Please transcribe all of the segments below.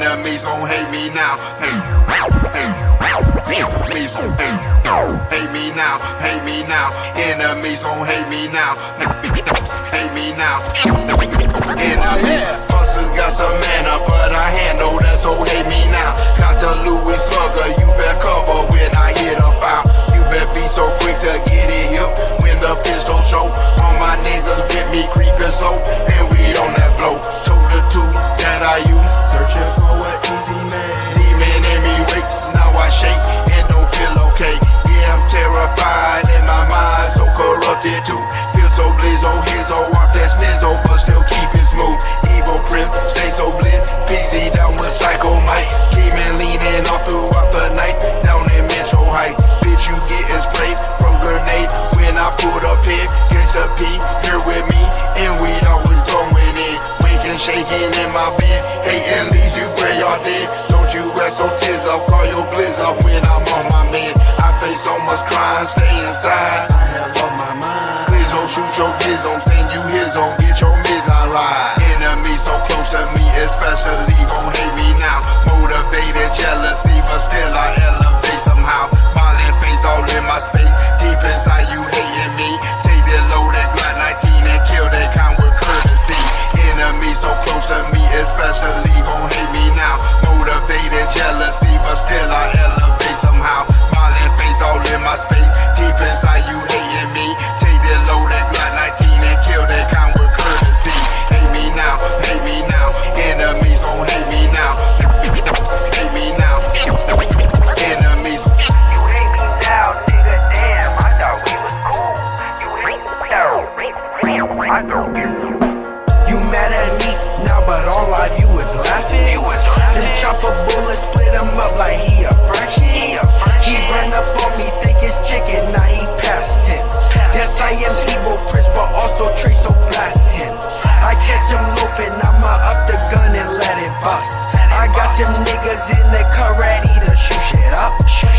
Enemies gon' hate me now. Enemies gon' hate me now. Hate me now. Enemies gon' hate me now. Hate me now. Enemies. Busters got some mana, but I handle that, so hate me now. Got the Louis Slugger, you better cover when I hit a foul. You better be so quick to get it hip when the pistol show. All my niggas get me creeping slow, and we on that blow. Told the two that I use, searching for an easy man. Demon in me wakes, now I shake and don't feel okay. Yeah, I'm terrified in my mind, so corrupted too. Feel so blizzo, hizzo, off that snizzo, but still keep it smooth. Evil prim, stay so blitz, busy down with Psycho Mike. Scheming, leaning all throughout the night, down in Metro Height. Bitch, you getting sprayed from grenade when I pulled up here. Catch the P, here with me, and we always going in. Waking, shaking in my bed, hating leaves you where y'all dead. Don't you rest so tears up, call your blizz up when I'm on my man. I face so much crime, stay inside. I have on my mind. Please don't shoot your kids on, send you his on, get your miz on ride. Enemies so close to me, especially gon' hate me now. Motivated jealousy, but still I elevate somehow. Violent face all in my space, deep inside you hating me. Take that loaded Glock 19 and kill that kind with courtesy. Enemies so close to me, especially gon' hate me now. Motivated jealousy, but still I elevate somehow. Violent face all in my space, deep inside you hating me. Take that loaded Glock 19 and kill that kind with courtesy. Hate me now, hate me now. Enemies gon' hate me now. Hate me now. Enemies. You hate me now, nigga, damn, I thought we was cool. You hate me now, I thought we was cool. You mad at me now, but all life you was laughing. Then chop a bullet, split him up like he a fraction. He run up on me, think it's chicken, now he past tense. Yes, I am evil Prince, but also Trace, so blast him. I catch him loafing, I'ma up the gun and let it bust. I got them niggas in the car ready to shoot shit up.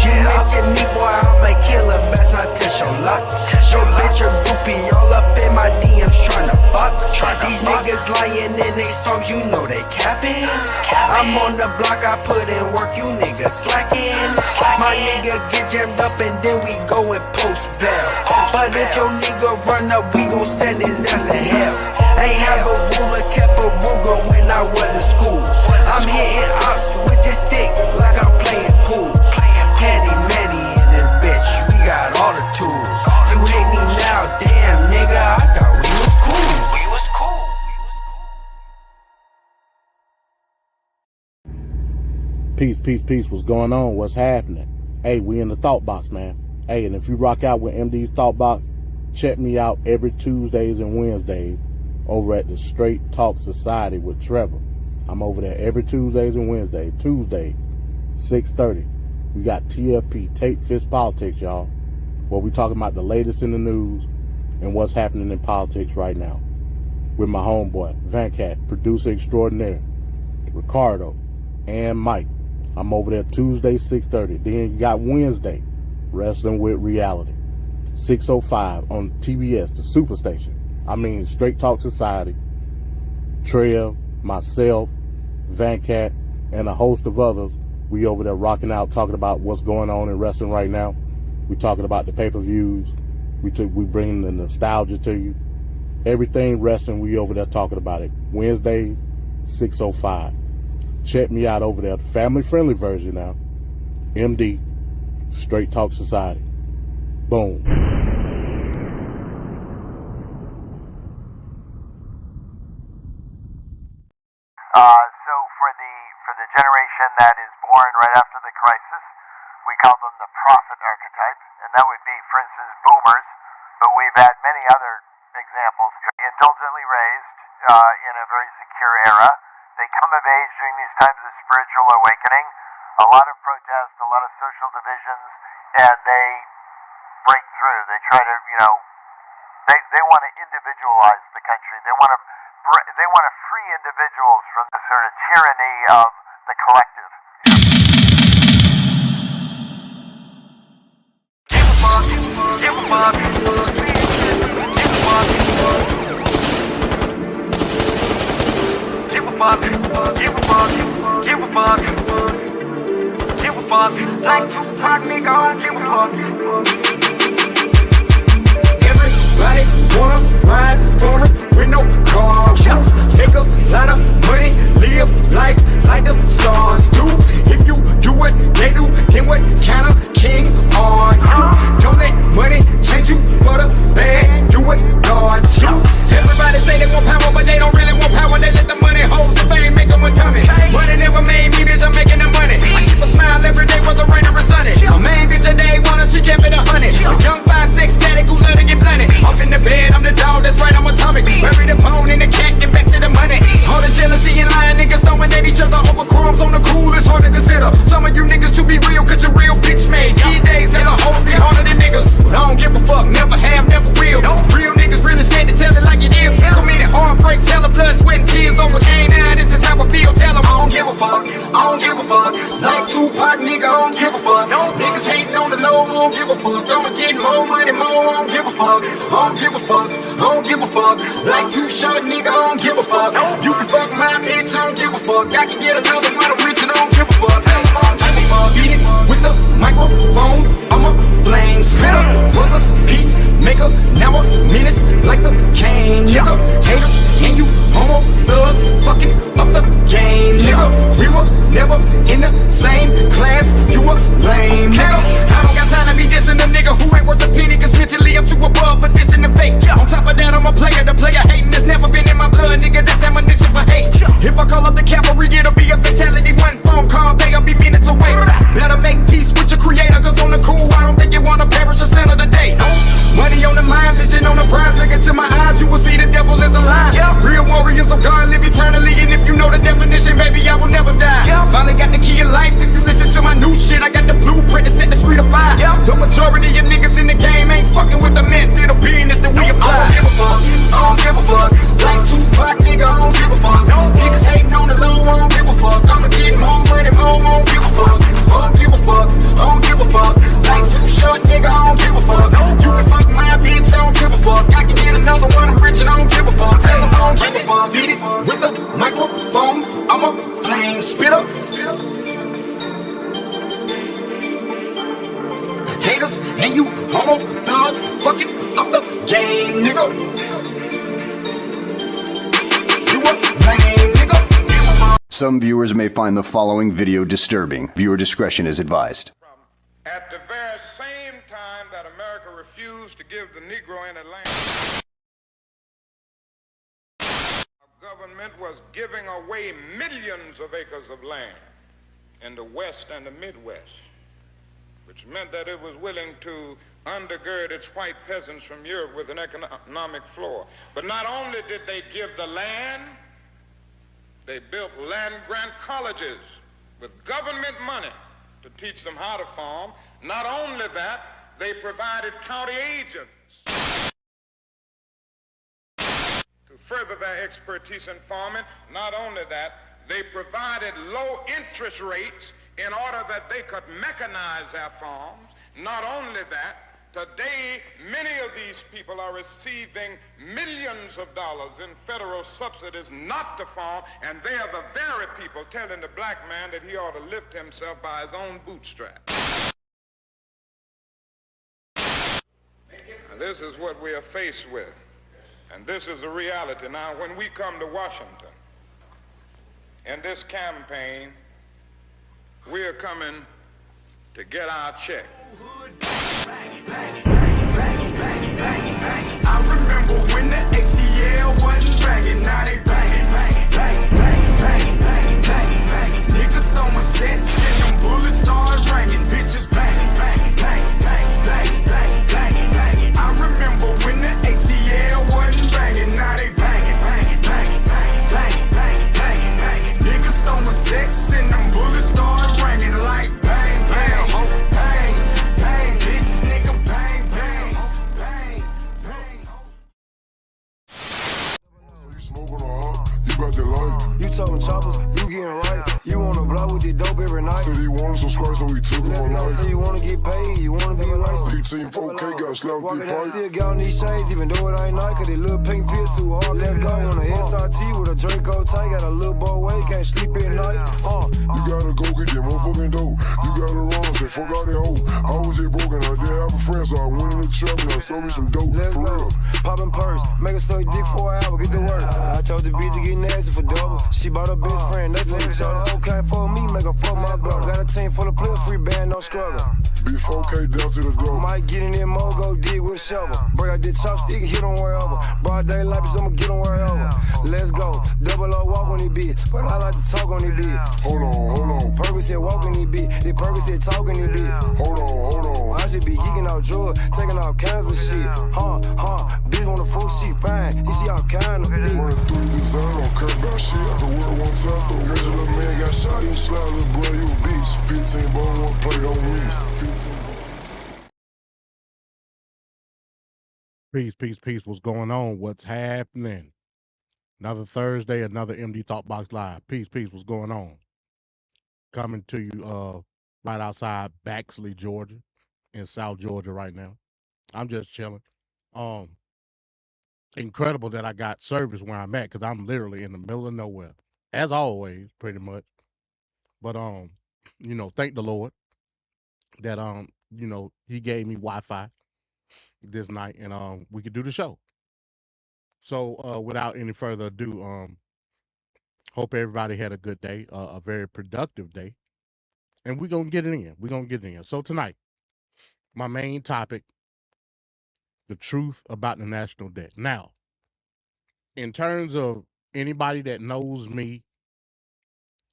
You mention me, boy, I'ma kill him, best not test your luck. Yo, bitch, a groupie, all up in my DMs tryna fuck. These niggas lying in they songs, you know they capping. I'm on the block, I put in work, you niggas slacking. My nigga get jammed up and then we go and post bail. But if your nigga run up, we gon' send his ass to hell. Ain't have a ruler, kept a Ruger when I was in school. I'm hitting ops with this stick like I'm playing pool. Handy manny in this bitch, we got all the tools. You hate me now, damn nigga, I thought we was cool. We was cool. Peace. What's going on? What's happening? Hey, we in the Thought Box, man. Hey, and if you rock out with MD's Thought Box, check me out every Tuesdays and Wednesdays over at the Straight Talk Society with Trevor. I'm over there every Tuesdays and Wednesdays. Tuesday, 6:30. We got TFP, Tape Fist Politics, y'all, where we talking about the latest in the news and what's happening in politics right now. With my homeboy, Vancat, producer extraordinaire, Ricardo, and Mike. I'm over there Tuesday, 6:30. Then you got Wednesday, Wrestling with Reality, 6:05 on TBS, the Superstation. I mean, Straight Talk Society, Trev, myself, Vancat, and a host of others. We over there rocking out, talking about what's going on in wrestling right now. We talking about the pay-per-views. We bringing the nostalgia to you. Everything wrestling, we over there talking about it. Wednesdays, 6:05. Check me out over there, the family-friendly version now. MD, Straight Talk Society. Boom. So for the generation that is born right after the crisis, we call them the prophet archetype, and that would be, for instance, boomers. But we've had many other examples. Indulgently raised in a very secure era, they come of age during these times of spiritual awakening. A lot of protest, a lot of social divisions, and they break through. They try to, they want to individualize the country. They want to free individuals from the sort of tyranny of the collective. Give a fuck. Give a fuck. fuck. Like Tupac, nigga, I don't give a fuck. Everybody wanna ride for me with no car. Make a lot of money, live life like the stars do. If you do what they do, then what kind of king are you? Don't let money change you for the bad. Do what God's do. Everybody say they want power, but they don't really want power. They let the money hold the fame, make them a dummy. Money never made me, bitch, I'm making the money. I keep a smile every day, whether rain or sunny. My main bitch a day, wanna she kept it 100. A young 5'6" addict who love to get blunted. Off in the bed, I'm the dog, that's right, I'm atomic. Bury the bone in the cat, get back to the money. All the jealousy and lying niggas throwing at each other over crumbs on the cool, it's hard to consider. Some of you niggas to be real, cause you're real bitch made. These days, and a whole be harder than niggas. I don't give a fuck, never have, never will. Real niggas really scared to tell it like it is. So many heartbreaks, hella blood, sweat, and tears over canine. This is how I feel, tell them I don't give a fuck. I don't give a fuck. Like Tupac, nigga, I don't give a fuck. Niggas hating on the low, I don't give a fuck. I'ma get more money, more, I don't give a fuck. I don't give a fuck. I don't give a fuck. Like Too Short, nigga, I don't give a fuck. You can fuck my bitch, I don't give a fuck. I can get another one, I'm rich and I don't give a fuck. Tell them I don't give a fuck. Beat it with the microphone, I'm a flame spitter. Was a peacemaker, now a menace like the cane, nigga. Haters, and you homo thugs, fucking up the game, nigga. We were never in the same class, you a lame, nigga. I don't got time to be dissing a nigga who ain't worth a penny, cause mentally I'm too above for dissing the fake. On top of that, I'm a player, the player hating that's never been in my blood, nigga. That's ammunition for hate. If I call up the cavalry, it'll be a fatality. One phone call, they'll be minutes away. Better make peace with your creator, cause on the cool, I don't think you wanna perish a sin of the day. No money on the mind, vision on the prize. Look into my eyes, you will see the devil is alive. Real warriors of God live eternally, and if you know the definition, baby, I will never die. Finally got the key of life. If you listen to my new shit, I got the blueprint to set the street afire. The majority of niggas in the game ain't fucking with the method of business that we apply. I don't give a fuck. I don't give a fuck. Like Tupac, nigga, I don't give a fuck. Niggas hating on the low, I don't give a fuck. I'ma get more money, more, I don't give a fuck. I don't give a fuck. I don't give a fuck. Like Too Short, nigga, I don't give a fuck. You can fuck my bitch, I don't give a fuck. I can get another one, I'm rich and I don't give a fuck. Tell them I don't give a fuck. Beat it with the microphone, I'm a flame spitter. Haters and you homo thugs, fucking up the game, nigga. You a lame, nigga. Some viewers may find the following video disturbing. Viewer discretion is advised. At the very same time that America refused to give the Negro any land, our government was giving away millions of acres of land in the West and the Midwest, which meant that it was willing to undergird its white peasants from Europe with an economic floor. But not only did they give the land, they built land-grant colleges with government money to teach them how to farm. Not only that, they provided county agents to further their expertise in farming. Not only that, they provided low interest rates in order that they could mechanize their farms. Not only that, today many of these people are receiving millions of dollars in federal subsidies not to farm, and they are the very people telling the black man that he ought to lift himself by his own bootstraps. And this is what we are faced with, and this is the reality. Now, when we come to Washington in this campaign, we are coming to get our check. I remember when the ATL wasn't banging, now they banging, banging, banging, banging, banging, banging, banging. Niggas throwing sets and them bullets start ringing, bitches banging, banging, banging, banging, banging, banging, banging, banging. I remember when the ATL wasn't banging, now they banging, banging, banging, banging, banging, banging, banging, banging. Niggas throwing sets and them bullets start ringing like bang, bang, oh, bang, bang, bitch, nigga, bang, bang, bang, bang, oh. You got that life. You talking choppers, you getting right. You wanna blow with the dope every night. Said he wanted subscribe, so he took him Let me know, alive. say you wanna get paid, you wanna be right. 18 4K got slapped Walking with out, pipe. still got on these shades, even though it ain't night. Cause they little pink piss too hard, let's go on a SRT with a Draco. go tight, got a little boy way, can't sleep at night. You gotta go get that motherfucking dough. You gotta run, say fuck all that hoe. I was just broken, I didn't have a friend, so I went in the trap and I sold me some dope. Let's For go. real. Poppin' purse, make her suck dick for an hour, get to work. I told the bitch to get nasty for double. She bought her best friend, Netflix. Show the whole can't fuck me, make her fuck my brother. Got a team full of players, free band, no struggle. Big 4K down to the door. Might get in there, mo, go dig with shovel. Break out the chopstick, hit on wherever. Broad daylight, bitch, I'ma get on wherever. Let's go. Double O walk on this bitch, but I like to talk on this bitch. Hold on. Purpose said walk on this bitch, the purpose said talk on this bitch. Hold on. I just be geeking out drugs, taking all kinds of shit. Bitch wanna fuck, she fine, and she all kind of dick. Running through this, I don't care about shit. The world one time, though. Rich little man got shot, you slide, little boy, you a beast. 15 ball, one play, don't miss. Peace. What's going on? What's happening? Another Thursday, another MD Thought Box Live. Peace. What's going on? Coming to you right outside Baxley, Georgia, in South Georgia right now. I'm just chilling. Incredible that I got service where I'm at, because I'm literally in the middle of nowhere, as always, pretty much. But thank the Lord that he gave me Wi-Fi this night, and we could do the show. So without any further ado, hope everybody had a good day, a very productive day, and we're gonna get it in. So tonight, my main topic: the truth about the national debt. Now, in terms of anybody that knows me,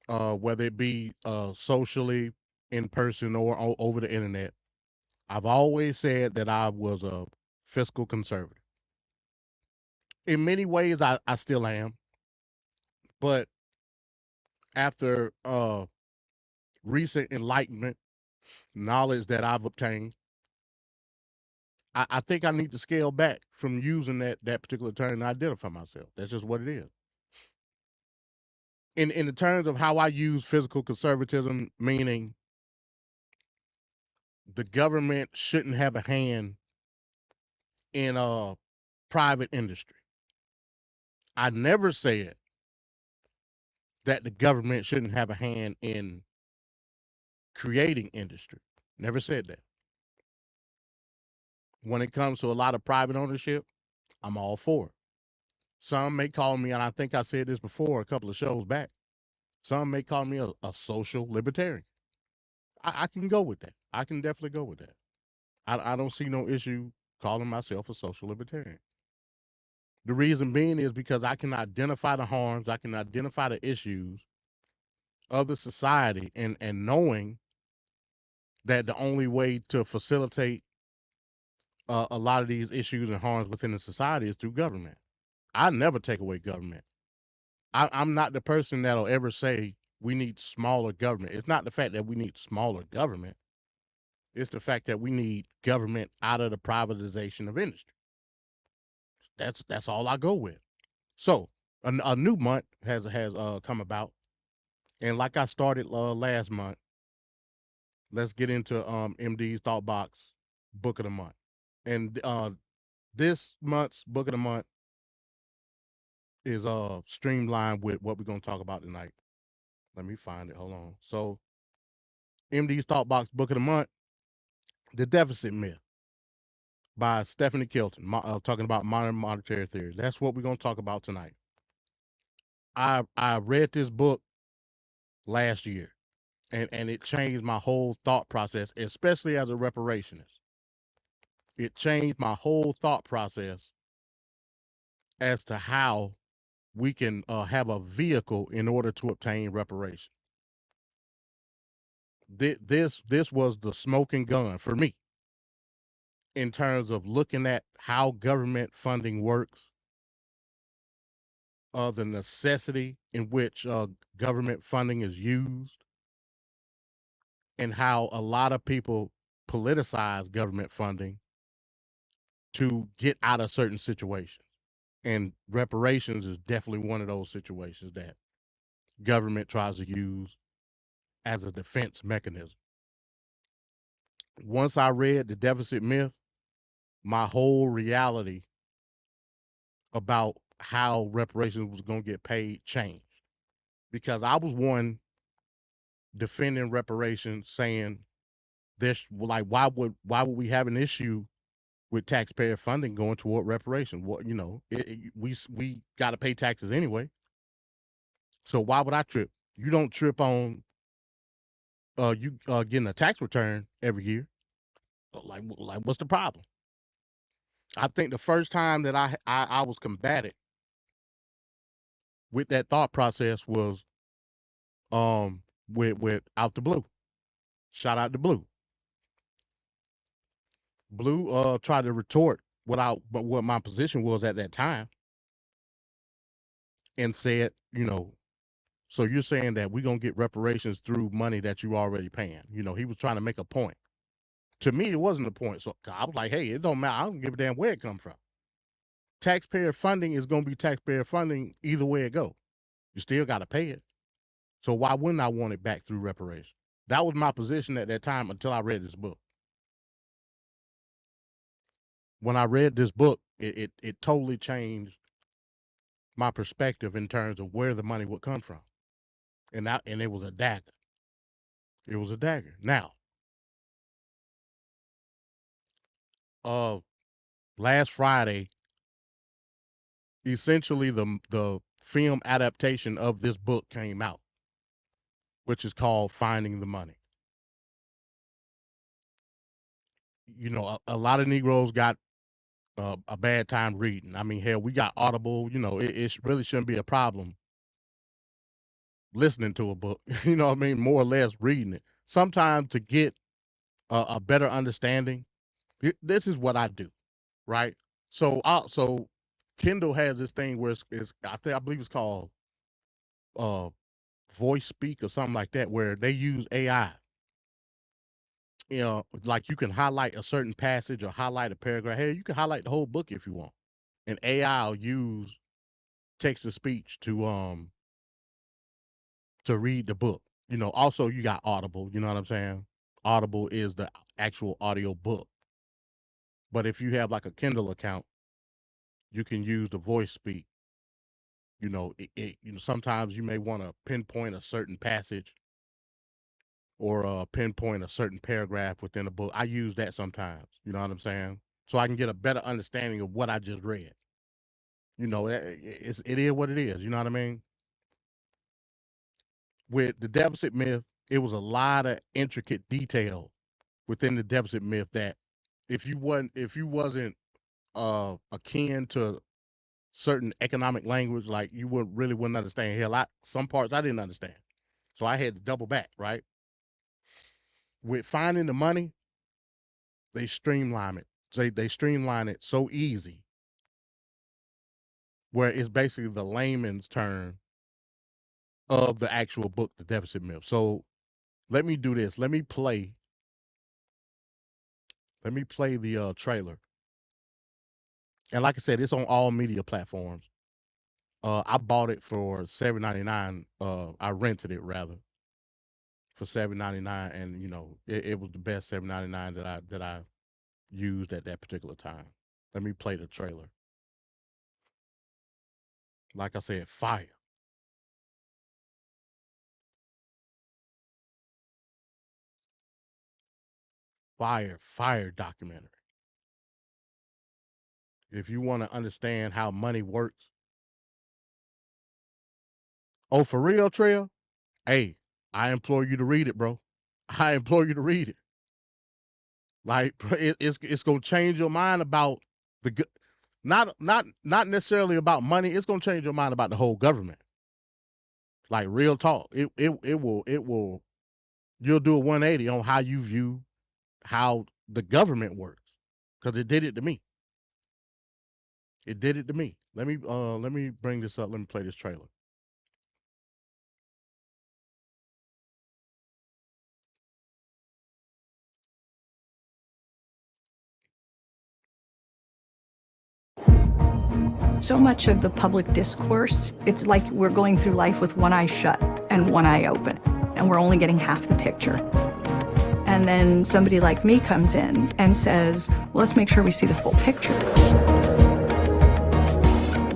whether it be socially, in person, or over the internet, I've always said that I was a fiscal conservative. In many ways, I still am. But after recent enlightenment, knowledge that I've obtained, I think I need to scale back from using that particular term to identify myself. That's just what it is. In the terms of how I use fiscal conservatism, meaning the government shouldn't have a hand in private industry. I never said that the government shouldn't have a hand in creating industry. Never said that. When it comes to a lot of private ownership, I'm all for it. Some may call me, and I think I said this before a couple of shows back, some may call me a social libertarian. I can go with that. I can definitely go with that. I don't see no issue calling myself a social libertarian. The reason being is because I can identify the harms, I can identify the issues of the society, and knowing that the only way to facilitate a lot of these issues and harms within the society is through government. I never take away government. I'm not the person that'll ever say we need smaller government. It's not the fact that we need smaller government. It's the fact that we need government out of the privatization of industry. That's all I go with. So a new month has come about, and like I started last month, let's get into MD's Thought Box Book of the Month. And this month's Book of the Month is streamlined with what we're going to talk about tonight. Let me find it. Hold on. So MD's Thought Box Book of the Month, The Deficit Myth by Stephanie Kelton, talking about modern monetary theory. That's what we're going to talk about tonight. I read this book last year, and it changed my whole thought process, especially as a reparationist. It changed my whole thought process as to how we can have a vehicle in order to obtain reparation. This was the smoking gun for me in terms of looking at how government funding works, the necessity in which government funding is used, and how a lot of people politicize government funding to get out of certain situations. And reparations is definitely one of those situations that government tries to use as a defense mechanism. Once I read The Deficit Myth, my whole reality about how reparations was going to get paid changed, because I was one defending reparations, saying there's like, why would we have an issue with taxpayer funding going toward reparations? Well, you know, we got to pay taxes anyway. So why would I trip? You don't trip on you getting a tax return every year. Like what's the problem? I think the first time that I was combated with that thought process was with Out the Blue. Shout out to Blue. Blue tried to retort what my position was at that time, and said, you know, so you're saying that we're gonna get reparations through money that you already paying. You know, he was trying to make a point. To me, it wasn't a point. So I was like, hey, it don't matter. I don't give a damn where it come from. Taxpayer funding is gonna be taxpayer funding either way it go. You still gotta pay it. So why wouldn't I want it back through reparations? That was my position at that time until I read this book. When I read this book, it totally changed my perspective in terms of where the money would come from. And it was a dagger. It was a dagger. Now, last Friday, essentially the film adaptation of this book came out, which is called Finding the Money. You know, a lot of Negroes got a bad time reading. I mean, hell, we got Audible. You know, it really shouldn't be a problem listening to a book. You know what I mean? More or less reading it. Sometimes to get a better understanding, this is what I do, right? So Kindle has this thing where it's I believe it's called Voice Speak or something like that, where they use AI. You know, like you can highlight a certain passage or highlight a paragraph. Hey, you can highlight the whole book if you want, and AI will use text to speech to read the book. You know, also you got Audible. You know what I'm saying? Audible is the actual audio book. But if you have like a Kindle account, you can use the Voice Speak. You know, you know, sometimes you may want to pinpoint a certain passage or pinpoint a certain paragraph within a book. I use that sometimes. You know what I'm saying? So I can get a better understanding of what I just read. You know, it is what it is. You know what I mean? With the deficit myth, it was a lot of intricate detail within the deficit myth that if you wasn't akin to certain economic language, like you wouldn't understand. Hell, some parts I didn't understand, so I had to double back. Right? With Finding the Money, they streamline it. They streamline it so easy, where it's basically the layman's term of the actual book, The Deficit Myth. So let me do this. Let me play the trailer. And like I said, it's on all media platforms. I bought it for $7.99. I rented it rather for $7.99, and you know, it was the best $7.99 that I used at that particular time. Let me play the trailer. Like I said, fire. Fire documentary. If you want to understand how money works. Oh, for real, Trail? Hey, I implore you to read it, bro. I implore you to read it. Like, it's gonna change your mind about not necessarily about money. It's gonna change your mind about the whole government. Like, real talk. It will. You'll do a 180 on how you view how the government works, because it did it to me. It did it to me. Let me bring this up. Let me play this trailer. So much of the public discourse, it's like we're going through life with one eye shut and one eye open, and we're only getting half the picture. And then somebody like me comes in and says, well, let's make sure we see the full picture.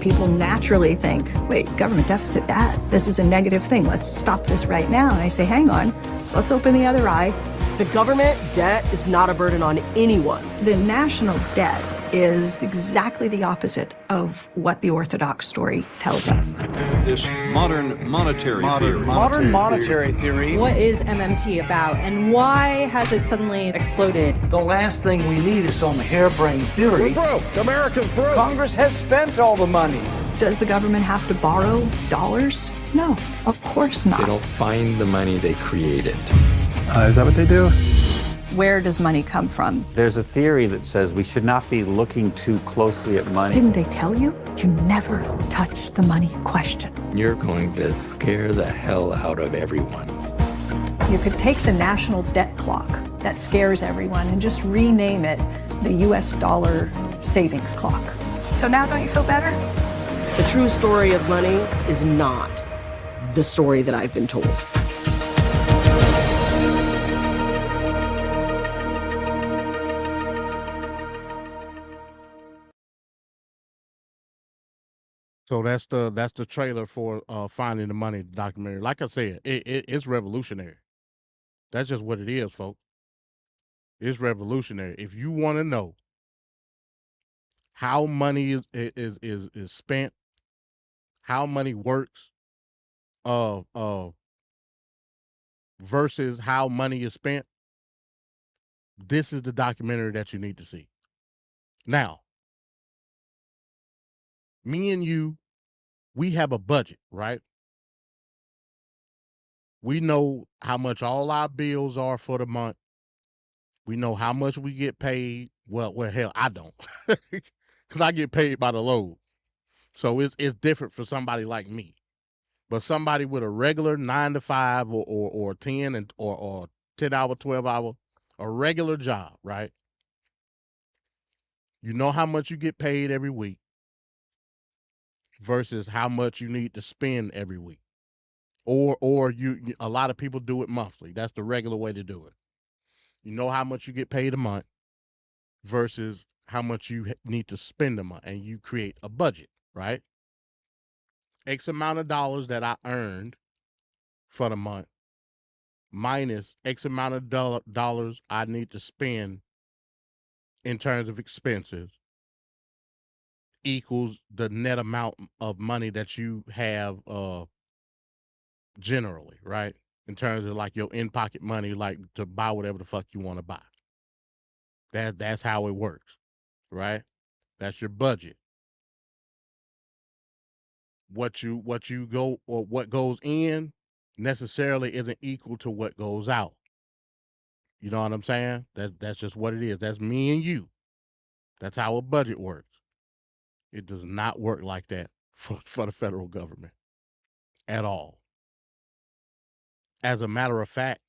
people naturally think, wait, government deficit, this is a negative thing. Let's stop this right now. And I say, hang on, let's open the other eye. The government debt is not a burden on anyone. The national debt is exactly the opposite of what the orthodox story tells us. This modern monetary theory. Modern monetary theory. What is MMT about, and why has it suddenly exploded? The last thing we need is some harebrained theory. We're broke. America's broke. Congress has spent all the money. Does the government have to borrow dollars? No, of course not. They don't find the money, they create it. Is that what they do? Where does money come from? There's a theory that says we should not be looking too closely at money. Didn't they tell you? You never touch the money question. You're going to scare the hell out of everyone. You could take the national debt clock that scares everyone and just rename it the US dollar savings clock. So now don't you feel better? The true story of money is not the story that I've been told. So that's the trailer for Finding the Money documentary. Like I said, it's revolutionary. That's just what it is, folks. It's revolutionary. If you want to know how money is spent, how money works, versus how money is spent, this is the documentary that you need to see. Now, me and you, we have a budget, right? We know how much all our bills are for the month. We know how much we get paid. Well, hell, I don't, because I get paid by the load. So it's different for somebody like me. But somebody with a regular 9 to 5 or 10 or 10 hour, 12 hour, a regular job, right? You know how much you get paid every week versus how much you need to spend every week. Or a lot of people do it monthly. That's the regular way to do it. You know how much you get paid a month versus how much you need to spend a month, and you create a budget, right? X amount of dollars that I earned for the month minus X amount of dollars I need to spend in terms of expenses equals the net amount of money that you have generally, right? In terms of like your in-pocket money, like to buy whatever the fuck you want to buy. That's how it works, right? That's your budget. What you go or what goes in necessarily isn't equal to what goes out. You know what I'm saying? That's just what it is. That's me and you. That's how a budget works. It does not work like that for the federal government at all. As a matter of fact,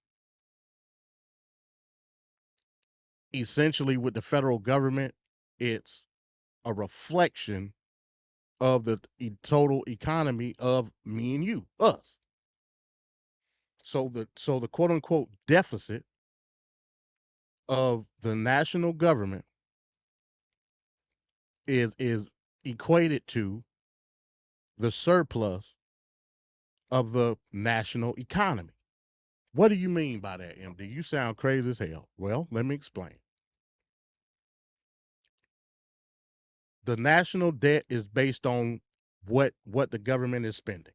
essentially with the federal government, it's a reflection of the total economy of me and you, us. So the quote unquote deficit of the national government is equated to the surplus of the national economy. What do you mean by that, MD? You sound crazy as hell. Well, let me explain. The national debt is based on what the government is spending,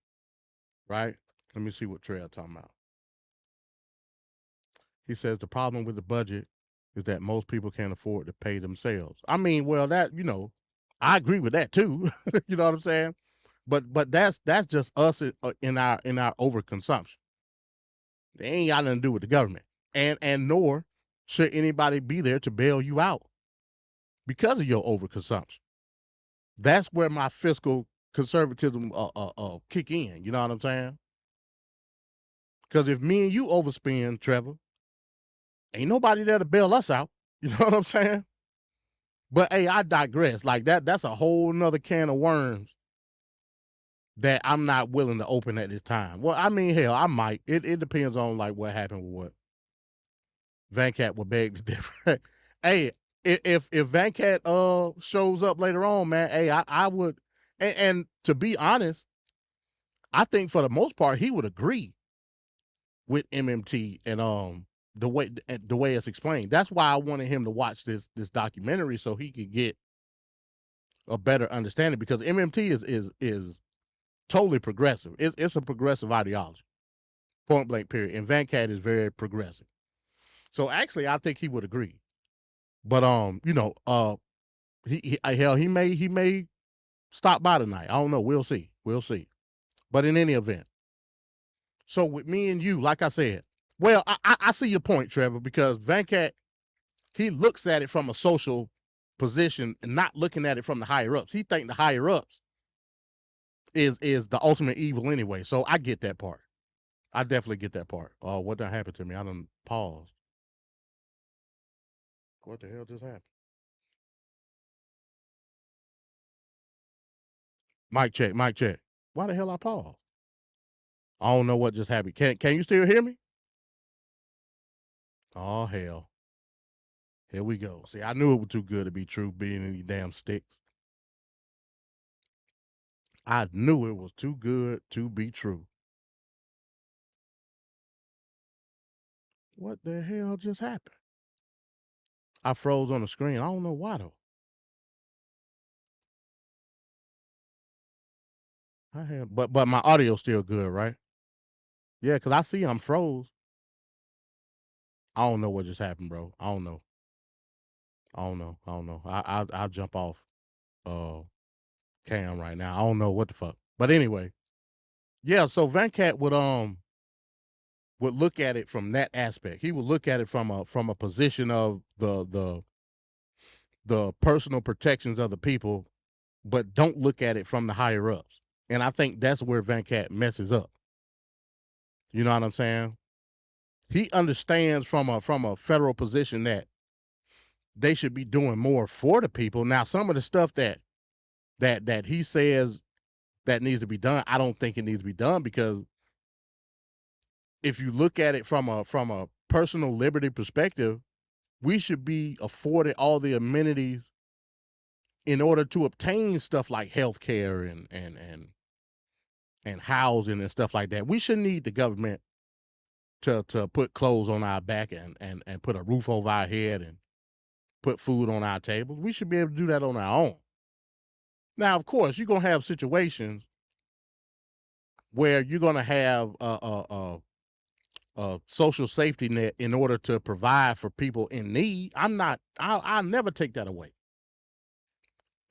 right? Let me see what Trey's talking about. He says the problem with the budget is that most people can't afford to pay themselves. I mean, well, that, I agree with that too. You know what I'm saying? But that's just us in our overconsumption. They ain't got nothing to do with the government, and nor should anybody be there to bail you out because of your overconsumption. That's where my fiscal conservatism kick in. You know what I'm saying? Because if me and you overspend, Trevor, ain't nobody there to bail us out. You know what I'm saying? But hey, I digress. Like that's a whole nother can of worms that I'm not willing to open at this time. Well, I mean, hell, I might. It depends on like what happened with what. VanCat will beg to differ. Hey, if VanCat shows up later on, man, hey, I would, And to be honest, I think for the most part he would agree with MMT and the way it's explained. That's why I wanted him to watch this documentary so he could get a better understanding, because MMT is totally progressive. It's a progressive ideology, point blank period. And Van Cat is very progressive. So actually, I think he would agree. But he may stop by tonight. I don't know. We'll see. But in any event, so with me and you, like I said, well, I see your point, Trevor, because Van Cat, he looks at it from a social position and not looking at it from the higher ups. He think the higher ups is the ultimate evil anyway. So I get that part. I definitely get that part. Oh, what done happened to me? I done paused. What the hell just happened? Mic check, mic check. Why the hell I paused? I don't know what just happened. Can you still hear me? Oh hell. Here we go. See, I knew it was too good to be true, being in these damn sticks. I knew it was too good to be true. What the hell just happened? I froze on the screen. I don't know why though. But my audio's still good, right? Yeah, because I see I'm froze. I don't know what just happened, bro. I don't know. I'll jump off cam right now. I don't know what the fuck. But anyway, yeah, so Van Cat would look at it from that aspect. He would look at it from a position of the personal protections of the people, but don't look at it from the higher ups. And I think that's where Van Cat messes up. You know what I'm saying? He understands from a federal position that they should be doing more for the people. Now, some of the stuff that he says that needs to be done, I don't think it needs to be done, because if you look at it from a personal liberty perspective, we should be afforded all the amenities in order to obtain stuff like health care and housing and stuff like that. We shouldn't need the government to put clothes on our back and put a roof over our head and put food on our tables. We should be able to do that on our own. Now, of course, you're going to have situations where you're going to have a social safety net in order to provide for people in need. I'll never take that away.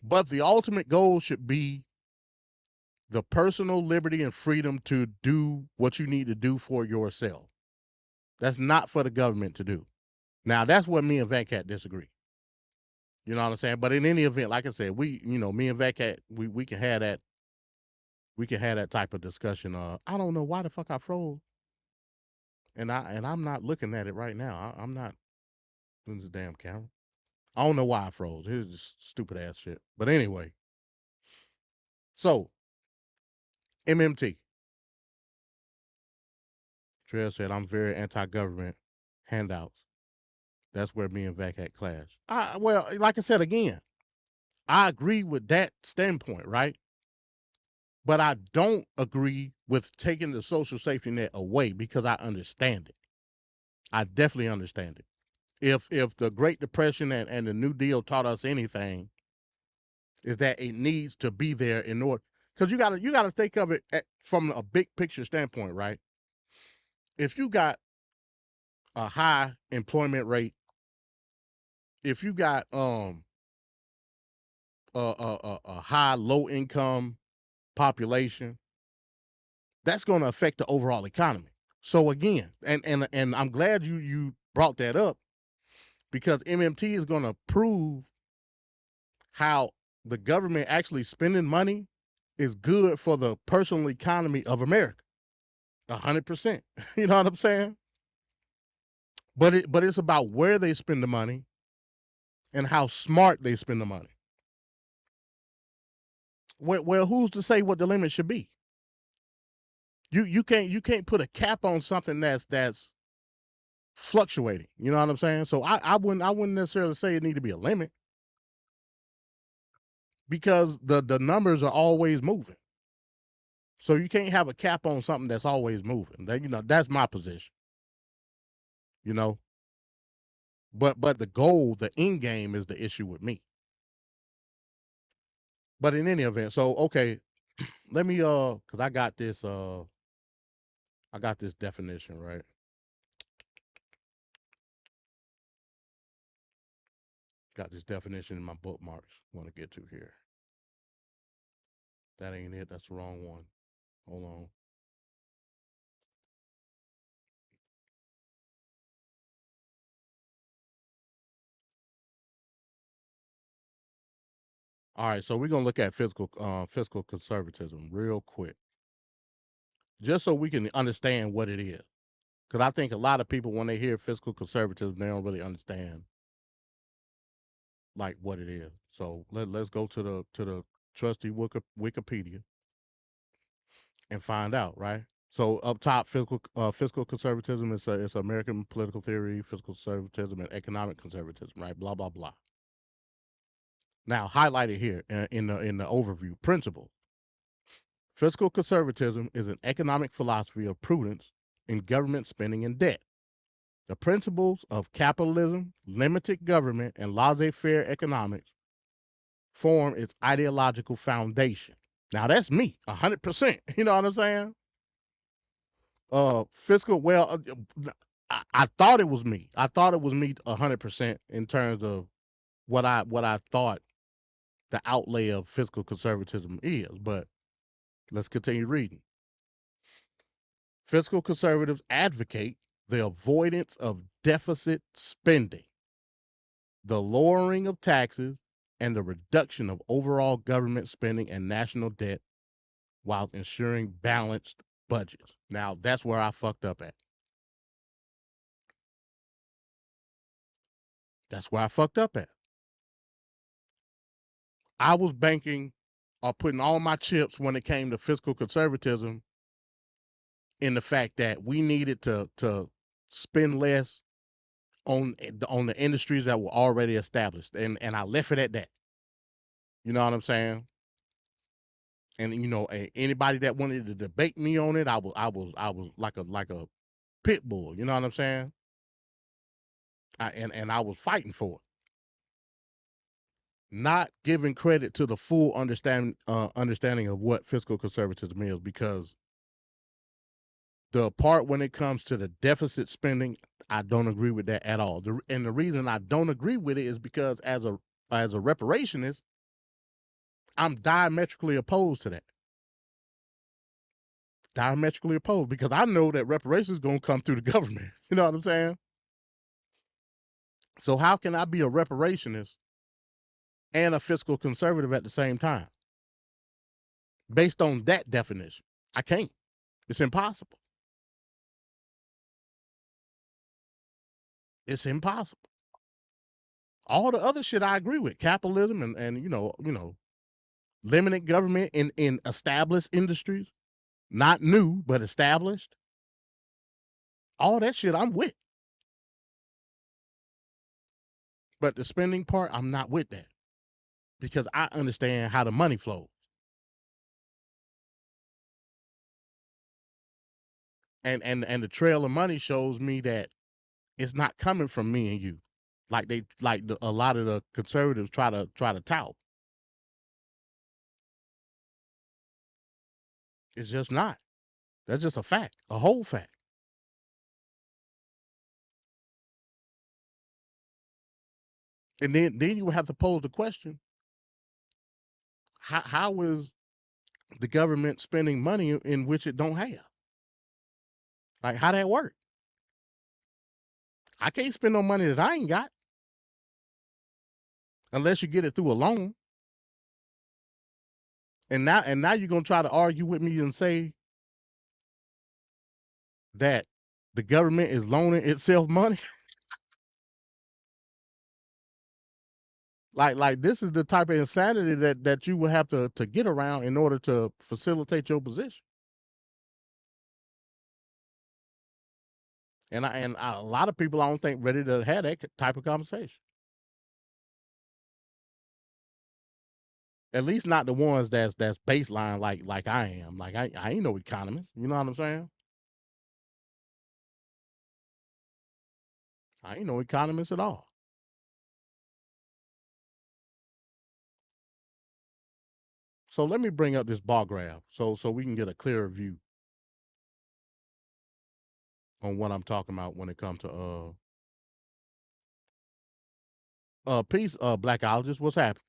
But the ultimate goal should be the personal liberty and freedom to do what you need to do for yourself. That's not for the government to do. Now, that's where me and Van Cat disagree. You know what I'm saying? But in any event, like I said, me and Van Cat, we can have that. We can have that type of discussion. I don't know why the fuck I froze. And I'm not looking at it right now. I'm not in the damn camera. I don't know why I froze. It was just stupid ass shit. But anyway. So, MMT. Trail said, I'm very anti-government handouts. That's where me and Van Cat clash. Well, like I said again, I agree with that standpoint, right? But I don't agree with taking the social safety net away, because I understand it. I definitely understand it. If the Great Depression and the New Deal taught us anything, is that it needs to be there in order, because you gotta think of it from a big picture standpoint, right? If you got a high employment rate, if you got a high low income population, that's going to affect the overall economy. So again, and I'm glad you brought that up, because MMT is going to prove how the government actually spending money is good for the personal economy of America. 100%. You know what I'm saying? But it's about where they spend the money and how smart they spend the money. Well, who's to say what the limit should be? You can't put a cap on something that's fluctuating. You know what I'm saying? So I wouldn't necessarily say it need to be a limit. because the numbers are always moving. So you can't have a cap on something that's always moving. That's my position. But the goal, the end game is the issue with me. But in any event, so okay, let me because I got this definition, right? Got this definition in my bookmarks. Want to get to here. That ain't it. That's the wrong one. Hold on. All right, so we're gonna look at fiscal conservatism real quick, just so we can understand what it is. Because I think a lot of people, when they hear fiscal conservatism, they don't really understand like what it is. So let's go to the trusty Wikipedia and find out, right? So up top, fiscal conservatism is it's American political theory, fiscal conservatism, and economic conservatism, right? Blah blah blah. Now highlighted here in the overview principle. Fiscal conservatism is an economic philosophy of prudence in government spending and debt. The principles of capitalism, limited government, and laissez-faire economics form its ideological foundation. Now that's me, 100%. You know what I'm saying? Fiscal. Well, I thought it was me. I thought it was me 100% in terms of what I thought the outlay of fiscal conservatism is. But let's continue reading. Fiscal conservatives advocate the avoidance of deficit spending, the lowering of taxes, and the reduction of overall government spending and national debt while ensuring balanced budgets. Now, that's where I fucked up at. That's where I fucked up at. I was banking or putting all my chips when it came to fiscal conservatism in the fact that we needed to spend less on the industries that were already established, and I left it at that. You know what I'm saying? And anybody that wanted to debate me on it, I was like a pit bull. You know what I'm saying? And I was fighting for it, not giving credit to the full understanding of what fiscal conservatism is, because the part when it comes to the deficit spending, I don't agree with that at all. And the reason I don't agree with it is because as a reparationist, I'm diametrically opposed to that. Diametrically opposed, because I know that reparations is going to come through the government. You know what I'm saying? So how can I be a reparationist and a fiscal conservative at the same time? Based on that definition, I can't. It's impossible. It's impossible. All the other shit I agree with, capitalism and limited government in established industries, not new but established. All that shit I'm with. But the spending part, I'm not with that, because I understand how the money flows. And the trail of money shows me that it's not coming from me and you, like a lot of the conservatives try to tout. It's just not. That's just a fact, a whole fact. And then you would have to pose the question: how is the government spending money in which it don't have? Like, how that work? I can't spend no money that I ain't got unless you get it through a loan. And now you're gonna try to argue with me and say that the government is loaning itself money. like this is the type of insanity that you would have to get around in order to facilitate your position. And a lot of people, I don't think, ready to have that type of conversation. At least not the ones that's baseline like I am. Like I ain't no economist. You know what I'm saying? I ain't no economist at all. So let me bring up this bar graph so we can get a clearer view on what I'm talking about when it comes to peace, blackologist. What's happening?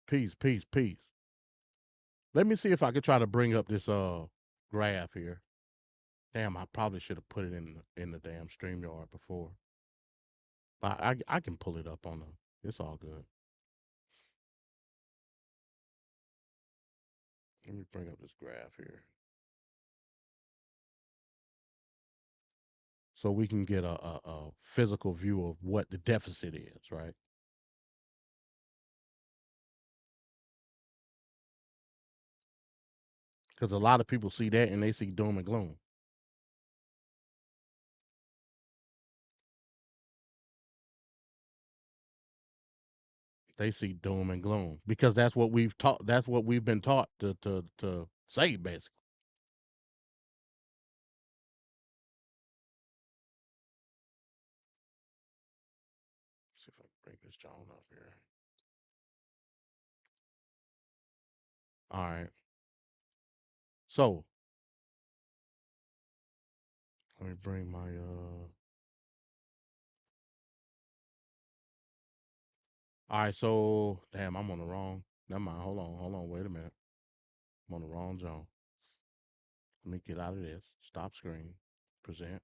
Peace, peace, peace. Let me see if I could try to bring up this graph here. Damn, I probably should have put it in the damn StreamYard before. But I can pull it up on the. It's all good. Let me bring up this graph here. So we can get a physical view of what the deficit is, right? Because a lot of people see that and they see doom and gloom. They see doom and gloom because that's what we've taught. That's what we've been taught to say, basically. Let's see if I can bring this John up here. All right. So let me bring my All right, so damn, I'm on the wrong. Never mind. Hold on. Wait a minute. I'm on the wrong zone. Let me get out of this. Stop screen. Present.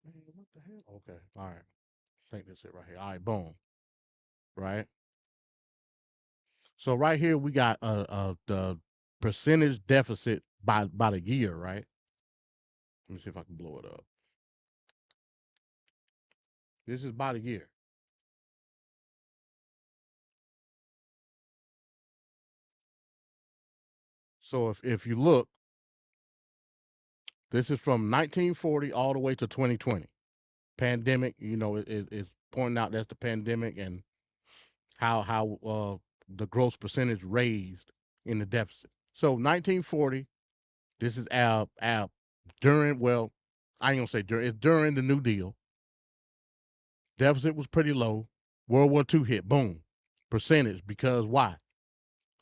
Man, what the hell? Okay. All right. I think that's it right here. All right, boom. Right. So right here we got the percentage deficit by the year, right? Let me see if I can blow it up. This is by the year. So if you look, this is from 1940 all the way to 2020. Pandemic, you know, it's pointing out that's the pandemic and how the gross percentage raised in the deficit. So 1940, this is our during, well, I ain't gonna say during, it's during the New Deal. Deficit was pretty low. World War II hit, boom, percentage, because why?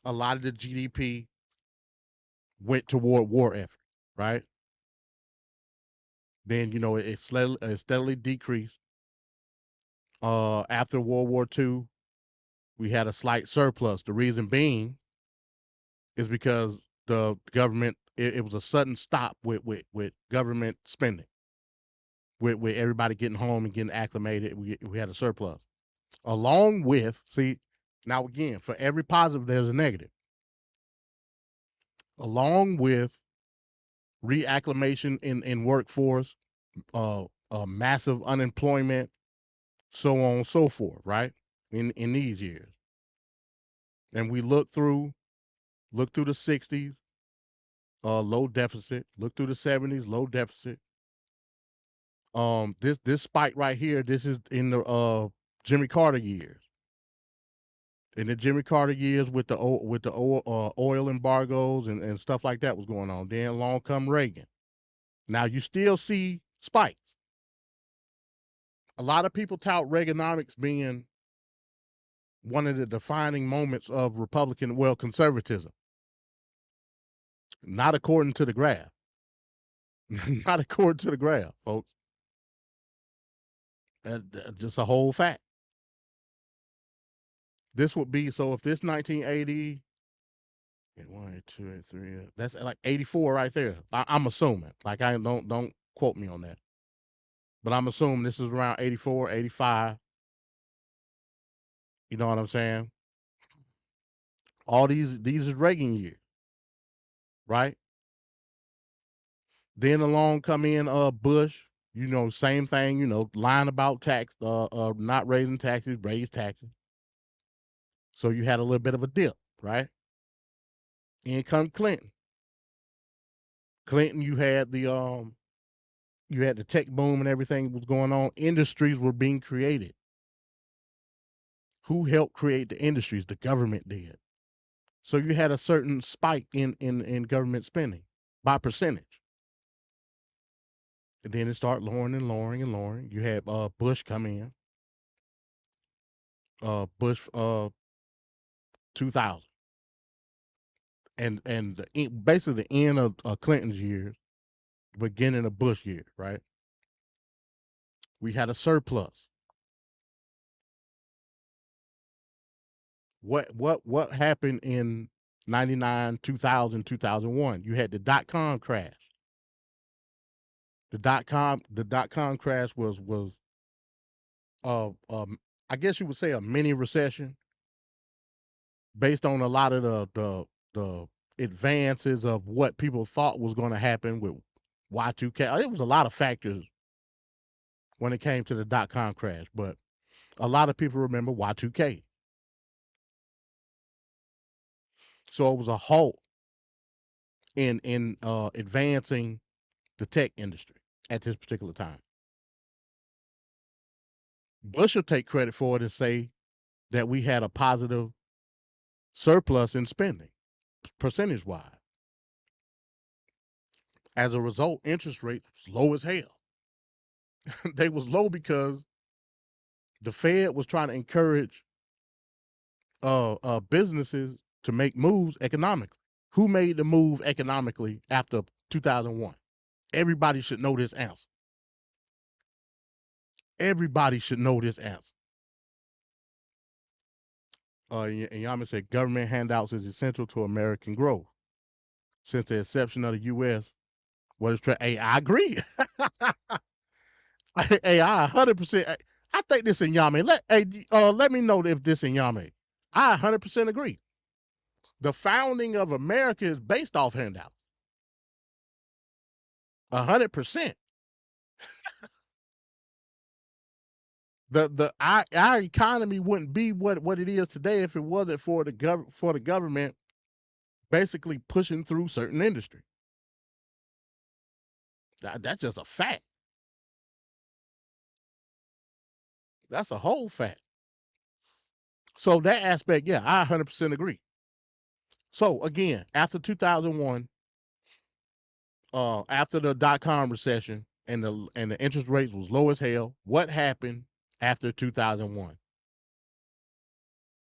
A lot of the GDP went toward war effort, right? Then, you know, it steadily decreased. After World War II, we had a slight surplus. The reason being is because the government, it was a sudden stop with government spending. With everybody getting home and getting acclimated, we had a surplus. Along with, see, now again, for every positive, there's a negative. Along with reacclimation in workforce, massive unemployment, so on and so forth, right? In these years. And we look through the 60s, low deficit, look through the 70s, low deficit. This spike right here, this is in the Jimmy Carter years. In the Jimmy Carter years with the oil embargoes and stuff like that was going on. Then along come Reagan. Now you still see spikes. A lot of people tout Reaganomics being one of the defining moments of Republican, well, conservatism. Not according to the graph. Not according to the graph, folks. Just a whole fact. This would be, so if this 1980, 1, 2, 3, that's like 84 right there. I'm assuming. Like, I don't quote me on that. But I'm assuming this is around 84, 85. You know what I'm saying? All these is Reagan years, right? Then along come in Bush, you know, same thing, you know, lying about tax, not raising taxes, raise taxes. So you had a little bit of a dip, right? In come Clinton. Clinton, you had the tech boom and everything was going on. Industries were being created. Who helped create the industries? The government did. So you had a certain spike in government spending by percentage. And then it started lowering and lowering and lowering. You had Bush come in. Bush 2000. And basically the end of Clinton's years, beginning of Bush years, right? We had a surplus. What happened in 99, 2000, 2001? You had the dot-com crash. The dot-com crash was I guess you would say a mini recession based on a lot of the advances of what people thought was going to happen with Y2K. It was a lot of factors when it came to the dot-com crash, but a lot of people remember Y2K. So it was a halt in advancing the tech industry at this particular time. Bush will take credit for it and say that we had a positive surplus in spending, percentage-wise. As a result, interest rates was low as hell. They was low because the Fed was trying to encourage businesses to make moves economically. Who made the move economically after 2001? Everybody should know this answer. Everybody should know this answer. And Yama said government handouts is essential to American growth. Since the inception of the U.S., what is hey, I agree. Hey, I 100%. I think this in Yame. Let me know if this in Yame. I 100% agree. The founding of America is based off handouts. 100%. Our economy wouldn't be what it is today if it wasn't for the government basically pushing through certain industry. That's just a fact. That's a whole fact. So that aspect, yeah, I 100% agree. So again, after 2001, after the dot-com recession and the interest rates was low as hell, what happened after 2001?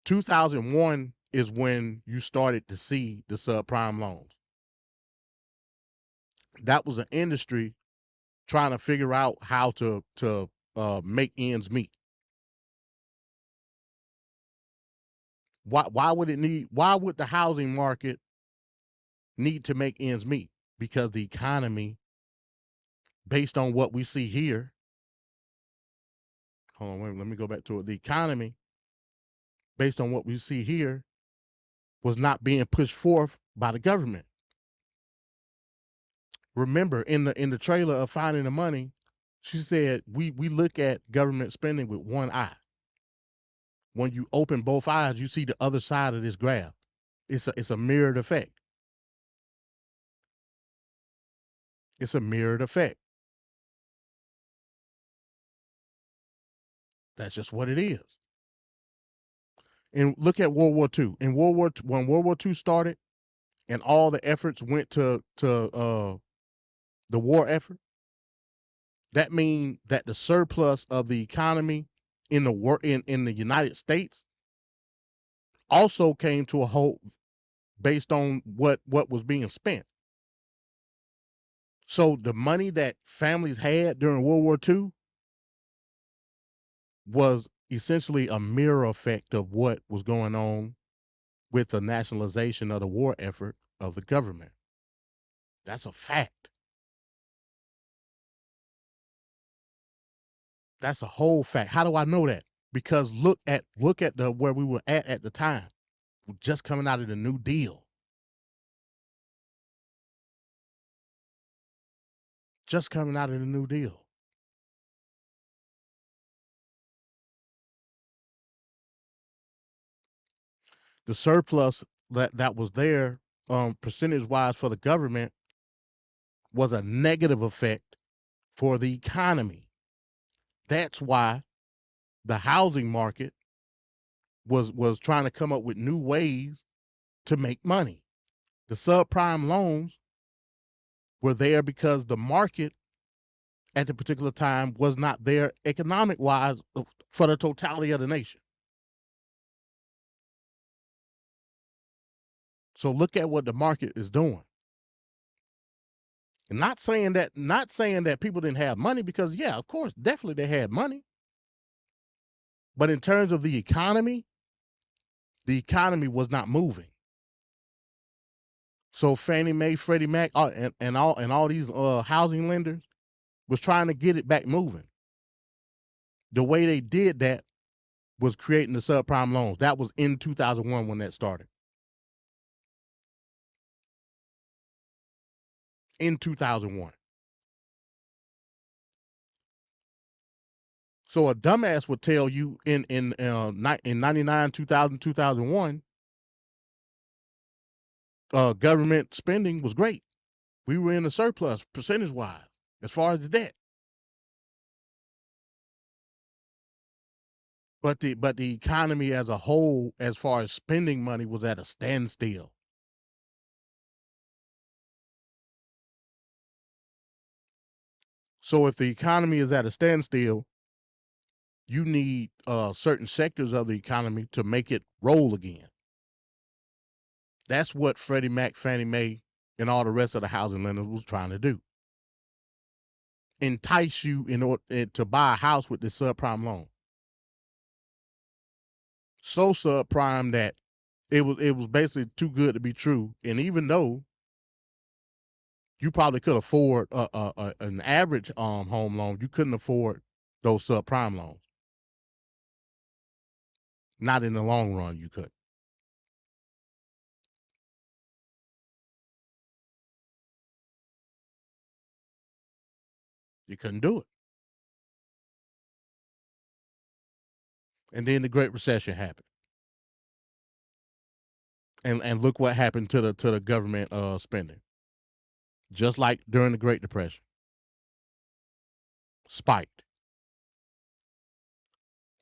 2001 is when you started to see the subprime loans. That was an industry trying to figure out how to make ends meet. Why would the housing market need to make ends meet? Because the economy, based on what we see here, hold on, let me go back to it. The economy, based on what we see here, was not being pushed forth by the government. Remember, in the trailer of Finding the Money, she said we look at government spending with one eye. When you open both eyes, you see the other side of this graph. It's a mirrored effect. It's a mirrored effect. That's just what it is. And look at World War II. When World War II started, and all the efforts went to the war effort, that means that the surplus of the economy in the United States also came to a halt based on what was being spent. So the money that families had during World War II was essentially a mirror effect of what was going on with the nationalization of the war effort of the government. That's a fact. That's a whole fact. How do I know that? Because look at where we were at the time. We're just coming out of the New Deal. Just coming out of the New Deal. The surplus that was there percentage wise for the government was a negative effect for the economy. That's why the housing market was trying to come up with new ways to make money. The subprime loans were there because the market at the particular time was not there economic wise for the totality of the nation. So look at what the market is doing. And not saying that people didn't have money, because yeah, of course, definitely they had money. But in terms of the economy was not moving. So Fannie Mae, Freddie Mac, and all these housing lenders was trying to get it back moving. The way they did that was creating the subprime loans. That was in 2001 when that started. In 2001. So a dumbass would tell you in 99, 2000, 2001, government spending was great. We were in a surplus percentage wise as far as the debt. But the economy as a whole, as far as spending money, was at a standstill. So if the economy is at a standstill, you need certain sectors of the economy to make it roll again. That's what Freddie Mac, Fannie Mae, and all the rest of the housing lenders was trying to do. Entice you in order to buy a house with this subprime loan. So subprime that it was basically too good to be true. And even though you probably could afford an average home loan, you couldn't afford those subprime loans. Not in the long run, you could. You couldn't do it. And then the Great Recession happened. And look what happened to the government spending. Just like during the Great Depression. Spiked.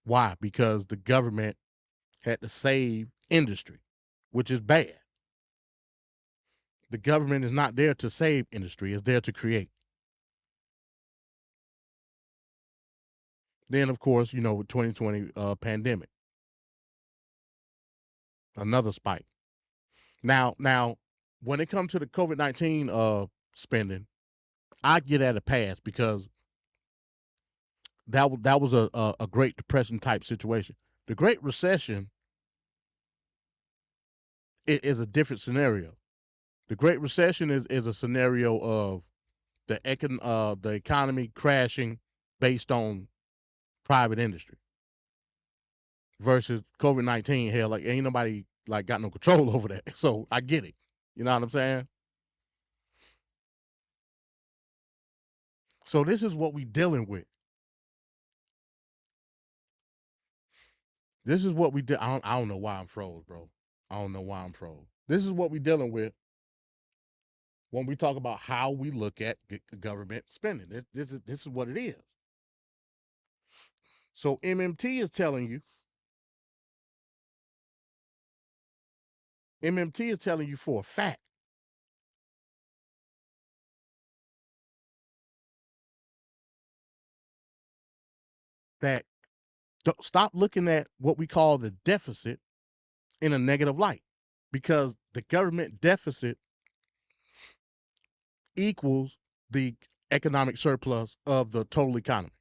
Why? Because the government had to save industry, which is bad. The government is not there to save industry, it's there to create. Then, of course, with 2020 pandemic, another spike. Now, when it comes to the COVID-19 spending, I get at a pass because that was a Great Depression type situation. The Great Recession is a different scenario. The Great Recession is a scenario of the economy crashing based on private industry versus COVID-19. Hell, like ain't nobody like got no control over that. So I get it. You know what I'm saying? So this is what we dealing with. This is what we did. I don't know why I'm froze, bro. I don't know why I'm froze. This is what we dealing with when we talk about how we look at government spending. This is what it is. So MMT is telling you for a fact that stop looking at what we call the deficit in a negative light, because the government deficit equals the economic surplus of the total economy.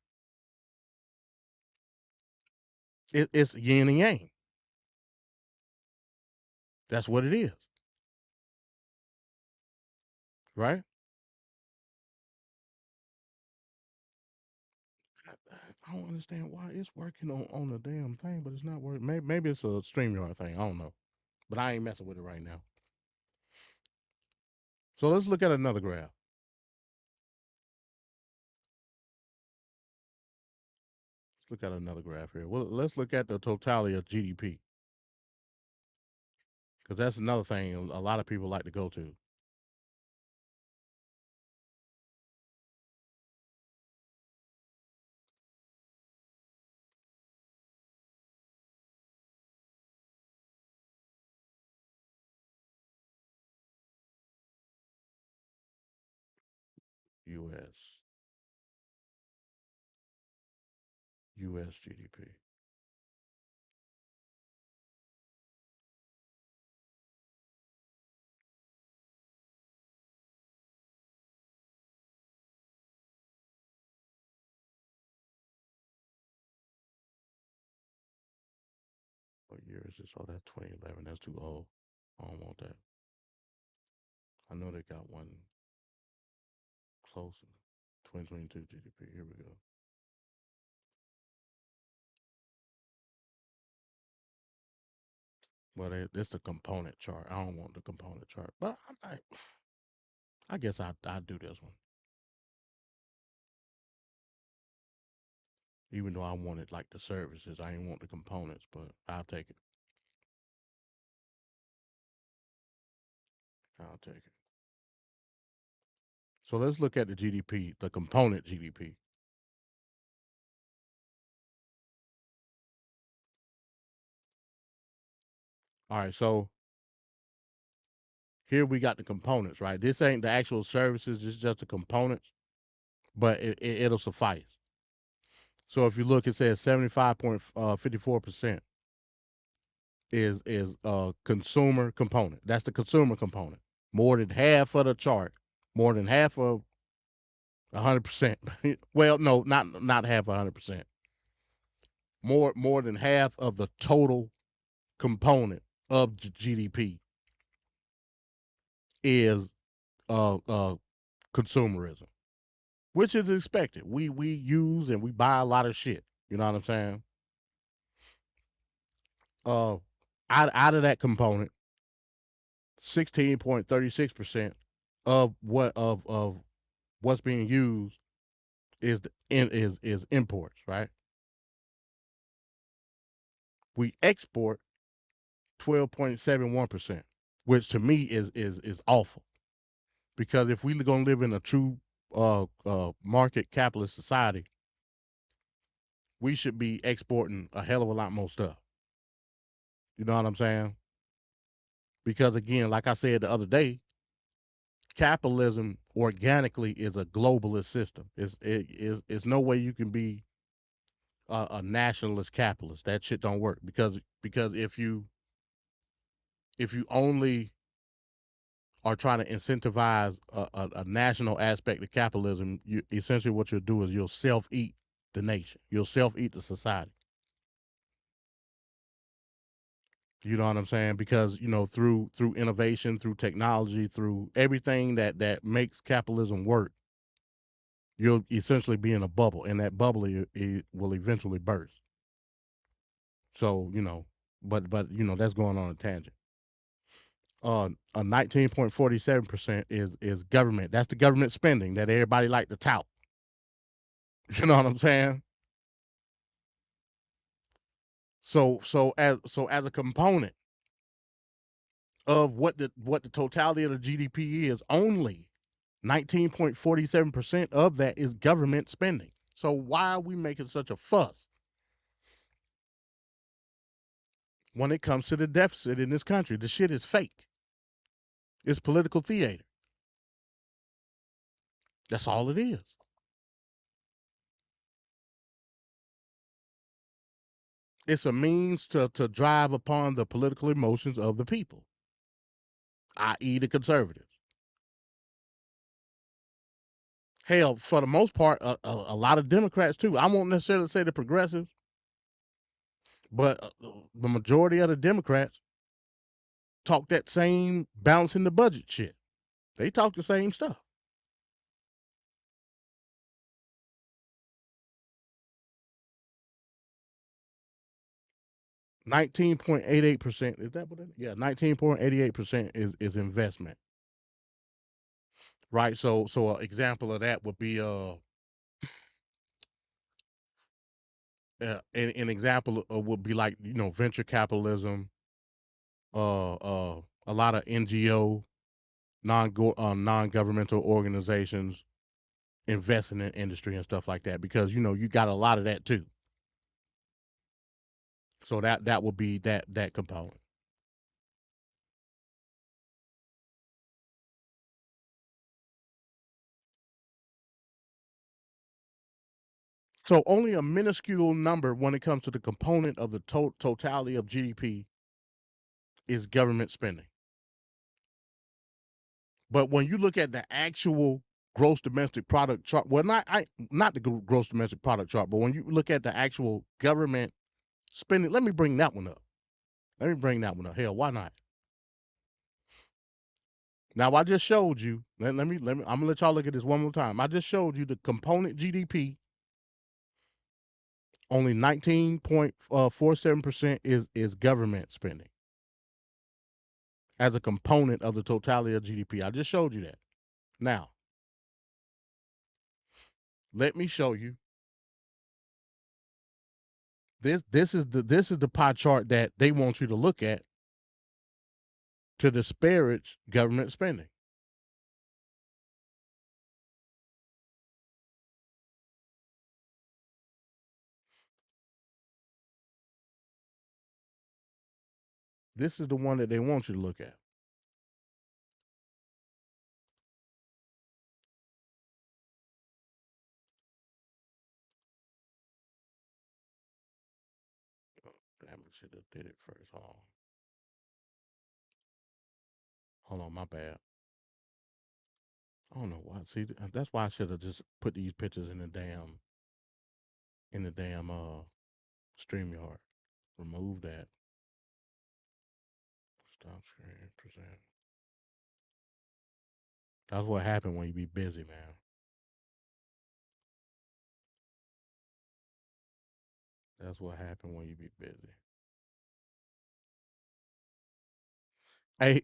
It's yin and yang. That's what it is. Right? I don't understand why it's working on the damn thing, but it's not working. Maybe it's a StreamYard thing. I don't know. But I ain't messing with it right now. So let's look at another graph. Let's look at another graph here. Well, let's look at the totality of GDP. Because that's another thing a lot of people like to go to. U.S. GDP. What year is this? Oh, that's 2011. That's too old. I don't want that. I know they got one closer. 2022 GDP. Here we go. Well, it's the component chart. I don't want the component chart, but I guess I do this one, even though I wanted like the services. I didn't want the components, but I'll take it. I'll take it. So let's look at the GDP, the component GDP. All right, so here we got the components, right? This ain't the actual services, this is just the components, but it'll suffice. So if you look, it says 75.54% is consumer component. That's the consumer component. More than half of the chart, more than half of 100%. Well, no, not half 100%. More than half of the total component of GDP is consumerism, which is expected. We use and we buy a lot of shit. You know what I'm saying? Out of that component, 16.36% of what's being used is imports, right? We export 12.71%, which to me is awful. Because if we're gonna live in a true market capitalist society, we should be exporting a hell of a lot more stuff. You know what I'm saying? Because again, like I said the other day, capitalism organically is a globalist system. It's no way you can be a nationalist capitalist. That shit don't work because if you only are trying to incentivize a national aspect of capitalism, you essentially what you'll do is you'll self-eat the nation. You'll self-eat the society. You know what I'm saying? Because through innovation, through technology, through everything that makes capitalism work, you'll essentially be in a bubble, and that bubble it will eventually burst. So but that's going on a tangent. A 19.47% is government. That's the government spending that everybody like to tout. You know what I'm saying? So as a component of what the totality of the GDP is, only 19.47% of that is government spending. So why are we making such a fuss when it comes to the deficit in this country? The shit is fake. It's political theater. That's all it is. It's a means to drive upon the political emotions of the people, i.e. the conservatives. Hell, for the most part, a lot of Democrats too. I won't necessarily say the progressives, but the majority of the Democrats talk that same balancing the budget shit. They talk the same stuff. %. Is that what it is? Yeah, 19.88% is investment. Right. So an example of that would be an example would be like venture capitalism, a lot of NGO, non-governmental organizations investing in industry and stuff like that, because you know you got a lot of that too. So that will be that component. So only a minuscule number when it comes to the component of the totality of GDP is government spending. But when you look at the actual gross domestic product chart, well, not the gross domestic product chart, but when you look at the actual government spending, let me bring that one up. Hell, why not? Now I just showed you. Let me. I'm gonna let y'all look at this one more time. I just showed you the component GDP. Only 19.47% is government spending as a component of the totality of GDP. I just showed you that. Now, let me show you. This is the pie chart that they want you to look at to disparage government spending. This is the one that they want you to look at. Damn it, should have did it first. Hold on, my bad. I don't know why. See, that's why I should have just put these pictures in the damn StreamYard. Remove that. Stop screen, present. That's what happened when you be busy, man. That's what happened when you be busy. Hey,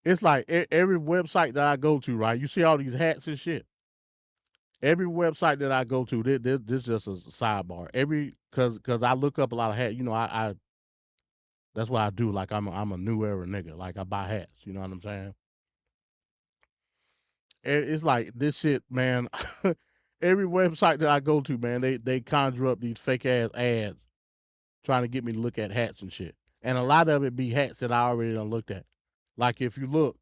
it's like every website that I go to, right? You see all these hats and shit. Every website that I go to, this just a sidebar. Cause I look up a lot of hats. You know, I that's what I do. Like I'm a new era nigga. Like I buy hats. You know what I'm saying? It's like this shit, man. Every website that I go to, man, they conjure up these fake ass ads trying to get me to look at hats and shit. And a lot of it be hats that I already done looked at. Like if you look,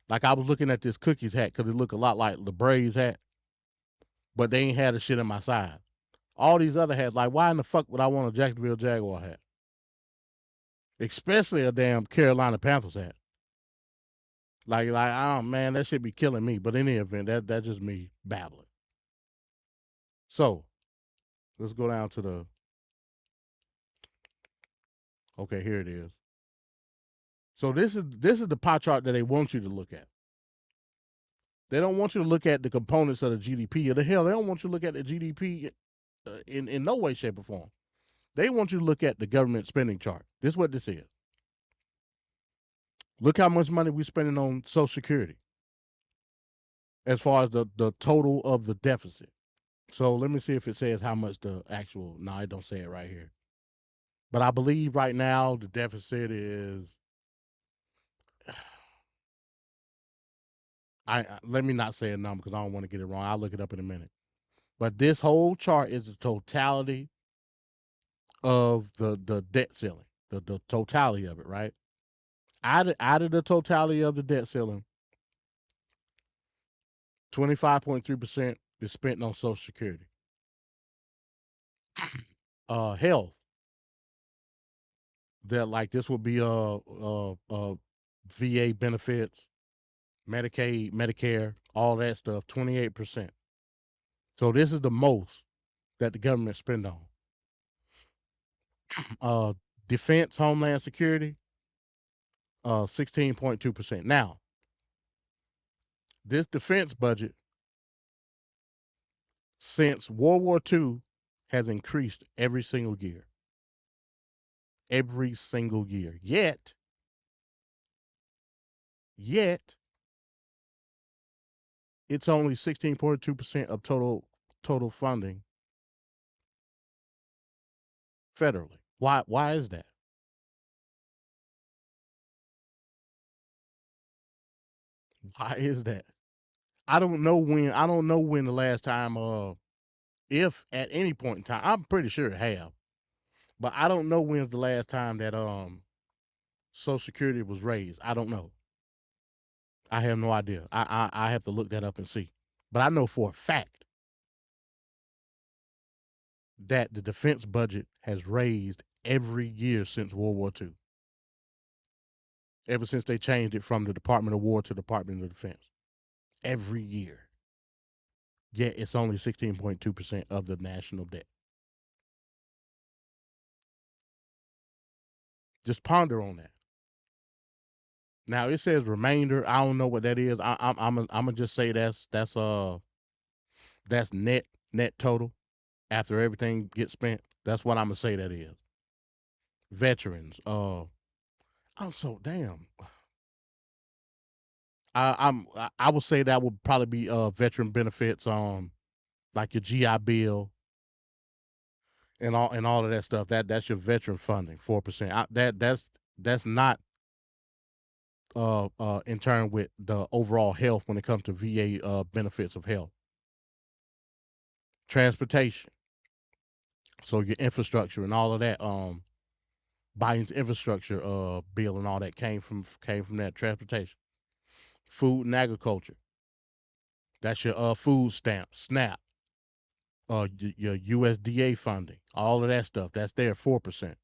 like I was looking at this Cookies hat because it looked a lot like the Braves hat, but they ain't had the shit in my size. All these other hats, like why in the fuck would I want a Jacksonville Jaguar hat? Especially a damn Carolina Panthers hat. Like, oh man, that should be killing me. But in any event, that's just me babbling. So let's go down to the. Okay, here it is. So this is the pie chart that they want you to look at. They don't want you to look at the components of the GDP. Or the hell, they don't want you to look at the GDP in no way, shape, or form. They want you to look at the government spending chart. This is what this is. Look how much money we're spending on Social Security as far as the total of the deficit. So let me see if it says how much the actual. No, it don't say it right here. But I believe right now the deficit is. Let me not say a number because I don't want to get it wrong. I'll look it up in a minute. But this whole chart is the totality of the debt ceiling, the totality of it, right? Out of the totality of the debt ceiling, 25.3% is spent on Social Security. Health, that like this would be VA benefits, Medicaid, Medicare, all that stuff, 28%. So this is the most that the government spend on. Defense, Homeland Security, 16.2%. Now, this defense budget since World War II has increased every single year. Every single year. Yet, it's only 16.2% of total funding federally. Why is that? Why is that? I don't know when the last time, if at any point in time, I'm pretty sure it have, but I don't know when's the last time that Social Security was raised. I don't know. I have no idea. I have to look that up and see. But I know for a fact that the defense budget has raised every year since World War II. Ever since they changed it from the Department of War to Department of Defense. Every year. Yet it's only 16.2% of the national debt. Just ponder on that. Now it says remainder. I don't know what that is. I'm gonna just say that's net total after everything gets spent. That's what I'm gonna say that is. Veterans. I'm so damn. I would say that would probably be veteran benefits, like your GI Bill and all of that stuff. That's your veteran funding, 4%. That's not in turn with the overall health when it comes to VA benefits of health. Transportation. So your infrastructure and all of that, Biden's infrastructure bill and all that came from that transportation. Food and agriculture. That's your food stamp, SNAP. Your USDA funding, all of that stuff. That's there, 4%.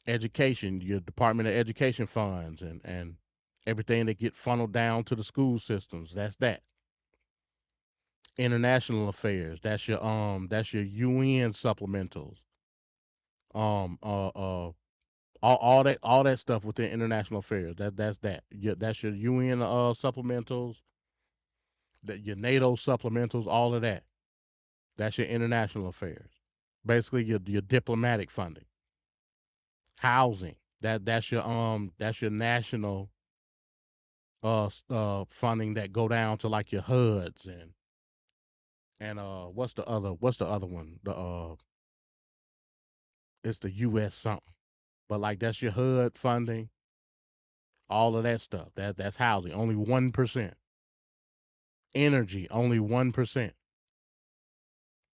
Education, your Department of Education funds and everything that get funneled down to the school systems. That's that. International affairs. That's your UN supplementals. All that stuff within international affairs. That's that. That's your UN supplementals. That your NATO supplementals. All of that. That's your international affairs. Basically, your diplomatic funding. Housing. That's your national funding that go down to like your HUDs and what's the other one? It's the US something. But like that's your HUD funding, all of that stuff. That's housing. Only 1%. Energy, only 1%.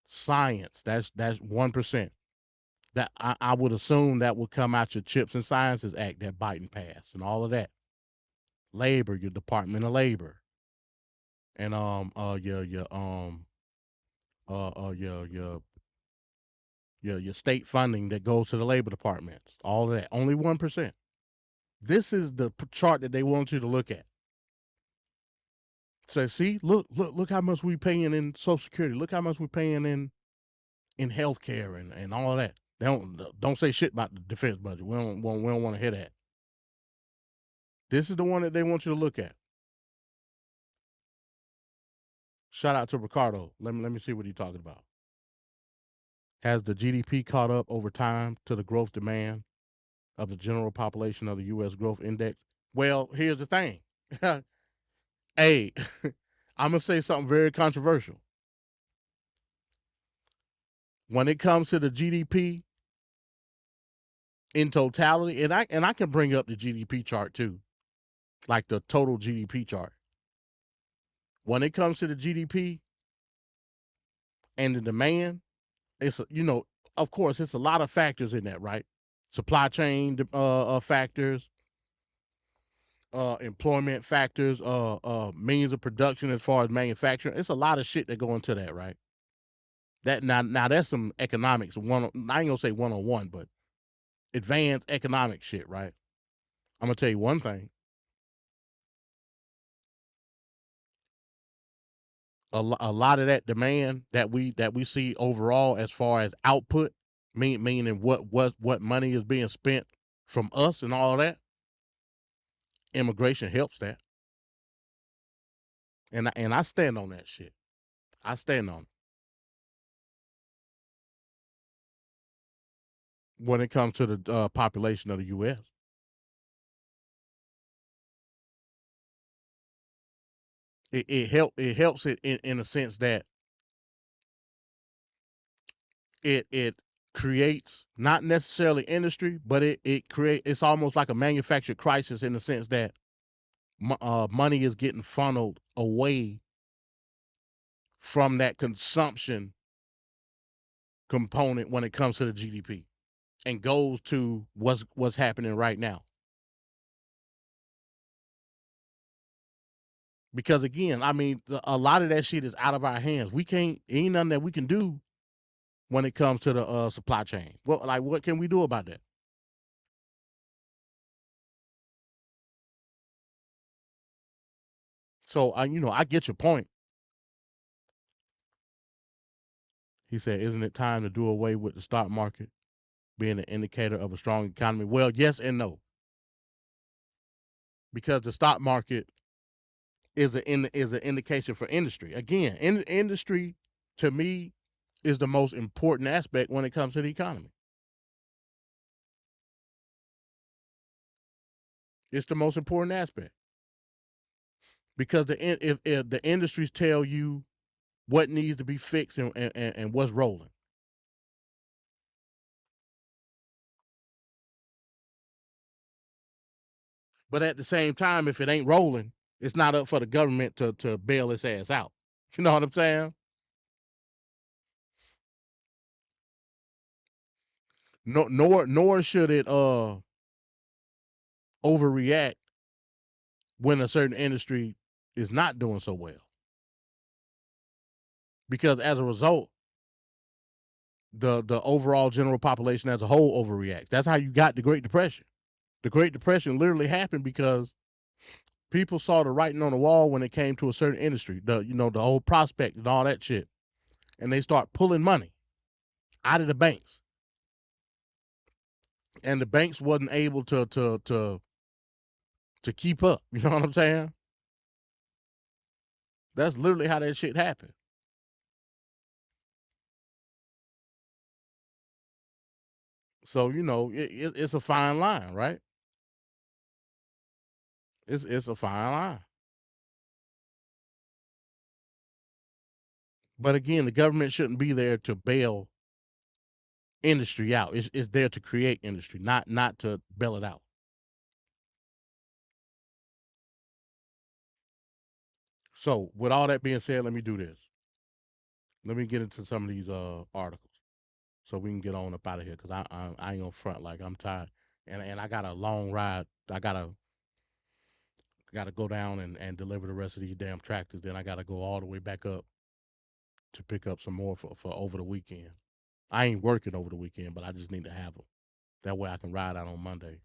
Science, that's 1%. That I would assume that would come out your Chips and Sciences Act that Biden passed and all of that. Labor, your Department of Labor. And your state funding that goes to the labor departments. All of that. Only 1%. This is the chart that they want you to look at. So see, look how much we paying in Social Security. Look how much we're paying in healthcare and all of that. They don't say shit about the defense budget. We don't want to hear that. This is the one that they want you to look at. Shout out to Ricardo. Let me see what he's talking about. Has the GDP caught up over time to the growth demand of the general population of the U.S. Growth Index? Well, here's the thing. Hey, I'm gonna say something very controversial. When it comes to the GDP in totality, and I can bring up the GDP chart too, like the total GDP chart. When it comes to the GDP and the demand, it's of course, it's a lot of factors in that, right? Supply chain factors, employment factors, means of production as far as manufacturing. It's a lot of shit that go into that, right? That now that's some economics. I ain't gonna say 101, but advanced economic shit, right? I'm gonna tell you one thing. A lot of that demand that we see overall as far as output, meaning what money is being spent from us and all of that, immigration helps that. And I stand on that shit. I stand on it. When it comes to the population of the U.S. It helps it in a sense that it creates not necessarily industry, but it's almost like a manufactured crisis in the sense that money is getting funneled away from that consumption component when it comes to the GDP and goes to what's happening right now. Because again, I mean, a lot of that shit is out of our hands. Ain't nothing that we can do when it comes to the supply chain. Well, like, what can we do about that? So I get your point. He said, "Isn't it time to do away with the stock market being an indicator of a strong economy?" Well, yes and no. Because the stock market is an indication for industry. Again, industry to me is the most important aspect when it comes to the economy. It's the most important aspect because if the industries tell you what needs to be fixed and what's rolling. But at the same time, if it ain't rolling, it's not up for the government to bail its ass out. You know what I'm saying? No, nor should it overreact when a certain industry is not doing so well. Because as a result, the overall general population as a whole overreacts. That's how you got the Great Depression. The Great Depression literally happened because people saw the writing on the wall when it came to a certain industry, the whole prospect and all that shit, and they start pulling money out of the banks, and the banks wasn't able to keep up. You know what I'm saying? That's literally how that shit happened. So it's a fine line, right? It's a fine line. But again, the government shouldn't be there to bail industry out. It's there to create industry, not to bail it out. So with all that being said, let me do this. Let me get into some of these articles so we can get on up out of here because I ain't on front, like I'm tired and I got a long ride. I gotta go down and deliver the rest of these damn tractors. Then I gotta go all the way back up to pick up some more for over the weekend. I ain't working over the weekend, but I just need to have them. That way I can ride out on Monday.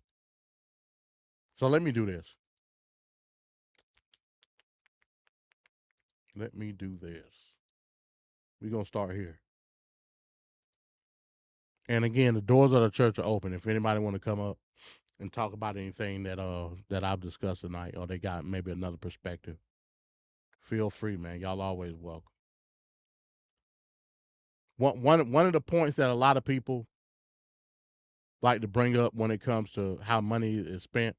So let me do this. Let me do this. We're going to start here. And again, the doors of the church are open. If anybody want to come up and talk about anything that I've discussed tonight, or they got maybe another perspective, feel free, man. Y'all always welcome. One of the points that a lot of people like to bring up when it comes to how money is spent,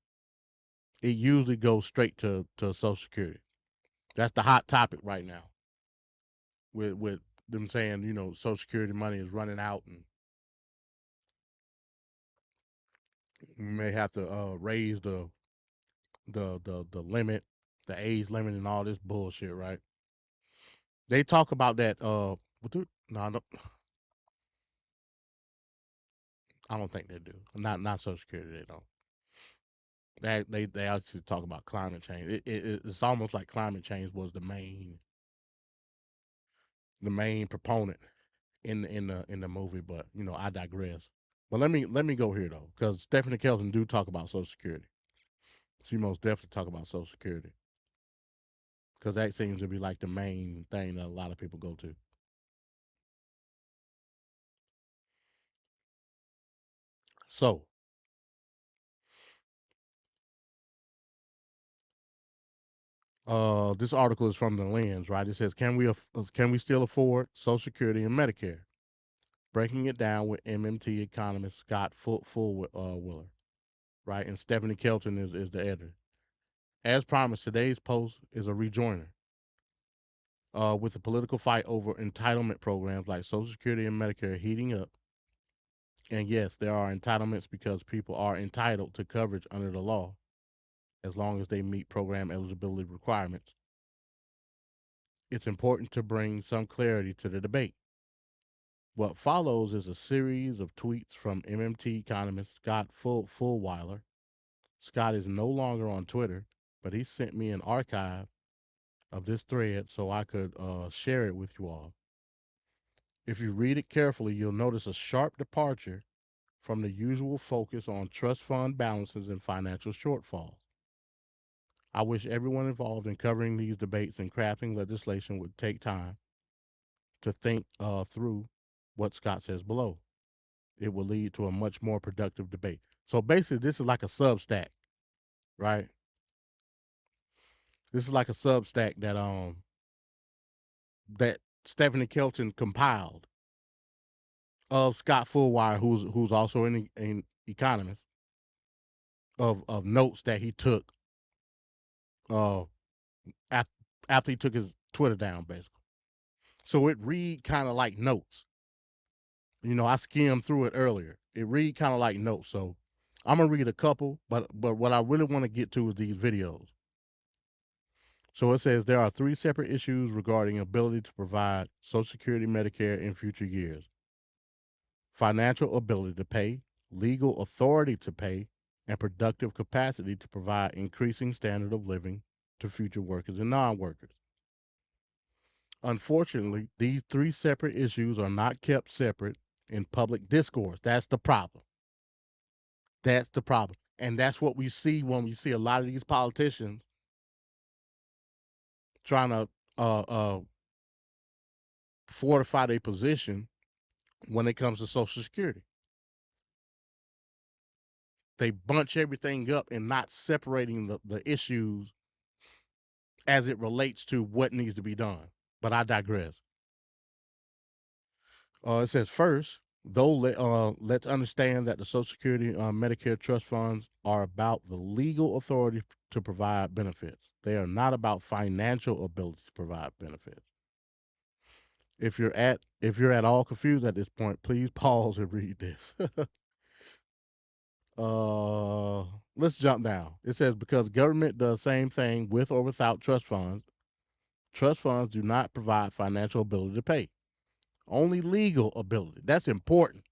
it usually goes straight to Social Security. That's the hot topic right now. With them saying, Social Security money is running out and we may have to raise the limit, the age limit, and all this bullshit, right? They talk about that. No, I don't think they do. Not Social Security. They don't. They actually talk about climate change. It's almost like climate change was the main proponent in the movie. But I digress. But let me go here though, because Stephanie Kelton do talk about Social Security. She most definitely talk about Social Security because that seems to be like the main thing that a lot of people go to. So, this article is from the Lens, right? It says, can we still afford Social Security and Medicare? Breaking it down with MMT economist Scott Fullwiller, right? And Stephanie Kelton is the editor. As promised, today's post is a rejoinder. With the political fight over entitlement programs like Social Security and Medicare heating up. And yes, there are entitlements because people are entitled to coverage under the law. as long as they meet program eligibility requirements. It's important to bring some clarity to the debate. What follows is a series of tweets from MMT economist Scott Fullwiler. Scott is no longer on Twitter, but he sent me an archive of this thread so I could share it with you all. If you read it carefully, you'll notice a sharp departure from the usual focus on trust fund balances and financial shortfalls. I wish everyone involved in covering these debates and crafting legislation would take time to think through what Scott says below. It will lead to a much more productive debate. So basically, this is like a Substack, right? This is like a Substack that Stephanie Kelton compiled of Scott Fullwiler, who's also an economist, of notes that he took after he took his Twitter down, basically. So it read kind of like notes. You know, I skimmed through it earlier. It read kind of like notes. So I'm gonna read a couple, but what I really want to get to is these videos. So it says there are 3 separate issues regarding ability to provide Social Security, Medicare in future years: financial ability to pay, legal authority to pay, and productive capacity to provide increasing standard of living to future workers and non-workers. Unfortunately, these 3 separate issues are not kept separate in public discourse. That's the problem. That's the problem. And that's what we see when we see a lot of these politicians trying to fortify their position when it comes to Social Security. They bunch everything up and not separating the issues as it relates to what needs to be done. But I digress. It says, first, though, let's understand that the Social Security Medicare trust funds are about the legal authority to provide benefits. They are not about financial ability to provide benefits. If you're at all confused at this point, please pause and read this. Let's jump down. It says, because government does the same thing with or without trust funds do not provide financial ability to pay. Only legal ability. That's important.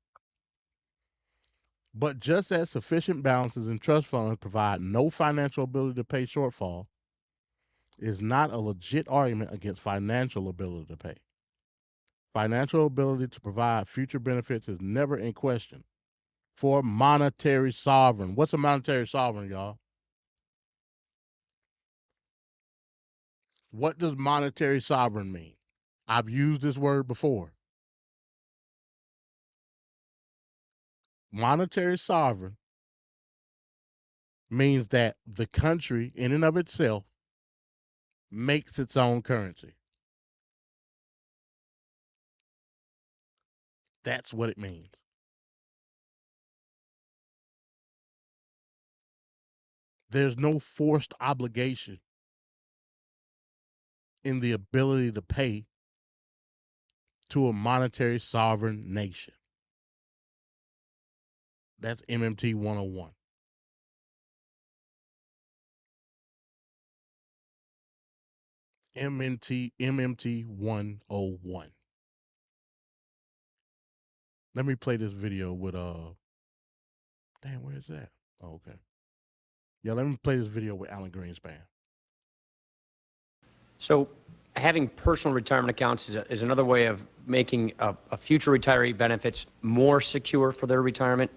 But just as sufficient balances in trust funds provide no financial ability to pay shortfall, is not a legit argument against financial ability to pay. Financial ability to provide future benefits is never in question for monetary sovereign. What's a monetary sovereign, y'all? What does monetary sovereign mean? I've used this word before. Monetary sovereign means that the country in and of itself makes its own currency. That's what it means. There's no forced obligation in the ability to pay to a monetary sovereign nation. That's MMT 101. MMT 101. Let me play this video with damn, where is that? Oh, okay. Yeah, let me play this video with Alan Greenspan. So having personal retirement accounts is another way of making a future retiree benefits more secure for their retirement.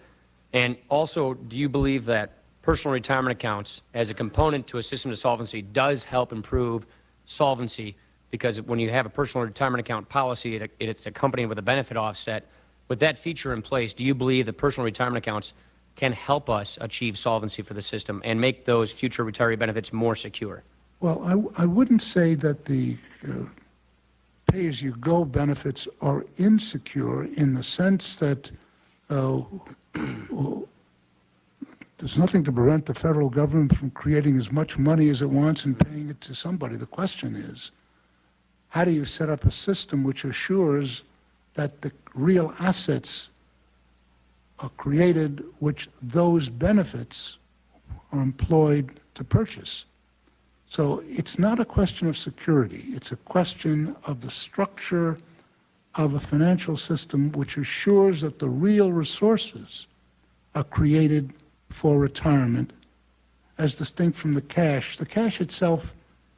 And also, do you believe that personal retirement accounts as a component to a system of solvency does help improve solvency? Because when you have a personal retirement account policy, it's accompanied with a benefit offset. With that feature in place, do you believe that personal retirement accounts can help us achieve solvency for the system and make those future retiree benefits more secure? Well, I wouldn't say that the pay-as-you-go benefits are insecure in the sense that there's nothing to prevent the federal government from creating as much money as it wants and paying it to somebody. The question is, how do you set up a system which assures that the real assets are created, which those benefits are employed to purchase. So it's not a question of security. It's a question of the structure of a financial system which assures that the real resources are created for retirement as distinct from the cash. The cash itself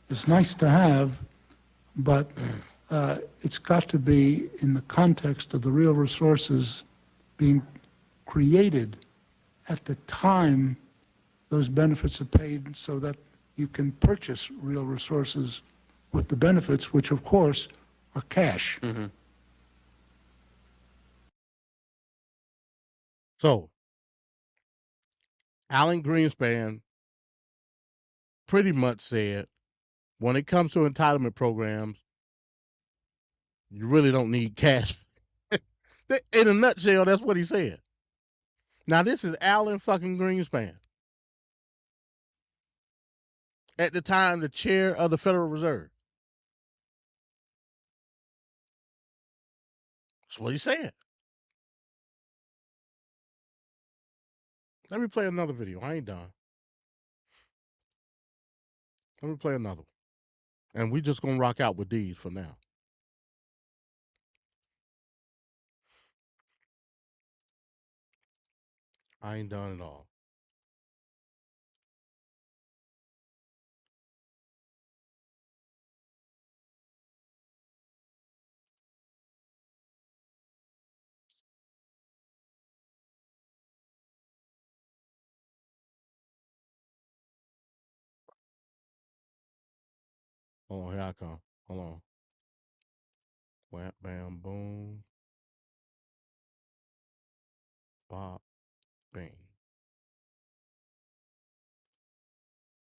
is nice to have, but it's got to be in the context of the real resources being created at the time those benefits are paid, so that you can purchase real resources with the benefits, which of course are cash. Mm-hmm. So, Alan Greenspan pretty much said, when it comes to entitlement programs, you really don't need cash. In a nutshell, that's what he said. Now, this is Alan fucking Greenspan. At the time, the chair of the Federal Reserve. That's what he said. Let me play another video. I ain't done. Let me play another one. And we just gonna rock out with these for now. I ain't done it all. Hold on, here I come. Hold on. Wham, bam, boom. Bop, bing.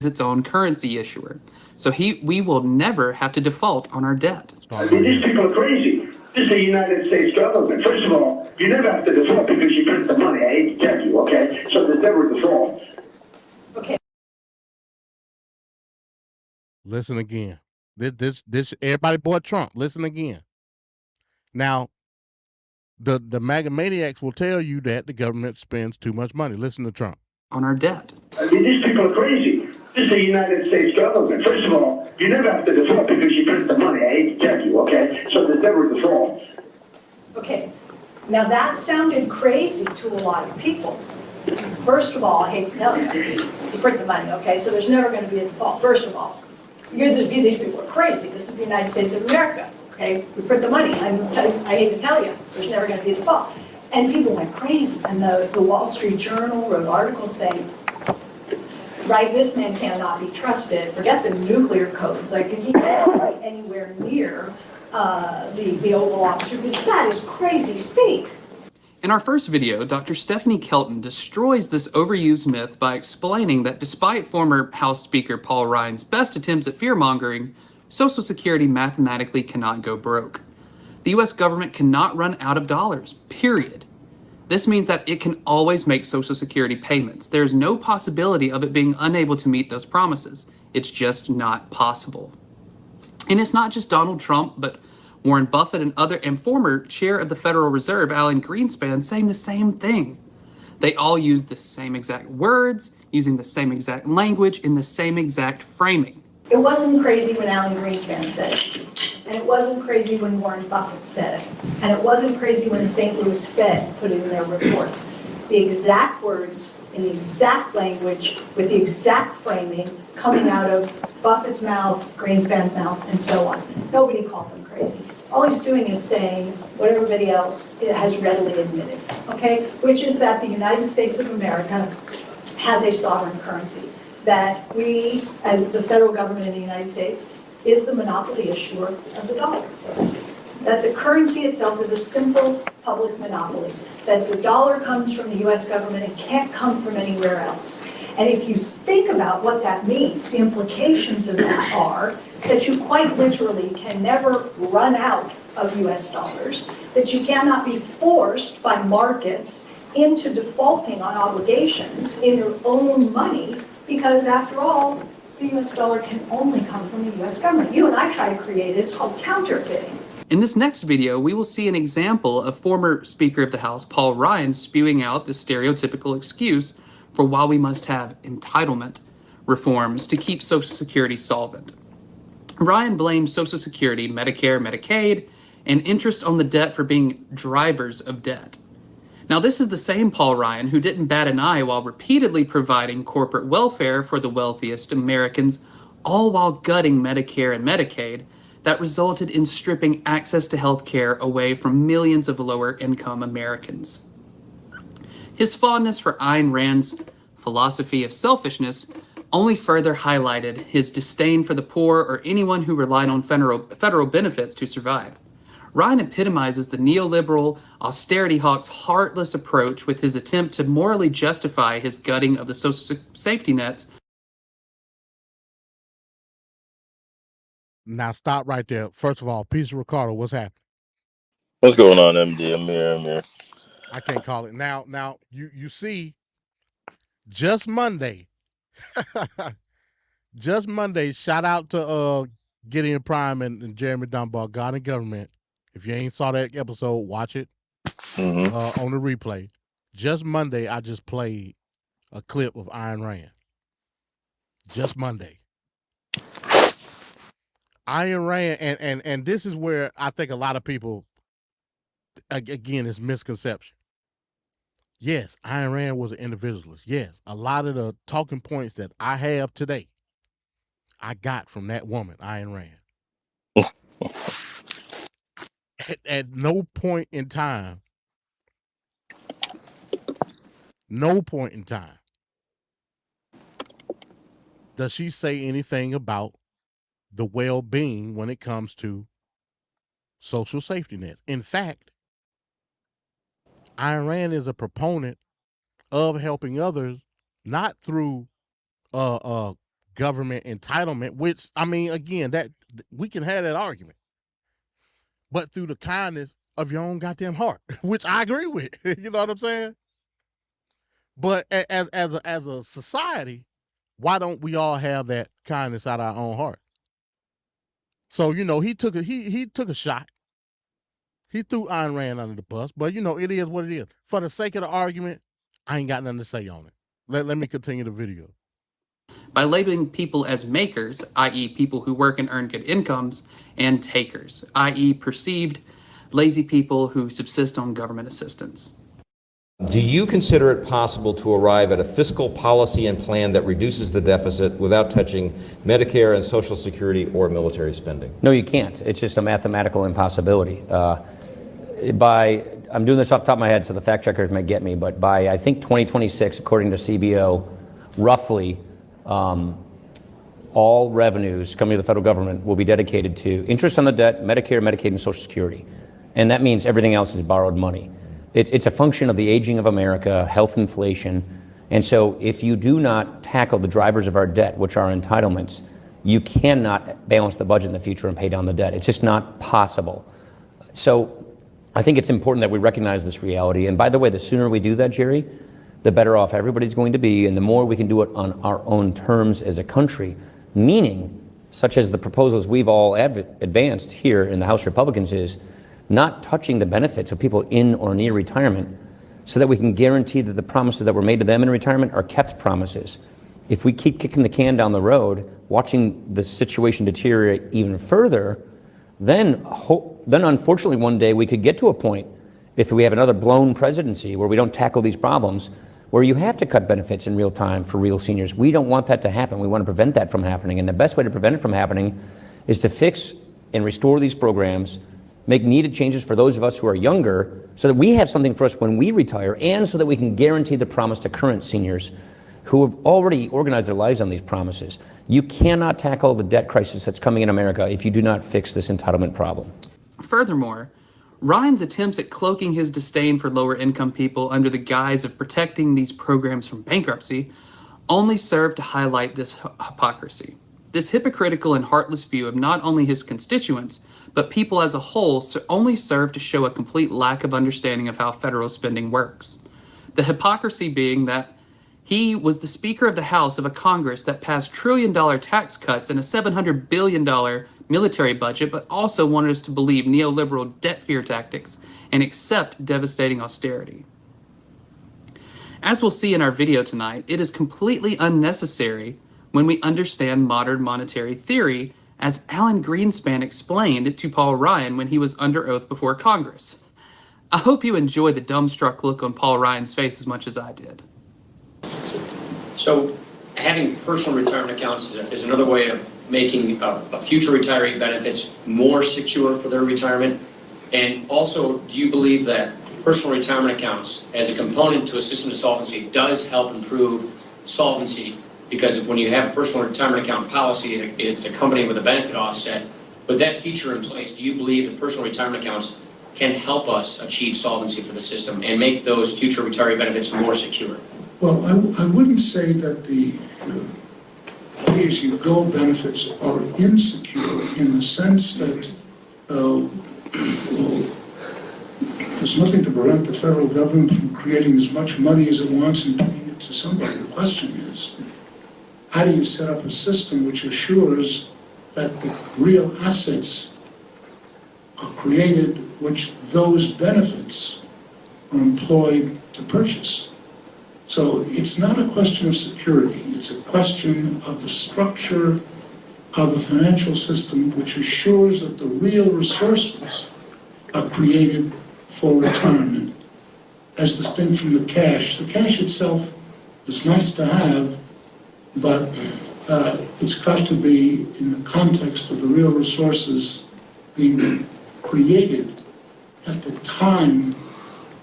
Its own currency issuer. So we will never have to default on our debt. These people are crazy. This is the United States government. First of all, you never have to default because you print the money. I hate to tell you, okay? So there's never a default. Okay. Listen again. This everybody bought Trump. Listen again. Now, the MAGA maniacs will tell you that the government spends too much money. Listen to Trump. On our debt. These people are crazy. This is the United States government. First of all, you never have to default because you print the money. I hate to tell you, okay? So there's never a default. Okay. Now that sounded crazy to a lot of people. First of all, I hate to tell you, you print the money, okay? So there's never going to be a default. First of all, you're just these people are crazy. This is the United States of America, okay? We print the money. I hate to tell you, there's never going to be a default. And people went crazy. And the Wall Street Journal wrote articles saying, right, this man cannot be trusted. Forget the nuclear codes. Like, he can't be anywhere near the Oval Office because that is crazy speak. In our first video, Dr. Stephanie Kelton destroys this overused myth by explaining that despite former House Speaker Paul Ryan's best attempts at fear-mongering, Social Security mathematically cannot go broke. The US government cannot run out of dollars, period. This means that it can always make Social Security payments. There is no possibility of it being unable to meet those promises. It's just not possible. And it's not just Donald Trump, but Warren Buffett and former chair of the Federal Reserve, Alan Greenspan, saying the same thing. They all use the same exact words, using the same exact language, in the same exact framing. It wasn't crazy when Alan Greenspan said it, and it wasn't crazy when Warren Buffett said it, and it wasn't crazy when the St. Louis Fed put it in their reports. The exact words, in the exact language, with the exact framing, coming out of Buffett's mouth, Greenspan's mouth, and so on. Nobody called them crazy. All he's doing is saying what everybody else has readily admitted, okay? Which is that the United States of America has a sovereign currency, that we, as the federal government in the United States, is the monopoly issuer of the dollar. That the currency itself is a simple public monopoly, that the dollar comes from the US government and can't come from anywhere else. And if you think about what that means, the implications of that are that you quite literally can never run out of US dollars, that you cannot be forced by markets into defaulting on obligations in your own money, because after all, the US dollar can only come from the US government. You and I try to create it, it's called counterfeiting. In this next video, we will see an example of former Speaker of the House, Paul Ryan, spewing out the stereotypical excuse for why we must have entitlement, reforms to keep Social Security solvent. Ryan blames Social Security, Medicare, Medicaid, and interest on the debt for being drivers of debt. Now, this is the same Paul Ryan who didn't bat an eye while repeatedly providing corporate welfare for the wealthiest Americans, all while gutting Medicare and Medicaid, that resulted in stripping access to health care away from millions of lower-income Americans. His fondness for Ayn Rand's philosophy of selfishness only further highlighted his disdain for the poor or anyone who relied on federal benefits to survive. Ryan epitomizes the neoliberal austerity hawk's heartless approach with his attempt to morally justify his gutting of the social safety nets. Now stop right there. First of all, peace to Ricardo. What's happening? What's going on, MD? Amir. I can't call it. Now you see, just Monday. Just Monday, shout out to Gideon Prime and Jeremy Dunbar, God and Government. If you ain't saw that episode, watch it on the replay. Just Monday, I just played a clip of Ayn Rand. Just Monday. Ayn Rand, and this is where I think a lot of people, again, it's misconception. Yes, Ayn Rand was an individualist. Yes, a lot of the talking points that I have today, I got from that woman, Ayn Rand. At no point in time, does she say anything about the well-being when it comes to social safety nets. In fact, Ayn Rand is a proponent of helping others, not through government entitlement, which, I mean, again, that we can have that argument, but through the kindness of your own goddamn heart, which I agree with. You know what I'm saying? But as a society, why don't we all have that kindness out of our own heart? So, you know, he took a shot. He threw Ayn Rand under the bus, but you know, it is what it is. For the sake of the argument, I ain't got nothing to say on it. Let me continue the video. By labeling people as makers, i.e. people who work and earn good incomes, and takers, i.e. perceived lazy people who subsist on government assistance. Do you consider it possible to arrive at a fiscal policy and plan that reduces the deficit without touching Medicare and Social Security or military spending? No, you can't. It's just a mathematical impossibility. I'm doing this off the top of my head, so the fact checkers may get me, but by, I think, 2026, according to CBO, roughly all revenues coming to the federal government will be dedicated to interest on the debt, Medicare, Medicaid, and Social Security. And that means everything else is borrowed money. It's a function of the aging of America, health inflation. And so if you do not tackle the drivers of our debt, which are entitlements, you cannot balance the budget in the future and pay down the debt. It's just not possible. So I think it's important that we recognize this reality. And by the way, the sooner we do that, Jerry, the better off everybody's going to be, and the more we can do it on our own terms as a country, meaning, such as the proposals we've all advanced here in the House Republicans, is not touching the benefits of people in or near retirement so that we can guarantee that the promises that were made to them in retirement are kept promises. If we keep kicking the can down the road, watching the situation deteriorate even further, then unfortunately one day we could get to a point, if we have another blown presidency where we don't tackle these problems, where you have to cut benefits in real time for real seniors. We don't want that to happen. We want to prevent that from happening. And the best way to prevent it from happening is to fix and restore these programs, make needed changes for those of us who are younger so that we have something for us when we retire, and so that we can guarantee the promise to current seniors who have already organized their lives on these promises. You cannot tackle the debt crisis that's coming in America if you do not fix this entitlement problem. Furthermore, Ryan's attempts at cloaking his disdain for lower income people under the guise of protecting these programs from bankruptcy only serve to highlight this hypocrisy. This hypocritical and heartless view of not only his constituents, but people as a whole only serve to show a complete lack of understanding of how federal spending works. The hypocrisy being that he was the Speaker of the House of a Congress that passed trillion-dollar tax cuts and a $700 billion military budget, but also wanted us to believe neoliberal debt fear tactics and accept devastating austerity. As we'll see in our video tonight, it is completely unnecessary when we understand modern monetary theory, as Alan Greenspan explained to Paul Ryan when he was under oath before Congress. I hope you enjoy the dumbstruck look on Paul Ryan's face as much as I did. So having personal retirement accounts is another way of making a future retiree benefits more secure for their retirement. And also, do you believe that personal retirement accounts as a component to a system of solvency does help improve solvency? Because when you have a personal retirement account policy, it's accompanied with a benefit offset. With that feature in place, do you believe that personal retirement accounts can help us achieve solvency for the system and make those future retiree benefits more secure? Well, I wouldn't say that the pay-as-you-go benefits are insecure in the sense that there's nothing to prevent the federal government from creating as much money as it wants and paying it to somebody. The question is, how do you set up a system which assures that the real assets are created which those benefits are employed to purchase? So it's not a question of security, it's a question of the structure of a financial system which assures that the real resources are created for retirement, as distinct from the cash. The cash itself is nice to have, but it's got to be in the context of the real resources being created at the time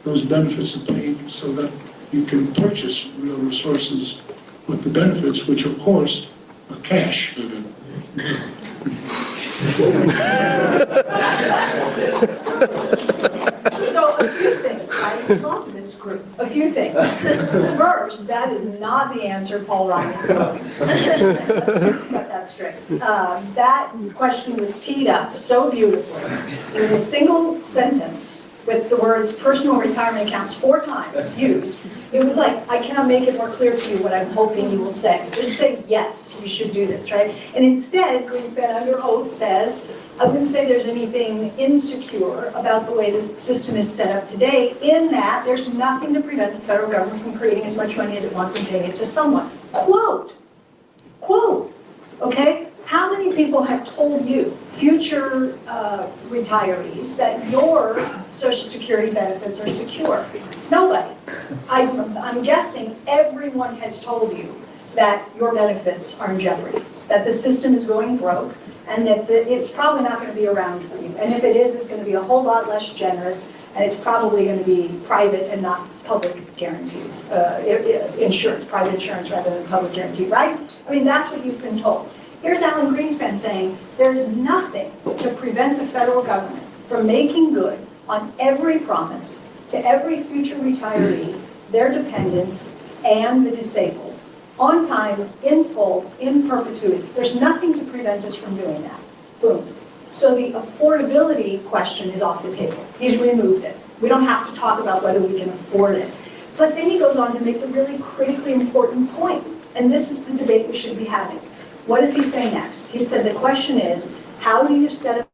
those benefits are paid, so that you can purchase real resources with the benefits, which of course are cash. So a few things. I love this group. A few things. First, that is not the answer Paul Ryan is going. Let's get that straight. That question was teed up so beautifully. It was a single sentence with the words personal retirement accounts 4 times used. It was like, I cannot make it more clear to you what I'm hoping you will say. Just say, yes, we should do this, right? And instead, Greenspan under oath says, I wouldn't say there's anything insecure about the way the system is set up today, in that there's nothing to prevent the federal government from creating as much money as it wants and paying it to someone. Quote, okay? How many people have told you, future retirees, that your Social Security benefits are secure? Nobody. I'm guessing everyone has told you that your benefits are in jeopardy, that the system is going broke, and that it's probably not going to be around for you. And if it is, it's going to be a whole lot less generous, and it's probably going to be private and not public guarantees, insurance, private insurance rather than public guarantee, right? I mean, that's what you've been told. Here's Alan Greenspan saying there's nothing to prevent the federal government from making good on every promise to every future retiree, their dependents, and the disabled, on time, in full, in perpetuity. There's nothing to prevent us from doing that. Boom. So the affordability question is off the table. He's removed it. We don't have to talk about whether we can afford it. But then he goes on to make the really critically important point, and this is the debate we should be having. What does he say next? He said the question is, how do you set up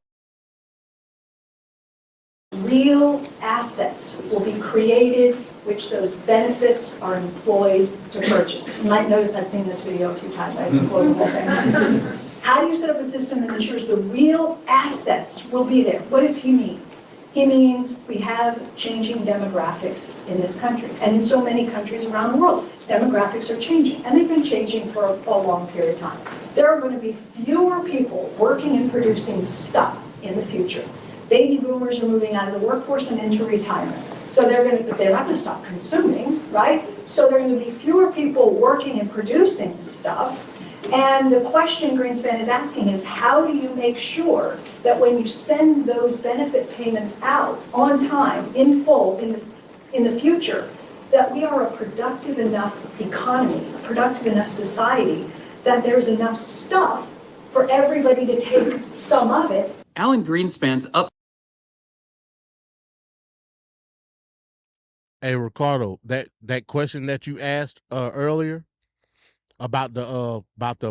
real assets will be created, which those benefits are employed to purchase? You might notice I've seen this video a few times. I haven't quoted the whole thing. How do you set up a system that ensures the real assets will be there? What does he mean? He means we have changing demographics in this country, and in so many countries around the world. Demographics are changing, and they've been changing for a long period of time. There are going to be fewer people working and producing stuff in the future. Baby boomers are moving out of the workforce and into retirement. So they're not going to stop consuming, right? So there are going to be fewer people working and producing stuff. And the question Greenspan is asking is, how do you make sure that when you send those benefit payments out on time, in full, in the future, that we are a productive enough economy, a productive enough society, that there's enough stuff for everybody to take some of it. Alan Greenspan's up. Hey, Ricardo, that question that you asked earlier about the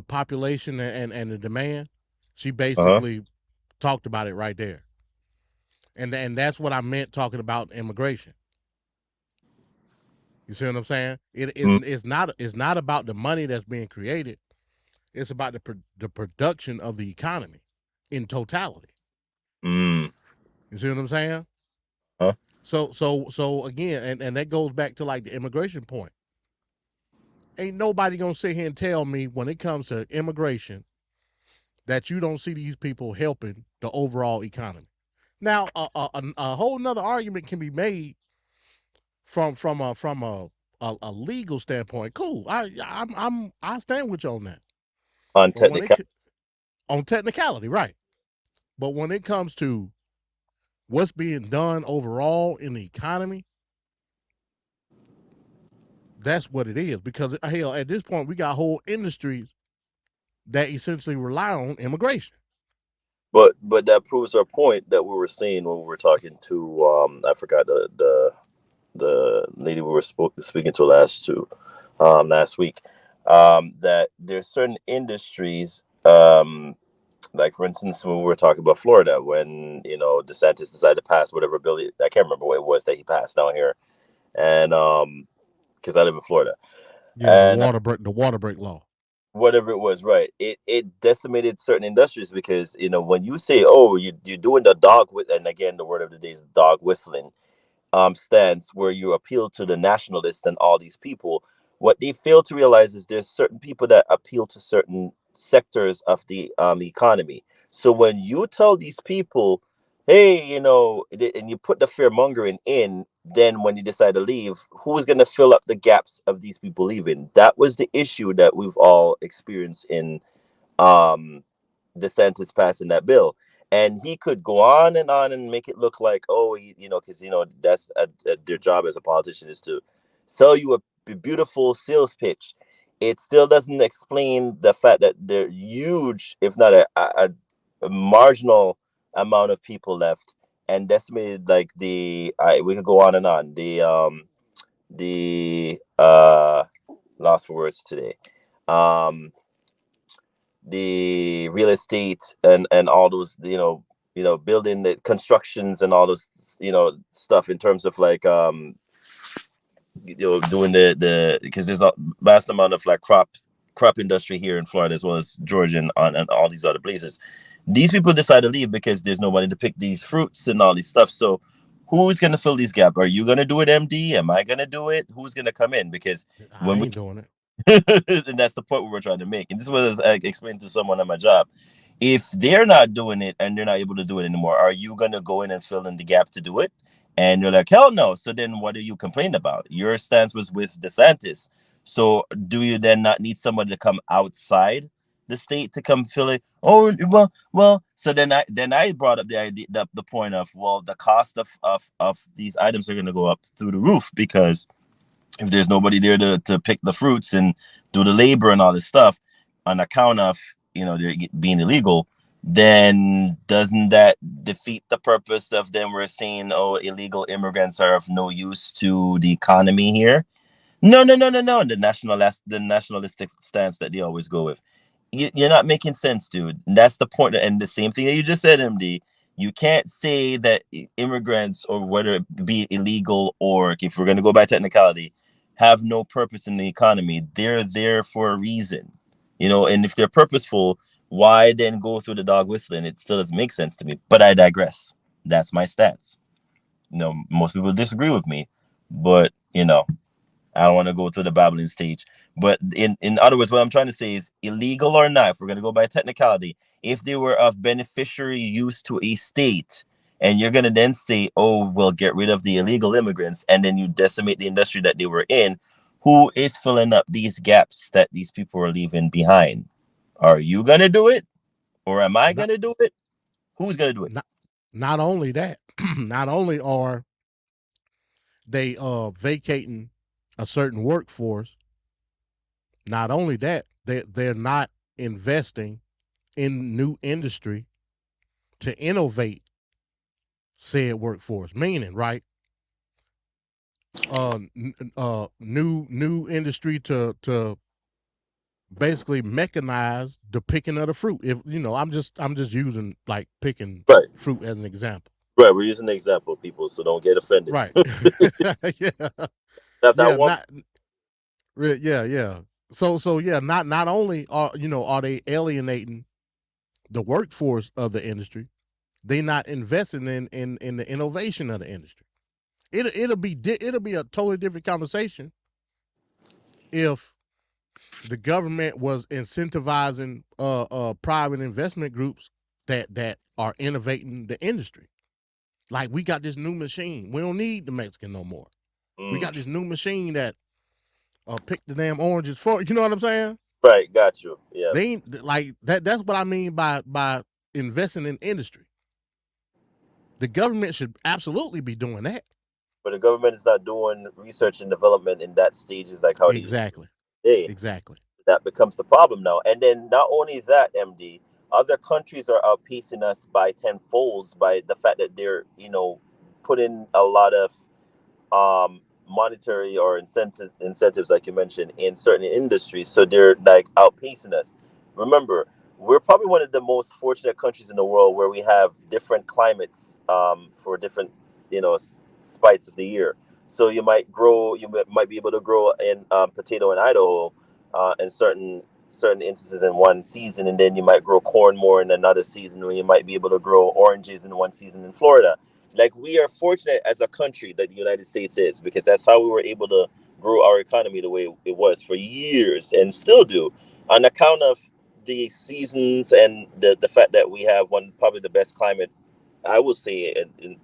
population and the demand, she basically talked about it right there. And that's what I meant talking about immigration. You see what I'm saying? It's not about the money that's being created. It's about the production of the economy in totality. Mm. You see what I'm saying? Huh? So again, and that goes back to like the immigration point. Ain't nobody gonna sit here and tell me when it comes to immigration that you don't see these people helping the overall economy. Now, a whole nother argument can be made from a legal standpoint. Cool, I stand with you on that. On But when technical, on technicality, right? But when it comes to what's being done overall in the economy, that's what it is. Because hell, at this point, we got whole industries that essentially rely on immigration. but that proves our point that we were saying when we were talking to I forgot the lady we were speaking to last week, that there's certain industries, like for instance when we were talking about Florida, when DeSantis decided to pass whatever bill, I can't remember what it was that he passed down here, and because I live in Florida. Yeah, and the water break law. whatever it was, right? It decimated certain industries because when you say, oh, you're doing the dog with, and again the word of the day is dog whistling stance, where you appeal to the nationalists and all these people. What they fail to realize is there's certain people that appeal to certain sectors of the economy. So when you tell these people, hey, and you put the fear mongering in, then when you decide to leave, who is going to fill up the gaps of these people leaving? That was the issue that we've all experienced in DeSantis passing that bill. And he could go on and make it look like, oh, because that's their job as a politician is to sell you a beautiful sales pitch. It still doesn't explain the fact that they're huge, if not a marginal amount of people left, and decimated like we could go on and on. The lost for words today. The real estate and all those building the constructions and all those stuff in terms of like doing the because there's a vast amount of like crop industry here in Florida as well as Georgia and all these other places. These people decide to leave because there's nobody to pick these fruits and all these stuff. So who's going to fill these gaps? Are you going to do it, MD? Am I going to do it? Who's going to come in? Because when we're doing it. and that's the point we were trying to make. And this was I explained to someone on my job. If they're not doing it and they're not able to do it anymore, are you going to go in and fill in the gap to do it? And you're like, hell no. So then what are you complaining about? Your stance was with DeSantis. So do you then not need somebody to come outside the state to come fill it? Oh, well. So then I brought up the idea, the point of, well, the cost of these items are going to go up through the roof because if there's nobody there to pick the fruits and do the labor and all this stuff on account of they're being illegal, then doesn't that defeat the purpose of them? We're saying, oh, illegal immigrants are of no use to the economy here. No. The nationalistic stance that they always go with. You're not making sense, dude. And that's the point. And the same thing that you just said, MD. You can't say that immigrants, or whether it be illegal or, if we're going to go by technicality, have no purpose in the economy. They're there for a reason, and if they're purposeful, why then go through the dog whistling? It still doesn't make sense to me, but I digress. That's my stats. Most people disagree with me, but I don't want to go through the babbling stage. But in other words, what I'm trying to say is, illegal or not, if we're going to go by technicality, if they were of beneficiary use to a state, and you're going to then say, oh, we'll get rid of the illegal immigrants, and then you decimate the industry that they were in, who is filling up these gaps that these people are leaving behind? Are you going to do it? Or am I going to do it? Who's going to do it? Not only that, not only are they vacating a certain workforce, not only that, they're not investing in new industry to innovate said workforce, meaning, right, new industry to basically mechanize the picking of the fruit. If I'm just using like picking fruit as an example. Right, we're using the example, people, so don't get offended. Right. Yeah. Yeah. So yeah, not only are they alienating the workforce of the industry, they not investing in the innovation of the industry. It'll be a totally different conversation if the government was incentivizing private investment groups that are innovating the industry. Like, we got this new machine. We don't need the Mexican no more. We got this new machine that pick the damn oranges for. You know what I'm saying? Right, got you. Yeah. They ain't like that. That's what I mean by investing in industry. The government should absolutely be doing that. But the government is not doing research and development in that stages like how they used to Exactly. today. Exactly. That becomes the problem now. And then not only that, MD, other countries are outpacing us by tenfolds by the fact that they're, putting a lot of monetary or incentives, like you mentioned, in certain industries. So they're like outpacing us. Remember, we're probably one of the most fortunate countries in the world where we have different climates for different, spites of the year. So you might be able to grow in potato in Idaho in certain instances in one season, and then you might grow corn more in another season, or you might be able to grow oranges in one season in Florida. Like, we are fortunate as a country that the United States is, because that's how we were able to grow our economy the way it was for years and still do, on account of the seasons and the fact that we have probably the best climate, I will say,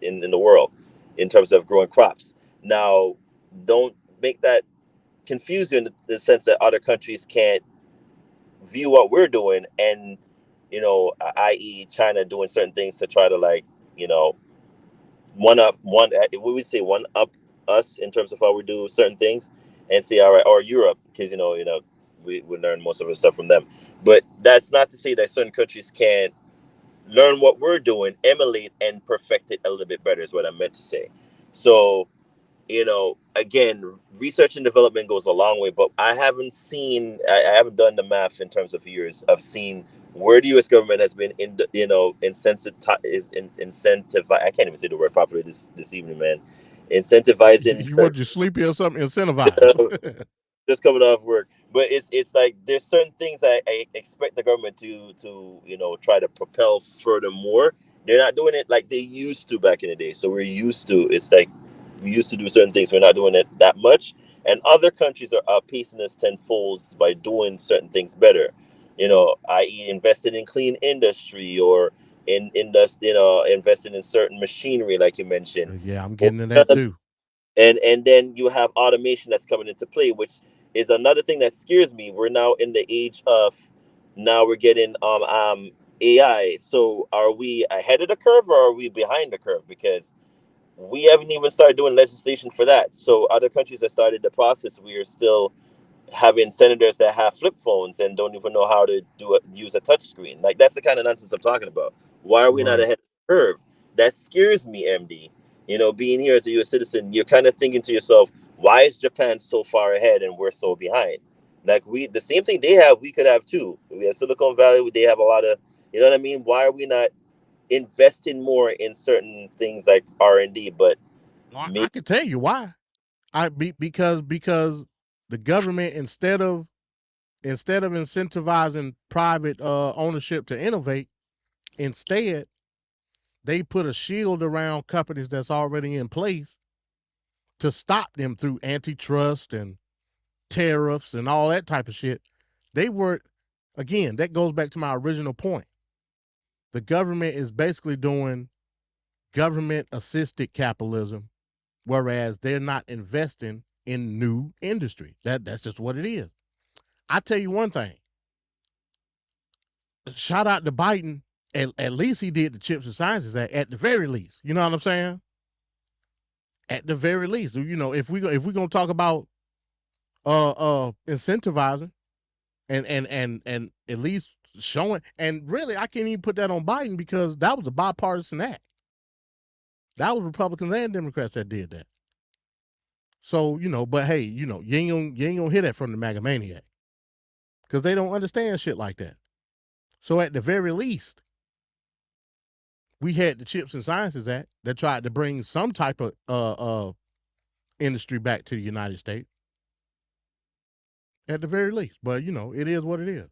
in the world in terms of growing crops. Now, don't make that confuse you in the sense that other countries can't view what we're doing, and i.e. China doing certain things to try to, like, one up us in terms of how we do certain things, and say, all right, or Europe, because we learn most of our stuff from them. But that's not to say that certain countries can't learn what we're doing, emulate, and perfect it a little bit better, is what I meant to say. So, again, research and development goes a long way, but I haven't done the math in terms of years of seeing where the U.S. government has been incentivized. I can't even say the word properly this evening, man. Incentivizing. You want you sleepy or something? Incentivize. Just coming off work, but it's like there's certain things I expect the government to try to propel furthermore. They're not doing it like they used to back in the day. So it's like we used to do certain things. We're not doing it that much, and other countries are outpacing us tenfolds by doing certain things better. I.e., invested in clean industry, or invested in certain machinery, like you mentioned. Yeah, I'm getting to that too. And then you have automation that's coming into play, which is another thing that scares me. We're now in the age of, now we're getting AI. So are we ahead of the curve, or are we behind the curve? Because we haven't even started doing legislation for that. So other countries have started the process. We are still having senators that have flip phones and don't even know how to use a touch screen. Like, that's the kind of nonsense I'm talking about. Why are we not ahead of the curve? That scares me, MD. Being here as a U.S. citizen, you're kind of thinking to yourself, why is Japan so far ahead and we're so behind? Like, the same thing they have, we could have too. We have Silicon Valley, they have a lot of, you know what I mean? Why are we not investing more in certain things like R&D? But I can tell you why. Because the government, instead of incentivizing private ownership to innovate, instead they put a shield around companies that's already in place to stop them through antitrust and tariffs and all that type of shit. They were, again, that goes back to my original point. The government is basically doing government assisted capitalism, whereas they're not investing in new industry. That's just what it is. I tell you one thing. Shout out to Biden. At least he did the Chips and Sciences Act, at the very least. You know what I'm saying? At the very least, if we're gonna talk about incentivizing and at least showing, and really I can't even put that on Biden, because that was a bipartisan act. That was Republicans and Democrats that did that. So, but hey, you ain't gonna hear that from the MAGA maniac, because they don't understand shit like that. So at the very least, we had the Chips and Sciences Act that tried to bring some type of industry back to the United States. at the very least. But you know, it is what it is.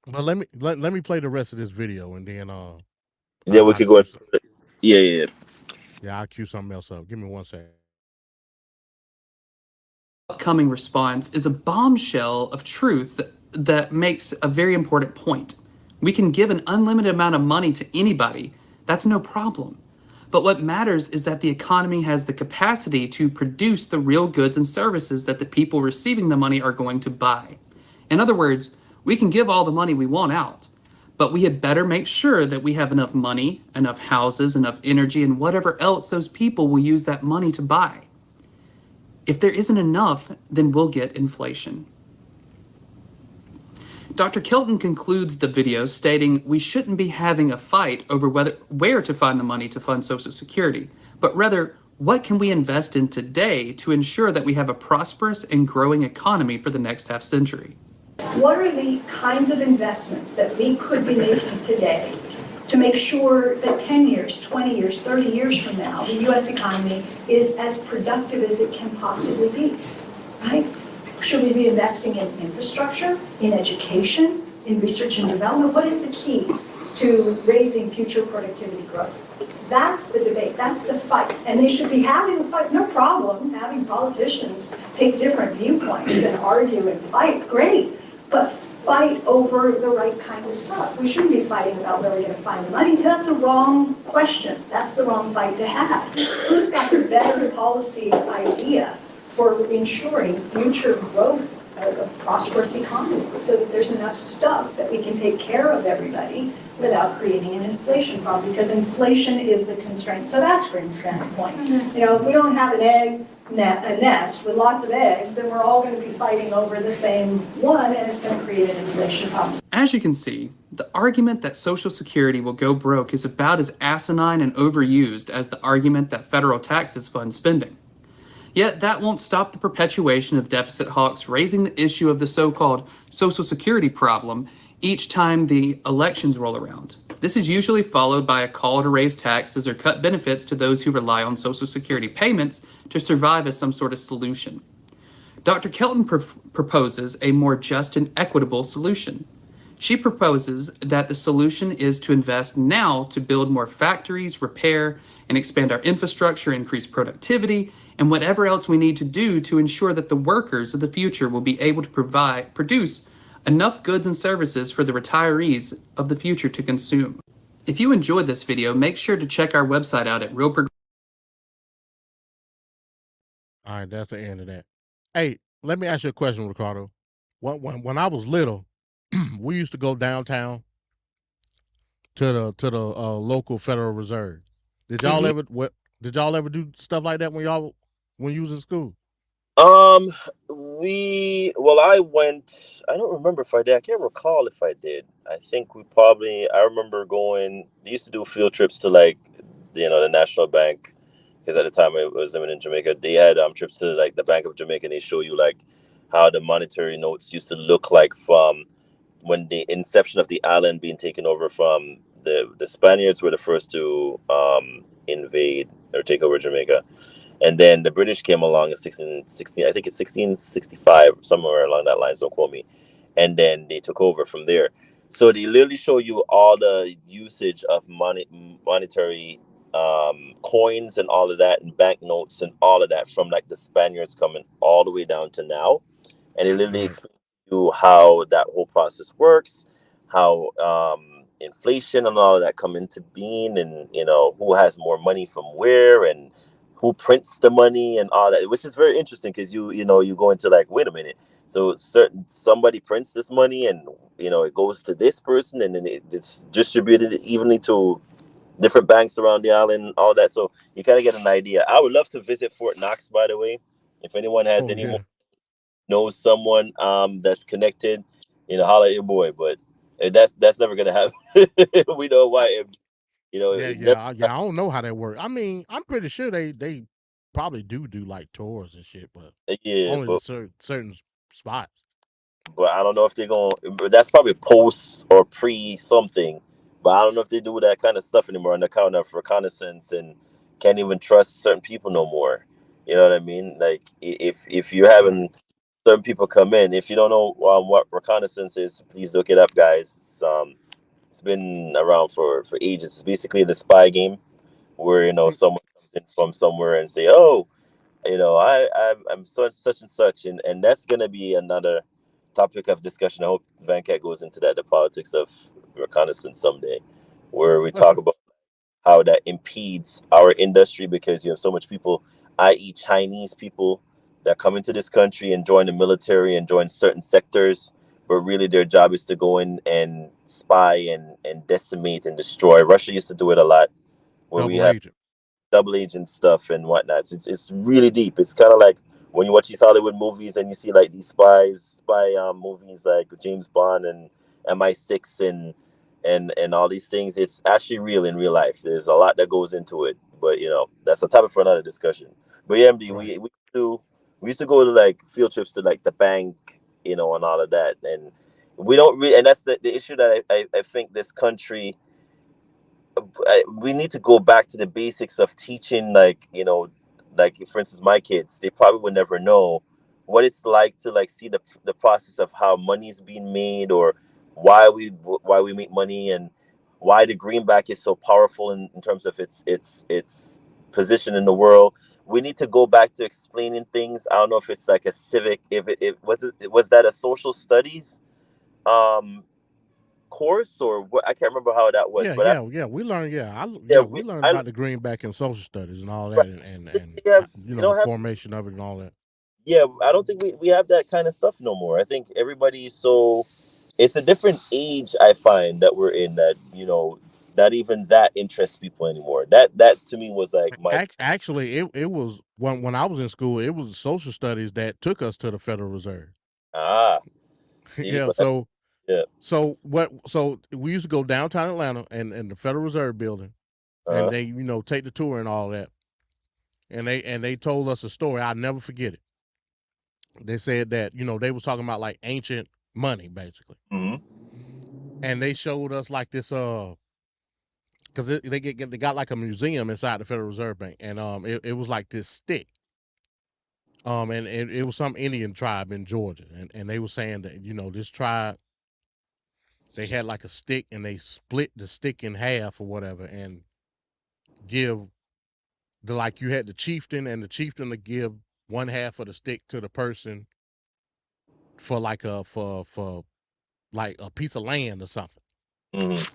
But let me play the rest of this video and then Yeah, we I'll could go. cue Yeah. I'll cue something else up. Give me 1 second. Upcoming response is a bombshell of truth that makes a very important point. We can give an unlimited amount of money to anybody. That's no problem. But what matters is that the economy has the capacity to produce the real goods and services that the people receiving the money are going to buy. In other words, we can give all the money we want out, but we had better make sure that we have enough money, enough houses, enough energy, and whatever else those people will use that money to buy. If there isn't enough, then we'll get inflation. Dr. Kelton concludes the video stating we shouldn't be having a fight over where to find the money to fund Social Security, but rather, what can we invest in today to ensure that we have a prosperous and growing economy for the next half century? What are the kinds of investments that we could be making today to make sure that 10 years, 20 years, 30 years from now, the U.S. economy is as productive as it can possibly be, right? Should we be investing in infrastructure, in education, in research and development? What is the key to raising future productivity growth? That's the debate, that's the fight. And they should be having a fight, no problem, having politicians take different viewpoints and argue and fight, great. But fight over the right kind of stuff. We shouldn't be fighting about where we're going to find the money. That's a wrong question. That's the wrong fight to have. Who's got the better policy idea for ensuring future growth of a prosperous economy so that there's enough stuff that we can take care of everybody without creating an inflation problem, because inflation is the constraint. So that's Greenspan's point. You know, if we don't have a nest with lots of eggs, then we're all going to be fighting over the same one, and it's going to create an inflation problem. As you can see, the argument that Social Security will go broke is about as asinine and overused as the argument that federal taxes fund spending. Yet that won't stop the perpetuation of deficit hawks raising the issue of the so-called Social Security problem each time the elections roll around. This is usually followed by a call to raise taxes or cut benefits to those who rely on Social Security payments to survive as some sort of solution. Dr. Kelton proposes a more just and equitable solution. She proposes that the solution is to invest now to build more factories, repair, and expand our infrastructure, increase productivity, and whatever else we need to do to ensure that the workers of the future will be able to produce enough goods and services for the retirees of the future to consume. If you enjoyed this video, make sure to check our website out at Real Progressive. All right, that's the end of that. Hey, let me ask you a question, Ricardo. When I was little, we used to go downtown to the local Federal Reserve. Did y'all ever do stuff like that when you was in school? I went. I don't remember if I did. I can't recall if I did. I think I remember going. They used to do field trips to the National Bank, because at the time I was living in Jamaica. They had trips to the Bank of Jamaica, and they show you how the monetary notes used to look like from when the inception of the island being taken over from the Spaniards were the first to invade or take over Jamaica. And then the British came along in 1616, I think it's 1665, somewhere along that line, don't quote me. And then they took over from there. So they literally show you all the usage of monetary coins and all of that, and banknotes and all of that from the Spaniards coming all the way down to now. And they literally explain to you how that whole process works, how inflation and all of that come into being, and who has more money from where, and who prints the money and all that, which is very interesting, because you go into wait a minute, so somebody prints this money, and it goes to this person, and then it's distributed evenly to different banks around the island, all that. So you kind of get an idea. I would love to visit Fort Knox, by the way. If anyone has knows someone that's connected, holla at your boy. But that's never gonna happen. We know why. I don't know how that works. I mean, I'm pretty sure they probably do tours and shit, but only certain spots. But I don't know if they're going. That's probably post or pre something. But I don't know if they do that kind of stuff anymore on account of reconnaissance, and can't even trust certain people no more. You know what I mean? Like if you're having certain people come in, if you don't know what reconnaissance is, please look it up, guys. It's been around for ages. It's basically the spy game where someone comes in from somewhere and say, "Oh, I'm such and such," and that's gonna be another topic of discussion. I hope Venkat goes into that, the politics of reconnaissance someday, where we talk about how that impedes our industry because you have so much people, i.e., Chinese people, that come into this country and join the military and join certain sectors, but really their job is to go in and spy and decimate and destroy. Russia used to do it a lot, where we Double have agent. double agent stuff and whatnot. It's really deep. It's kind of like when you watch these Hollywood movies and you see like these spy movies like James Bond and MI6 and all these things. It's actually real in real life. There's a lot that goes into it, but that's a topic for another discussion. But yeah, MD, we used to go to like field trips to like the bank, and all of that, and we don't really. And that's the issue that I think this country. We need to go back to the basics of teaching, like for instance, my kids, they probably would never know what it's like to like see the process of how money is being made, or why we make money, and why the greenback is so powerful in terms of its position in the world. We need to go back to explaining things. I don't know if it's like a civic, if it was that a social studies course, or what. I can't remember how that was, Yeah, but yeah. We learned. We learned I about the greenback and social studies and all that, and we have the formation of it and all that. yeah, I don't think we have that kind of stuff no more. I think everybody's so, it's a different age, I find, that we're in, that that even that interests people anymore. That to me was like my Actually, it was when I was in school. It was social studies that took us to the Federal Reserve. see, Yeah. but yeah. So we used to go downtown Atlanta and the Federal Reserve building, and they take the tour and all that, and they told us a story. I'll never forget it. They said that they was talking about like ancient money basically, and they showed us like this because they got like a museum inside the Federal Reserve Bank, and it was like this stick. And it was some Indian tribe in Georgia, and they were saying that this tribe, they had like a stick and they split the stick in half or whatever, and give you had the chieftain, and the chieftain to give one half of the stick to the person for like for like a piece of land or something,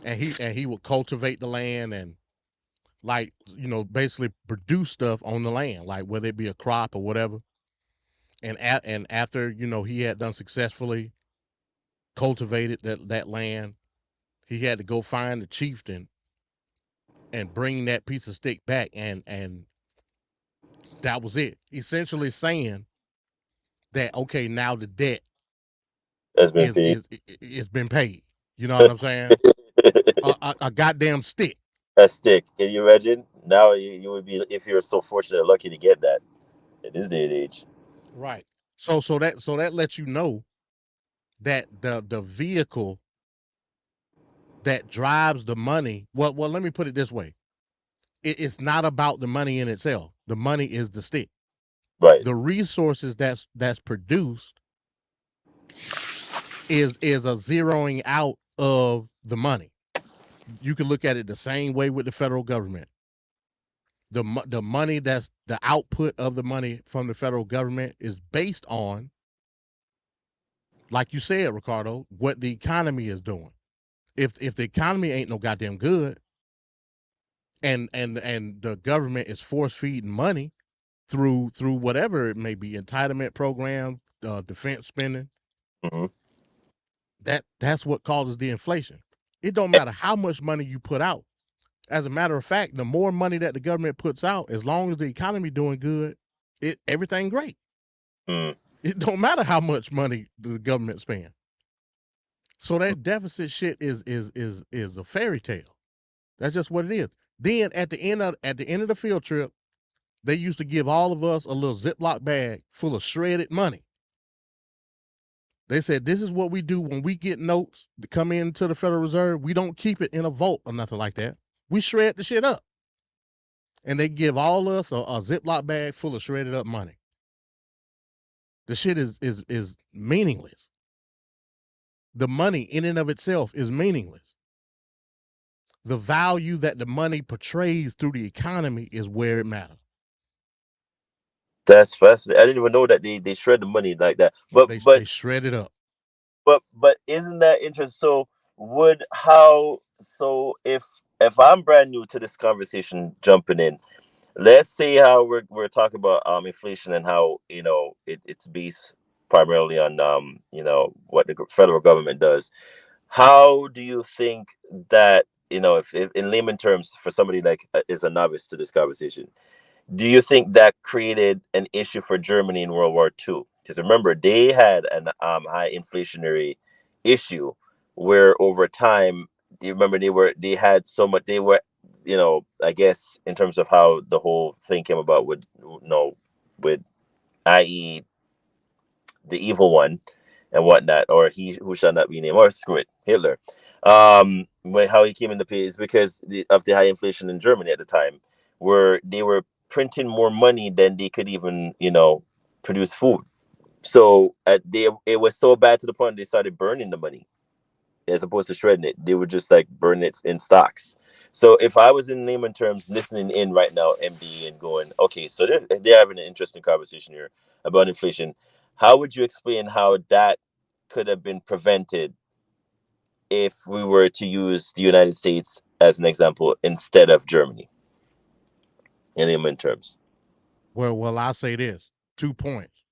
and he would cultivate the land and like basically produce stuff on the land, like whether it be a crop or whatever, and after he had done successfully cultivated that land, he had to go find the chieftain and bring that piece of stick back, and that was it. Essentially saying that okay, now the debt has been paid. is been paid. You know what I'm saying? A goddamn stick. A stick. Can you imagine? Now you would be, if you're so fortunate, lucky to get that in this day and age. Right. So that lets you know that the vehicle that drives the money. Well, let me put it this way. It's not about the money in itself. The money is the stick. Right. The resources that's produced is a zeroing out of the money. You can look at it the same way with the federal government. The money, that's the output of the money from the federal government, is based on, like you said, Ricardo, what the economy is doing. If the economy ain't no goddamn good, and the government is force feeding money through whatever it may be, entitlement program, defense spending, that's what causes the inflation. It don't matter how much money you put out. As a matter of fact, the more money that the government puts out, as long as the economy doing good, everything great. It don't matter how much money the government spends. So that deficit shit is a fairy tale. That's just what it is. Then at the end of the field trip, they used to give all of us a little Ziploc bag full of shredded money. They said, this is what we do when we get notes to come into the Federal Reserve. We don't keep it in a vault or nothing like that. We shred the shit up. and they give all us a Ziploc bag full of shredded up money. The shit is meaningless. The money in and of itself is meaningless. The value that the money portrays through the economy is where it matters. That's fascinating. I didn't even know that they shred the money like that. But they shred it up. But isn't that interesting? So if I'm brand new to this conversation, jumping in, let's say how we're talking about inflation and how it's based primarily on what the federal government does. How do you think that if in layman terms for somebody like is a novice to this conversation, do you think that created an issue for Germany in World War II? Because remember, they had an high inflationary issue where over time, you remember they had so much, they were, I guess in terms of how the whole thing came about with i.e. the evil one and whatnot, or he who shall not be named, or screw it, Hitler. How he came into play is because of the high inflation in Germany at the time, where they were printing more money than they could even, produce food. So it was so bad to the point they started burning the money as opposed to shredding it. They would just like burn it in stocks. So if I was in layman terms listening in right now, MD, and going, okay, so they're having an interesting conversation here about inflation. How would you explain how that could have been prevented if we were to use the United States as an example instead of Germany in layman terms? Well, I'll say this. 2 points.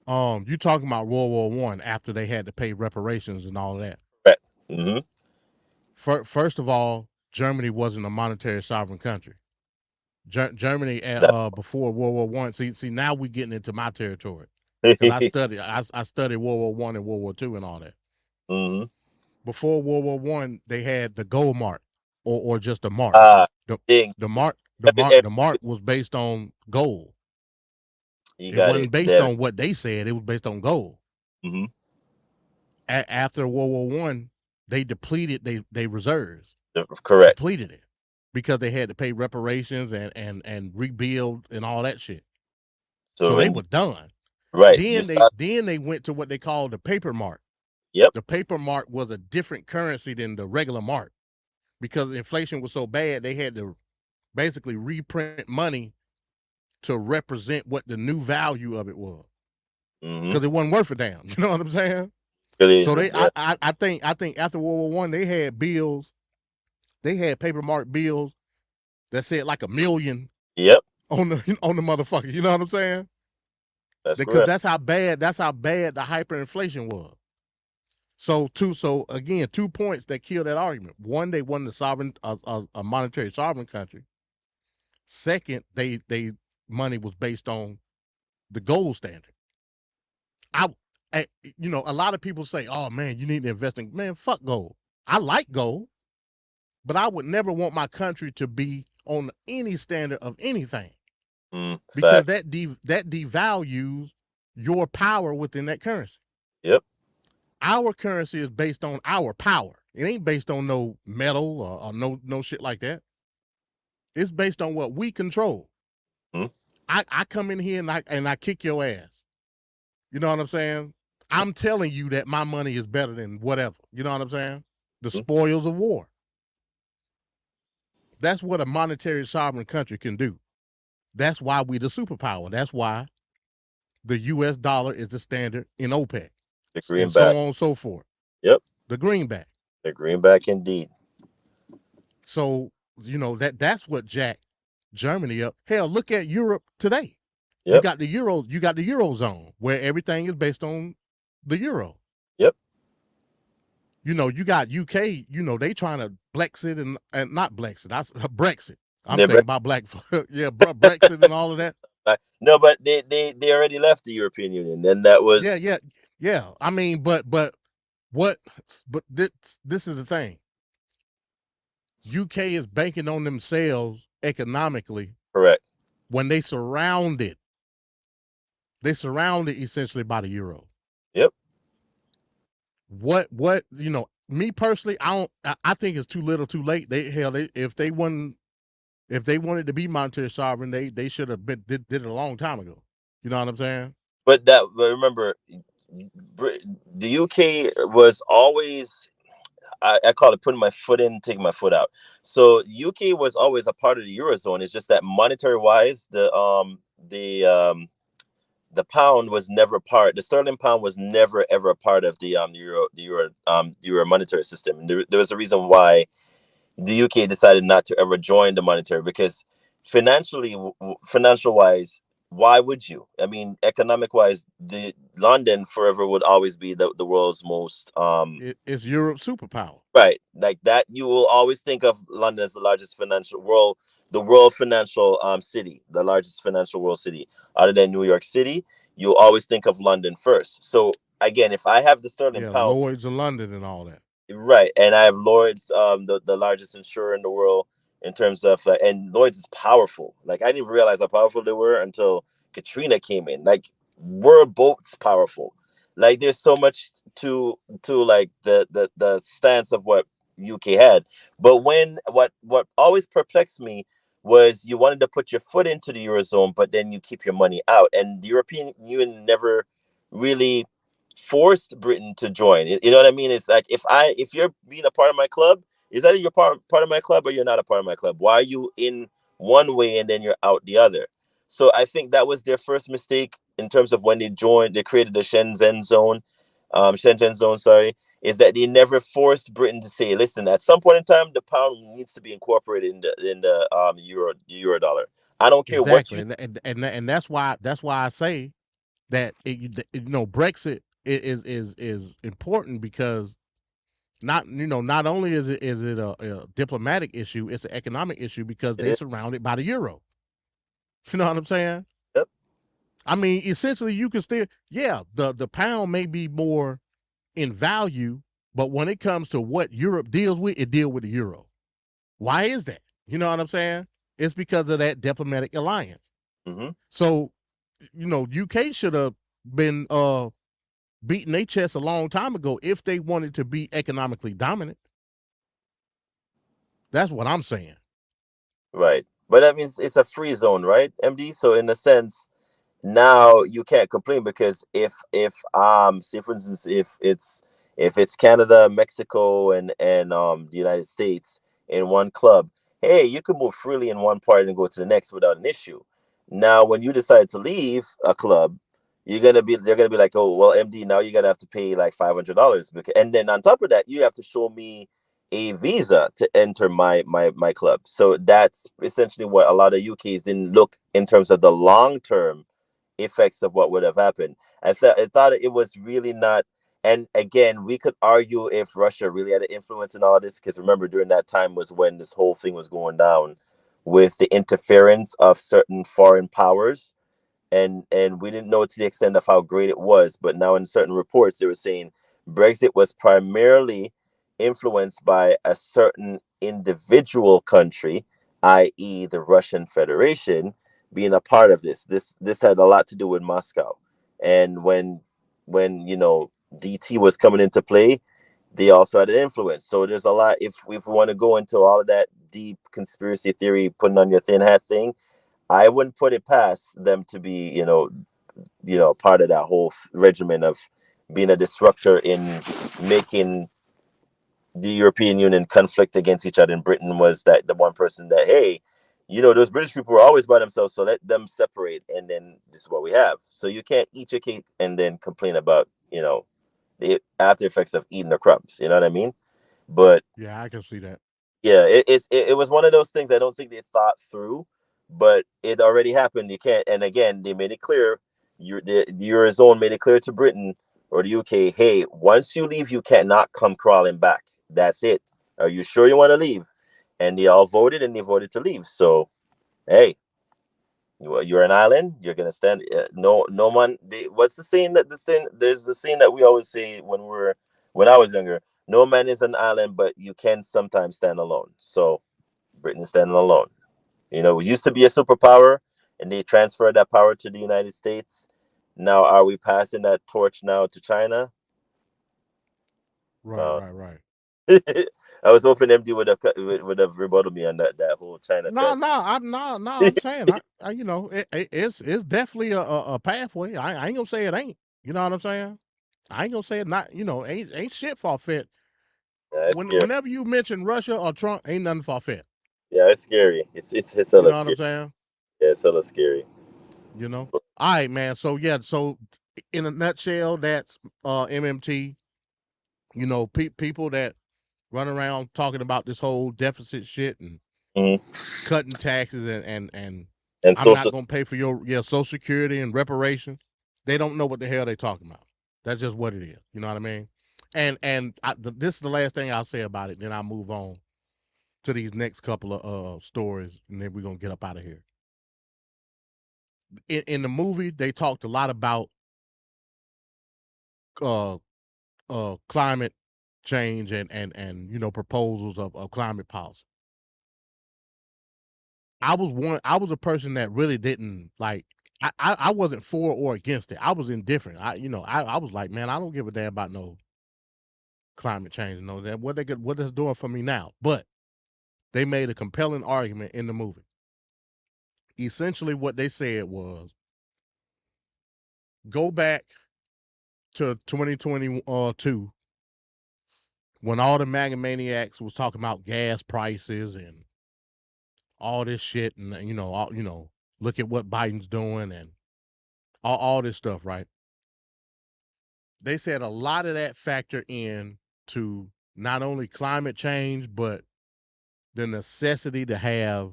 You talking about World War I after they had to pay reparations and all of that. Right. Mm-hmm. First of all, Germany wasn't a monetary sovereign country. Germany before World War I. See, now we're getting into my territory because I studied World War I and World War II and all that. Mm-hmm. Before World War I, they had the gold mark or just the mark. The mark was based on gold. It wasn't based on what they said. It was based on gold. Mm-hmm. After World War I, they depleted they reserves. Correct. Depleted it because they had to pay reparations and rebuild and all that shit. So they were done. Right. Then they went to what they called the paper mark. Yep. The paper mark was a different currency than the regular mark because inflation was so bad they had to basically reprint money to represent what the new value of it was. Because it wasn't worth a damn. You know what I'm saying? So I think after World War I, they had bills. They had paper mark bills that said like 1 million. Yep. On the motherfucker. You know what I'm saying? Because that's how bad the hyperinflation was. So again, 2 points that kill that argument. One, they wasn't a monetary sovereign country. Second, they money was based on the gold standard. A lot of people say, "Oh man, you need to invest in man. Fuck gold. I like gold, but I would never want my country to be on any standard of anything because that devalues your power within that currency. Yep. Our currency is based on our power. It ain't based on no metal or no shit like that. It's based on what we control. I come in here and I kick your ass. You know what I'm saying? I'm telling you that my money is better than whatever. You know what I'm saying? The spoils of war. That's what a monetary sovereign country can do. That's why we the superpower. That's why the U.S. dollar is the standard in OPEC. The greenback. And so on and so forth. Yep. The greenback. The greenback indeed. So, that's what jacked Germany up. Hell, look at Europe today. Yep. You got the Eurozone where everything is based on the euro. Yep. You got UK, they trying to Brexit and not Brexit. Brexit. I'm thinking about Brexit and all of that. No, but they already left the European Union, and that was yeah. I mean, but this is the thing. UK is banking on themselves economically. Correct. When they surrounded essentially by the euro. Yep. What me personally, I think it's too little, too late. If they wouldn't If they wanted to be monetary sovereign, they should have did it a long time ago. You know what I'm saying? But remember, the UK was always, I call it putting my foot in, taking my foot out. So UK was always a part of the Eurozone. It's just that monetary wise, the pound was never part. The sterling pound was never ever a part of the euro monetary system. And there was a reason why the UK decided not to ever join the monetary, because financial wise, why would you? I mean, economic wise, the London forever would always be the world's most it's Europe's superpower. right, like that. You will always think of London as the largest the world financial city, the largest financial world city, other than New York City. You'll always think of London first. So again, if I have the sterling pound, Lloyd's of London and all that. right, and I have Lloyd's, the largest insurer in the world in terms of, and Lloyd's is powerful. Like, I didn't even realize how powerful they were until Katrina came in. Like, we're both powerful. Like, there's so much to like the stance of what UK had. But what always perplexed me was you wanted to put your foot into the Eurozone, but then you keep your money out, and the European Union never really forced Britain to join. You know what I mean? It's like, if you're being a part of my club, is that you're part of my club or you're not a part of my club? Why are you in one way and then you're out the other? So I think that was their first mistake in terms of when they created the Shenzhen zone, sorry, is that they never forced Britain to say, listen, at some point in time, the pound needs to be incorporated in the euro dollar. I don't care what you. And that's why I say that Brexit is important, because not only is it a diplomatic issue, it's an economic issue, because they're surrounded by the euro. You know what I'm saying? Yep. I mean, essentially, you can still, the pound may be more in value, but when it comes to what Europe deals with, it deals with the euro. Why is that? You know what I'm saying? It's because of that diplomatic alliance. Mm-hmm. So, UK should have been beating their chest a long time ago if they wanted to be economically dominant. That's what I'm saying. Right. But that means it's a free zone, right, MD? So in a sense, now you can't complain, because if say for instance, if it's Canada, Mexico, and the United States in one club, hey, you can move freely in one part and go to the next without an issue. Now, when you decide to leave a club, they're gonna be like, oh well, MD, now you're gonna have to pay like $500, and then on top of that, you have to show me a visa to enter my club. So that's essentially what a lot of UKs didn't look in terms of the long-term effects of what would have happened. I thought it was really not. And again, we could argue if Russia really had an influence in all this, because remember, during that time was when this whole thing was going down with the interference of certain foreign powers, and we didn't know to the extent of how great it was. But now in certain reports, they were saying Brexit was primarily influenced by a certain individual country, i.e. the Russian Federation, being a part of this. This had a lot to do with Moscow. And when DT was coming into play, they also had an influence. So there's a lot. If we want to go into all of that deep conspiracy theory, putting on your thin hat thing, I wouldn't put it past them to be, part of that whole regimen of being a disruptor in making the European Union conflict against each other. And Britain was that the one person that, hey, those British people were always by themselves, so let them separate, and then this is what we have. So you can't eat your cake and then complain about, the after effects of eating the crumbs. You know what I mean? But yeah, I can see that. Yeah, it was one of those things I don't think they thought through, but it already happened. You can't, and again, they made it clear. The Eurozone made it clear to Britain or the UK, hey, once you leave, you cannot come crawling back. That's it. Are you sure you want to leave? And they all voted, and they voted to leave. So, hey, you're an island. You're gonna stand. No one. What's the saying There's the saying that we always say when I was younger. No man is an island, but you can sometimes stand alone. So, Britain is standing alone. We used to be a superpower, and they transferred that power to the United States. Now, are we passing that torch now to China? Right. I was hoping MD would have rebutted me on that whole China No, test. no, I'm saying, you know, it's definitely a pathway. I ain't gonna say it ain't. You know what I'm saying? I ain't gonna say it not. You know, ain't shit far fetched. Yeah, it's scary. Whenever you mention Russia or Trump, ain't nothing far fetched. Yeah, it's scary. It's You hella know what I'm scary. saying? Yeah, it's hella scary. You know. All right, man. So yeah, so in a nutshell, that's MMT. You know, people that run around talking about this whole deficit shit and cutting taxes and And I'm not social. gonna pay for your Social Security and reparations. They don't know what the hell they talking about. That's just what it is. You know what I mean? And this is the last thing I'll say about it. Then I'll move on to these next couple of stories, and then we're gonna get up out of here. In the movie, they talked a lot about climate change and you know proposals of climate policy. I was a person that really didn't like. I wasn't for or against it. I was indifferent. I was like, man, I don't give a damn about no climate change and no that what it's doing for me now. But they made a compelling argument in the movie. Essentially, what they said was, go back to 2022 when all the MAGA maniacs was talking about gas prices and all this shit, and look at what Biden's doing and all this stuff, right? They said a lot of that factor in to not only climate change, but the necessity to have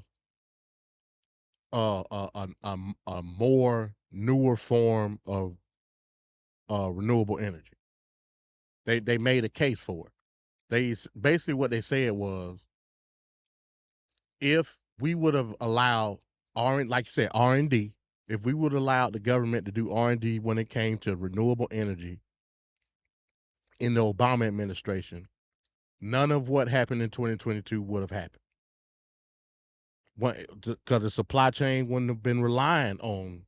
a more newer form of renewable energy. They made a case for it. They basically what they said was, if we would have allowed like you said, R&D, if we would have allowed the government to do R&D when it came to renewable energy in the Obama administration, none of what happened in 2022 would have happened. Because the supply chain wouldn't have been relying on,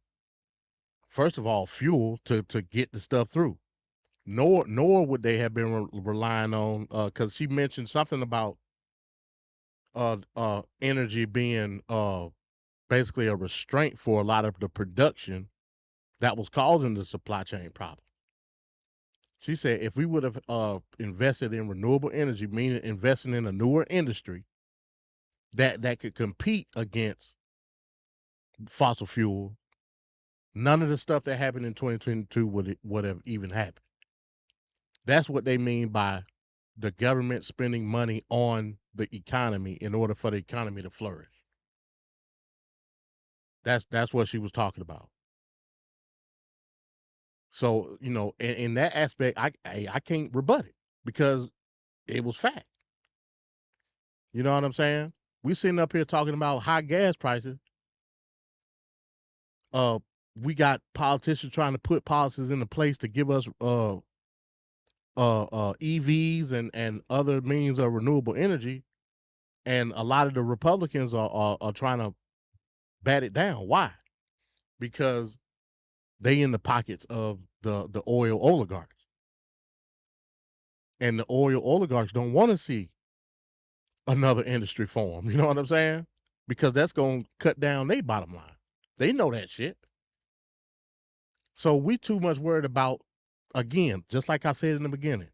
first of all, fuel to get the stuff through. Nor would they have been relying on, because she mentioned something about energy being basically a restraint for a lot of the production that was causing the supply chain problem. She said if we would have invested in renewable energy, meaning investing in a newer industry that could compete against fossil fuel, none of the stuff that happened in 2022 would have even happened. That's what they mean by the government spending money on the economy in order for the economy to flourish. That's what she was talking about. So, in that aspect, I can't rebut it because it was fact. You know what I'm saying? We sitting up here talking about high gas prices. We got politicians trying to put policies into place to give us EVs and other means of renewable energy, and a lot of the Republicans are trying to bat it down. Why? Because they in the pockets of the oil oligarchs. And the oil oligarchs don't want to see another industry form. You know what I'm saying? Because that's going to cut down their bottom line. They know that shit. So we too much worried about, again, just like I said in the beginning,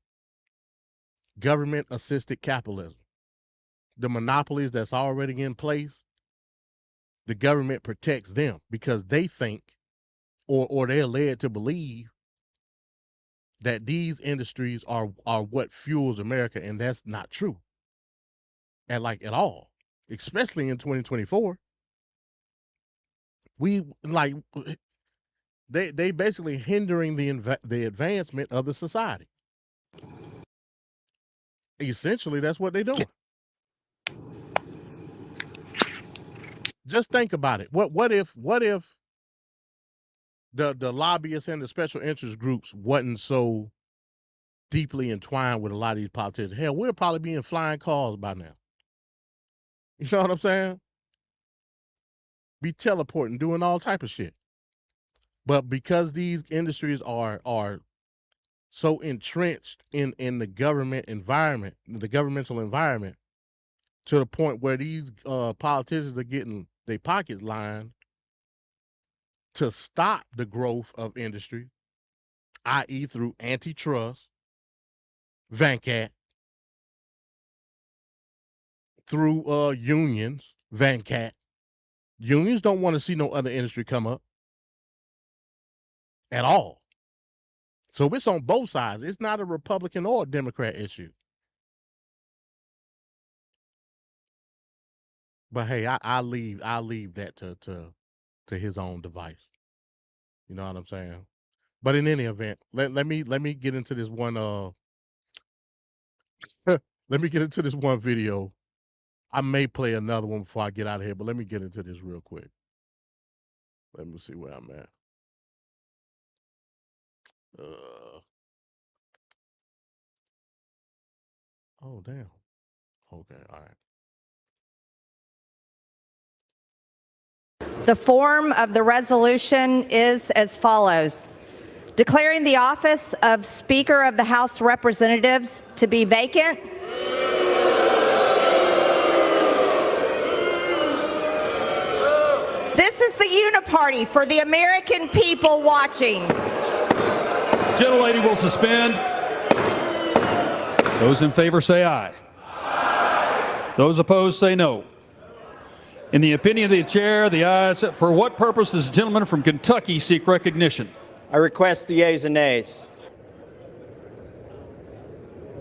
government assisted capitalism. The monopolies that's already in place, the government protects them because they think or they're led to believe that these industries are what fuels America, and that's not true. At all. Especially in 2024. They basically hindering the advancement of the society. Essentially, that's what they're doing. Just think about it. What if the lobbyists and the special interest groups wasn't so deeply entwined with a lot of these politicians? Hell, we'll probably be in flying cars by now. You know what I'm saying? Be teleporting, doing all type of shit. But because these industries are so entrenched in the government environment, the governmental environment, to the point where these politicians are getting their pockets lined to stop the growth of industry, i.e., through antitrust, VANCAT, through unions, VANCAT. Unions don't want to see no other industry come up at all. So it's on both sides. It's not a Republican or a Democrat issue. But hey, I leave that to his own device. You know what I'm saying? But in any event, let me get into this one let me get into this one video. I may play another one before I get out of here, but let me get into this real quick. Let me see where I'm at. Oh damn. Okay, all right. The form of the resolution is as follows. Declaring the office of Speaker of the House of Representatives to be vacant. This is the uniparty for the American people watching. Gentlelady will suspend. Those in favor say aye. Those opposed say no. In the opinion of the chair, the ayes. For what purpose does the gentleman from Kentucky seek recognition? I request the yeas and nays.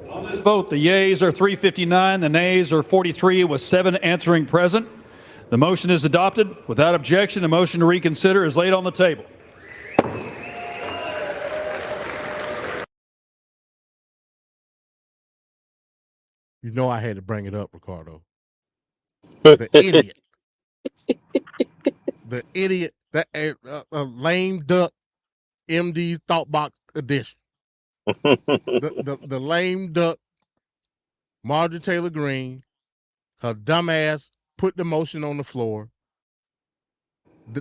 On this vote, the yeas are 359, the nays are 43, with 7 answering present. The motion is adopted. Without objection, the motion to reconsider is laid on the table. You know I had to bring it up, Ricardo. The idiot. The idiot, that lame duck MD Thought Box edition. the lame duck Marjorie Taylor Greene, her dumbass put the motion on the floor.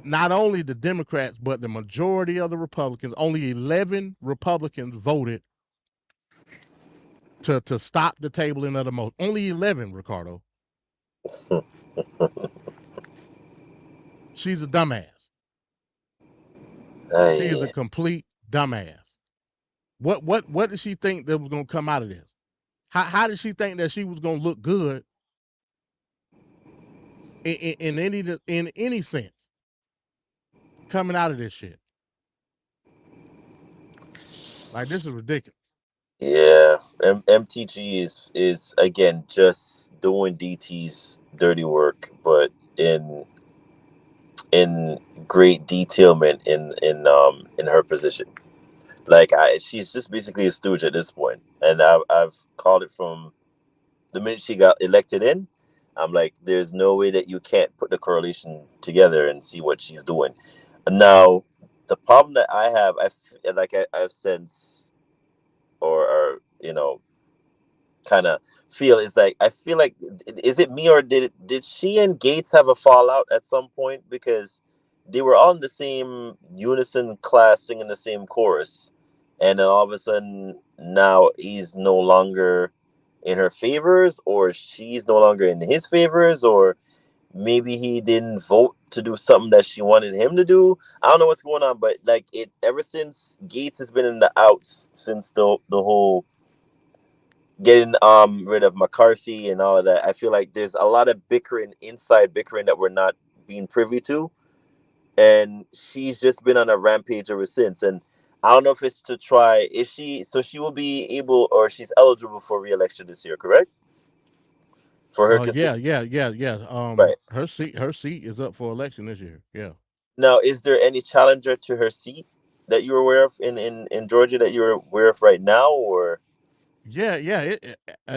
Not only the Democrats, but the majority of the Republicans, only 11 Republicans voted to stop the tabling of the motion. Only 11, Ricardo. She's a dumbass. She is a complete dumbass. What did she think that was going to come out of this? How did she think that she was going to look good in any sense coming out of this shit? Like, this is ridiculous. Yeah, MTG is again just doing DT's dirty work, but in great detailment in her position. Like, she's just basically a stooge at this point, and I've called it from the minute she got elected in. I'm like, there's no way that you can't put the correlation together and see what she's doing. Now, the problem that I have, I've sensed, or you know, kind of feel is like, I feel like, is it me, or did she and Gates have a fallout at some point, because they were all in the same unison class singing the same chorus, and then all of a sudden now he's no longer in her favors, or she's no longer in his favors, or maybe he didn't vote to do something that she wanted him to do. I don't know what's going on, but like, it ever since Gates has been in the outs, since the whole getting rid of McCarthy and all of that, I feel like there's a lot of inside bickering that we're not being privy to, and she's just been on a rampage ever since. And I don't know if it's to try, she will be able, or she's eligible for re-election this year, correct? For her, yeah. Right. Her seat is up for election this year. Yeah. Now, is there any challenger to her seat that you're aware of in Georgia that you're aware of right now, or? Yeah.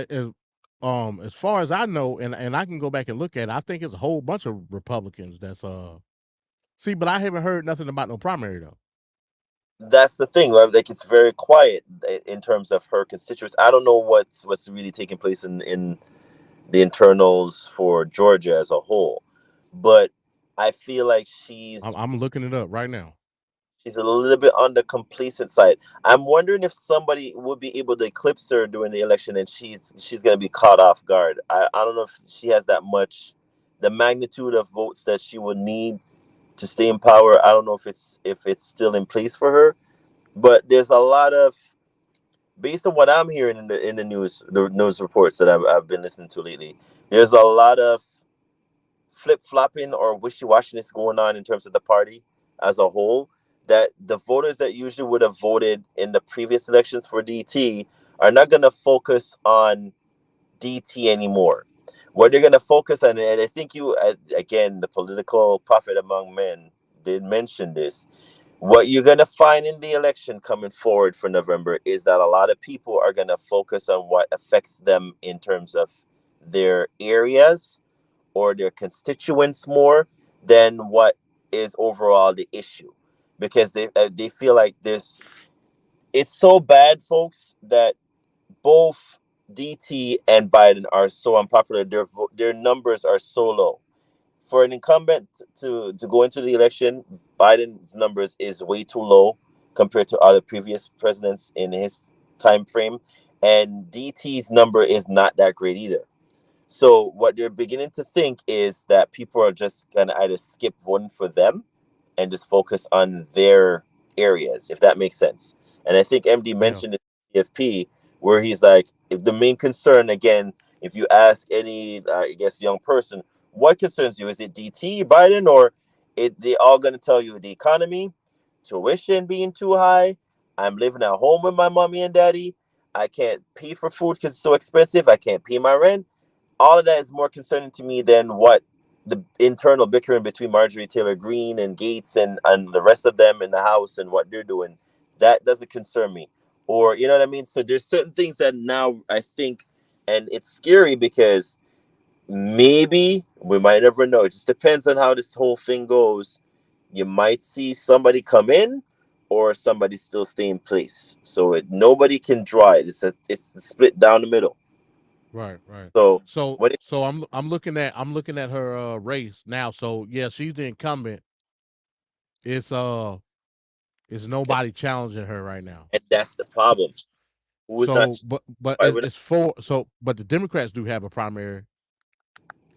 As far as I know, and I can go back and look at it, I think it's a whole bunch of Republicans that's see, but I haven't heard nothing about no primary though. That's the thing, right? Like, it's very quiet in terms of her constituents. I don't know what's really taking place in the internals for Georgia as a whole, but I feel like I'm looking it up right now. she's a little bit on the complacent side. I'm wondering if somebody would be able to eclipse her during the election, and she's gonna be caught off guard. I don't know if she has that much, the magnitude of votes that she would need to stay in power. I don't know if it's still in place for her, but there's a lot of, based on what I'm hearing in the news reports that I've been listening to lately, there's a lot of flip-flopping or wishy-washiness going on in terms of the party as a whole, that the voters that usually would have voted in the previous elections for DT are not going to focus on DT anymore. What they're going to focus on, and I think you, again, the political prophet among men did mention this, what you're going to find in the election coming forward for November is that a lot of people are going to focus on what affects them in terms of their areas or their constituents more than what is overall the issue, because they feel like it's so bad, folks, that both DT and Biden are so unpopular. Their numbers are so low. For an incumbent to go into the election, Biden's numbers is way too low compared to other previous presidents in his time frame, and DT's number is not that great either. So what they're beginning to think is that people are just gonna either skip voting for them and just focus on their areas, if that makes sense. And I think MD mentioned it in TFP, where he's like, if the main concern, again, if you ask any, I guess, young person, what concerns you? Is it DT, Biden, or they all going to tell you the economy, tuition being too high, I'm living at home with my mommy and daddy, I can't pay for food because it's so expensive, I can't pay my rent. All of that is more concerning to me than what the internal bickering between Marjorie Taylor Greene and Gates and the rest of them in the House and what they're doing. That doesn't concern me. Or, you know what I mean? So there's certain things that now I think, and it's scary because maybe, we might never know, it just depends on how this whole thing goes. You might see somebody come in or somebody still stay in place. So nobody can draw it. It's split down the middle. Right. So I'm looking at her race now. So yeah, she's the incumbent. It's nobody challenging her right now. And that's the problem. But the Democrats do have a primary.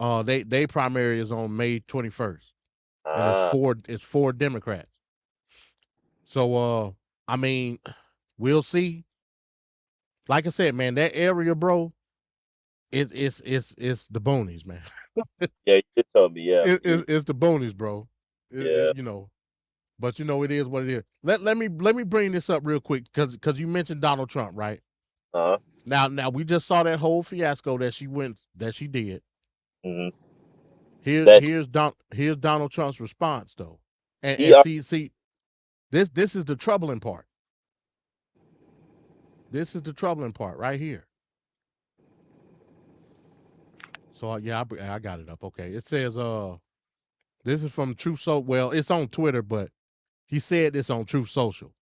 They primary is on May 21st. And it's four Democrats. So I mean, we'll see. Like I said, man, that area, bro, it's the boonies, man. Yeah, you did tell me, yeah. It's the boonies, bro. Yeah. But it is what it is. Let me bring this up real quick because you mentioned Donald Trump, right? Now we just saw that whole fiasco that she did. Mm-hmm. Here's Donald Trump's response though, and see, this is the troubling part. This is the troubling part right here. So yeah, I got it up. Okay, it says this is from Truth Social. Well, it's on Twitter, but he said this on Truth Social.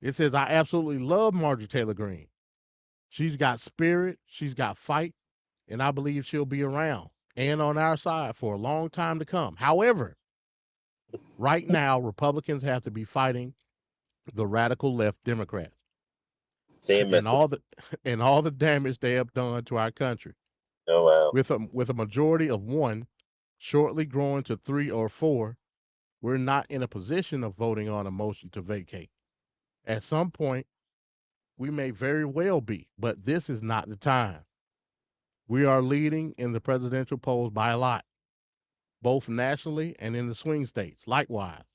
It says, I absolutely love Marjorie Taylor Greene. She's got spirit, she's got fight, and I believe she'll be around and on our side for a long time to come. However, right now, Republicans have to be fighting the radical left Democrats. Same message. And all the damage they have done to our country. Oh wow. With a majority of 1 shortly growing to 3 or 4, we're not in a position of voting on a motion to vacate. At some point, we may very well be, but this is not the time. We are leading in the presidential polls by a lot, both nationally and in the swing states. Likewise,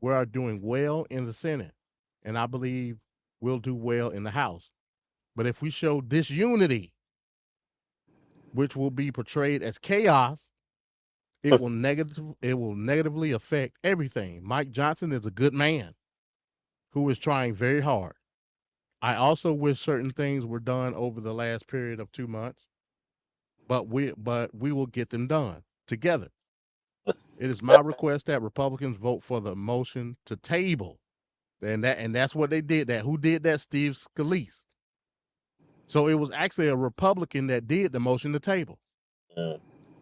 we are doing well in the Senate, and I believe we'll do well in the House. But if we show disunity, which will be portrayed as chaos, it will negatively affect everything. Mike Johnson is a good man who is trying very hard. I also wish certain things were done over the last period of 2 months, but we will get them done together. It is my request that Republicans vote for the motion to table, and that's what they did. Who did that? Steve Scalise. So it was actually a Republican that did the motion to table.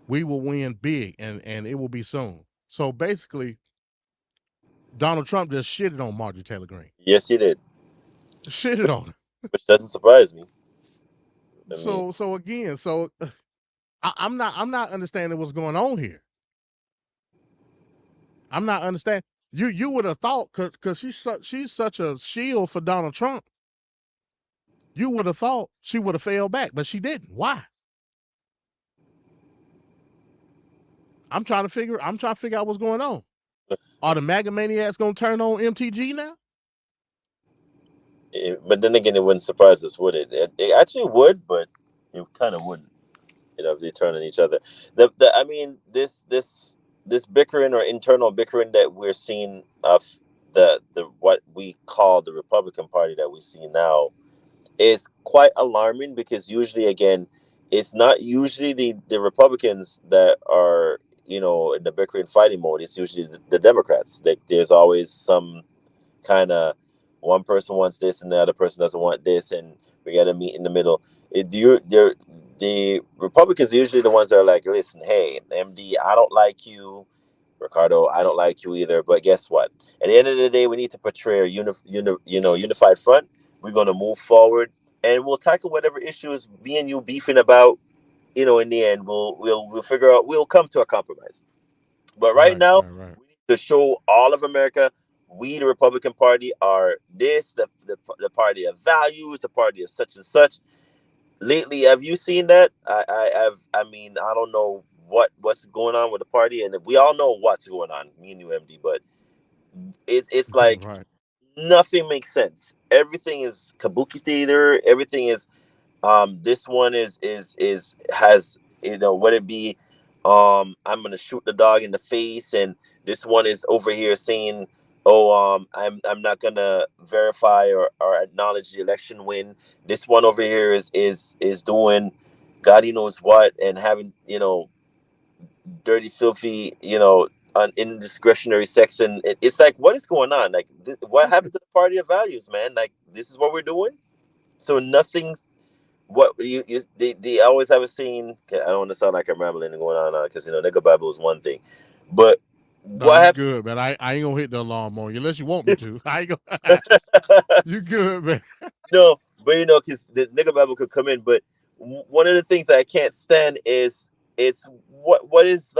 We will win big, and it will be soon. So basically, Donald Trump just shitted on Marjorie Taylor Greene. Yes, he did. Shitted on her. Which doesn't surprise me. So again, I'm not understanding what's going on here. I'm not understanding. You would have thought because she's such a shield for Donald Trump. You would have thought she would have failed back, but she didn't. Why? I'm trying to figure out what's going on. Are the MAGA maniacs gonna turn on MTG now? But then again, it wouldn't surprise us, would it? It actually would, but it kind of wouldn't. If they turn on each other. I mean, this bickering or internal bickering that we're seeing of the what we call the Republican Party that we see now is quite alarming, because usually, again, it's not usually the Republicans that are, in the bickering fighting mode. It's usually the Democrats. Like, there's always some kind of one person wants this and the other person doesn't want this, and we got to meet in the middle. The Republicans are usually the ones that are like, listen, hey, MD, I don't like you. Ricardo, I don't like you either. But guess what? At the end of the day, we need to portray a unified front. We're going to move forward, and we'll tackle whatever issues me and you beefing about. In the end, we'll figure out. We'll come to a compromise. But right now, we need to show all of America, we, the Republican Party, are this, the party of values, the party of such and such. Lately, have you seen that? I mean, I don't know what's going on with the party, and we all know what's going on, me and you, MD, but it's like nothing makes sense. Everything is kabuki theater. Everything is this one has what it be, I'm gonna shoot the dog in the face, and this one is over here saying, I'm not gonna verify or acknowledge the election win. This one over here is doing God knows what, and having dirty, filthy, indiscretionary sex, and it's like, what is going on? Like, what happened to the party of values, man? Like, this is what we're doing. So nothing's what they always have a scene. I don't want to sound like I'm rambling and going on because nigga Bible is one thing, but. No, what you good, man. I ain't gonna hit the alarm on you unless you want me to. I ain't gonna. You good, man. No, but because the nigga Bible could come in. But one of the things that I can't stand is it's what is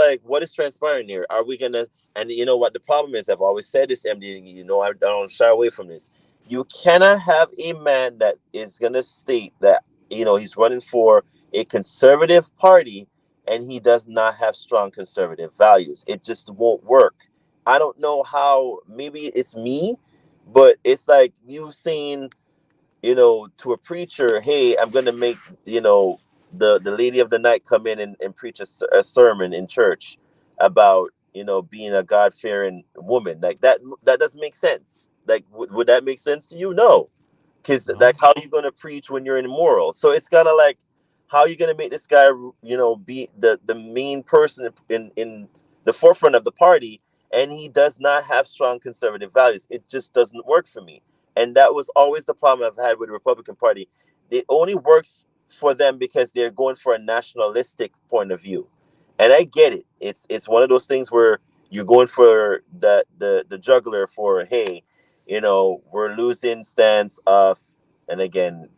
transpiring here. Are we gonna? And you know what the problem is? I've always said this, MD. I don't shy away from this. You cannot have a man that is gonna state that he's running for a conservative party, and he does not have strong conservative values. It just won't work. I don't know how. Maybe it's me, but it's like you've seen, to a preacher, hey, I'm going to make, the lady of the night come in and preach a sermon in church about, being a God-fearing woman. Like, that doesn't make sense. Like, would that make sense to you? No. Because, like, how are you going to preach when you're immoral? So it's kind of like, how are you going to make this guy, be the main person in the forefront of the party, and he does not have strong conservative values? It just doesn't work for me. And that was always the problem I've had with the Republican Party. It only works for them because they're going for a nationalistic point of view. And I get it. It's one of those things where you're going for the juggler for, hey, we're losing stance of, and again,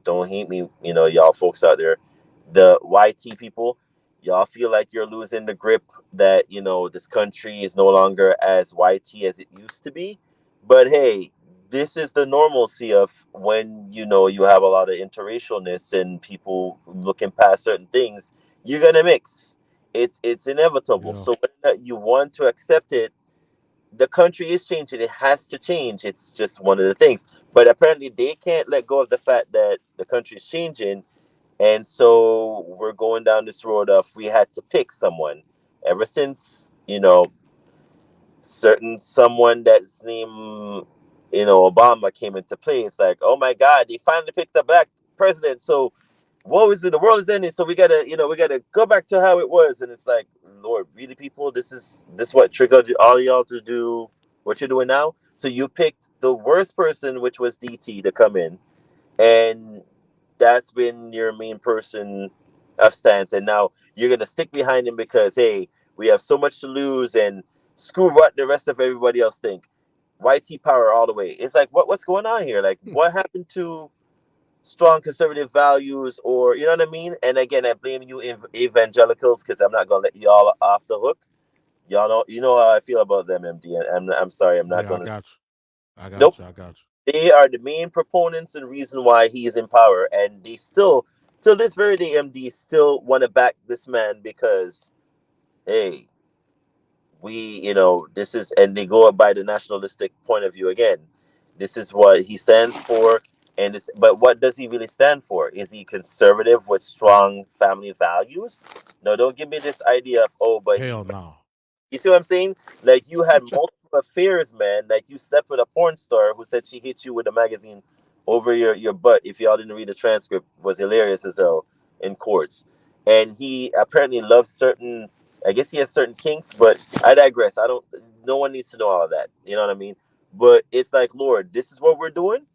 don't hate me, y'all folks out there, the YT people, y'all feel like you're losing the grip that, this country is no longer as YT as it used to be. But hey, this is the normalcy of when, you have a lot of interracialness and people looking past certain things, you're going to mix. It's inevitable. Yeah. So whether you want to accept it, the country is changing. It has to change. It's just one of the things. But apparently they can't let go of the fact that the country is changing. And so we're going down this road of we had to pick someone. Ever since, someone that's named, Obama came into play, it's like, oh my God, they finally picked a black president. So woe is it, the world is ending. So we gotta go back to how it was. And it's like, Lord, really, people, this what triggered all y'all to do what you're doing now. So you picked the worst person, which was DT, to come in, and that's been your main person of stance. And now you're gonna stick behind him because, hey, we have so much to lose, and screw what the rest of everybody else think. YT power all the way. It's like, what's going on here? Like, what happened to strong conservative values, or you know what I mean? And again, I blame you evangelicals, because I'm not gonna let y'all off the hook. Y'all know, you know how I feel about them, MD. And I'm sorry, I'm not Yeah, gonna. I got you. I got Nope. you. I got They are the main proponents and reason why he is in power, and they still, till this very day, MD still want to back this man because, hey, this is, and they go by the nationalistic point of view again. This is what he stands for, and it's, but what does he really stand for? Is he conservative with strong family values? No, don't give me this idea of, oh, but you. he's. Hell no. You see what I'm saying? Like, you had multiple affairs, man. Like, you slept with a porn star who said she hit you with a magazine over your butt. If y'all didn't read the transcript, was hilarious as hell in courts. And he apparently loves certain. I guess he has certain kinks, but I digress. I don't. No one needs to know all of that. You know what I mean? But it's like, Lord, this is what we're doing.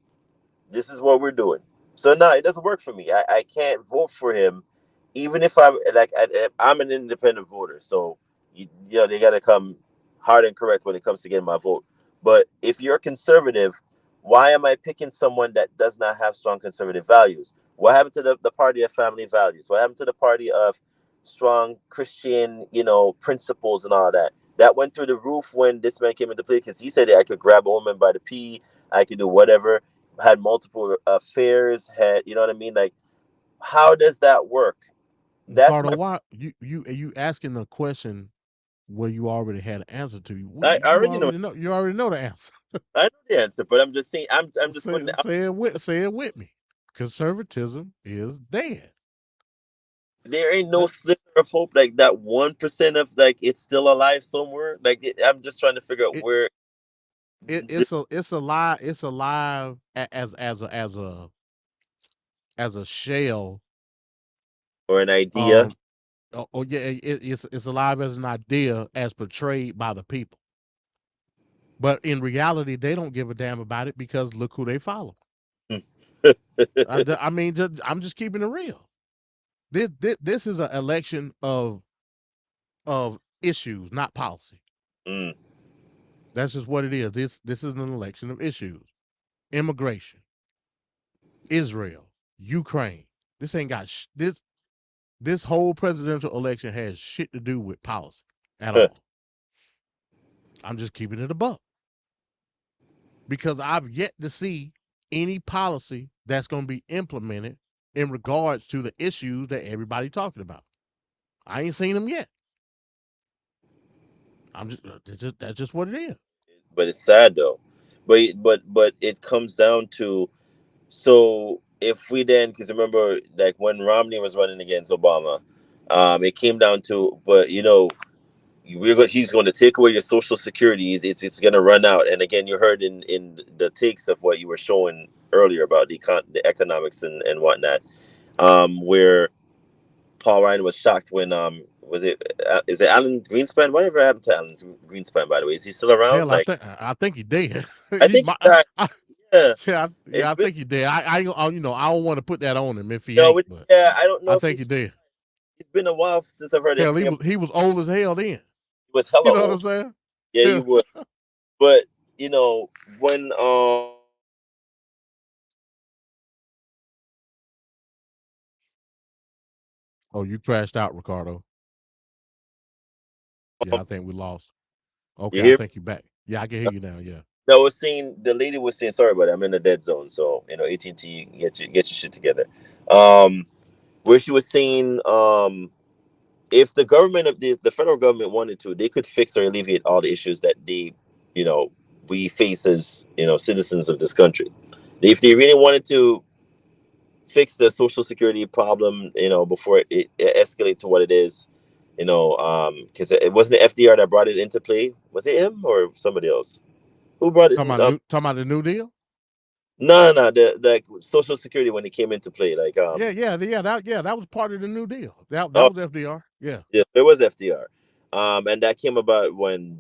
This is what we're doing. So no, it doesn't work for me. I can't vote for him, even if I'm like I'm an independent voter. So they got to come hard and correct when it comes to getting my vote. But if you're conservative, why am I picking someone that does not have strong conservative values? What happened to the party of family values? What happened to the party of strong Christian, principles and all that? That went through the roof when this man came into play, because he said that I could grab a woman by the pee, I could do whatever, had multiple affairs, had, you know what I mean? Like, how does that work? That's Carter, my. why you asking a question where you already had an answer to? I already know. You already know the answer. I know the answer, but I'm just saying. I'm just putting it out. Say it with me. Conservatism is dead. There ain't no sliver of hope. Like that 1% of like it's still alive somewhere. Like I'm just trying to figure out where. It's alive. It's alive as a shell or an idea. Yeah, it's alive as an idea as portrayed by the people. But in reality, they don't give a damn about it, because look who they follow. I mean, I'm just keeping it real. This is an election of issues, not policy. That's just what it is. This is an election of issues. Immigration, Israel, Ukraine. This ain't got this whole presidential election has shit to do with policy at all. I'm just keeping it a buck, because I've yet to see any policy that's going to be implemented in regards to the issues that everybody talking about. I ain't seen them yet. I'm just that's just what it is. But it's sad though. But it comes down to, so if we then, because remember, like when Romney was running against Obama, it came down to, but he's going to take away your social security. It's going to run out. And again, you heard in the takes of what you were showing earlier about the economics and whatnot, where Paul Ryan was shocked when is it Alan Greenspan? Whatever happened to Alan Greenspan, by the way? Is he still around? Hell, I think he did. I think he died. I think he did. I don't want to put that on him if he no, ain't. But I don't know. I think he did. It's been a while since I've heard hell, it. He was old as hell then. He was hella You know old. what I'm saying? Yeah, he would. But when Oh, you crashed out, Ricardo. Yeah, I think we lost. Okay, I think you're back. Yeah, I can hear you now. Yeah. No, I was saying, the lady was saying, sorry, but I'm in the dead zone, so AT&T, get your shit together. Where she was saying, if the government of the federal government wanted to, they could fix or alleviate all the issues that we face as citizens of this country. If they really wanted to fix the social security problem, before it escalates to what it is, because it wasn't the FDR that brought it into play. Was it him or somebody else? Who brought it? Talking about the New Deal? No, the Social Security when it came into play, like that was part of the New Deal. That was FDR. Yeah, it was FDR, and that came about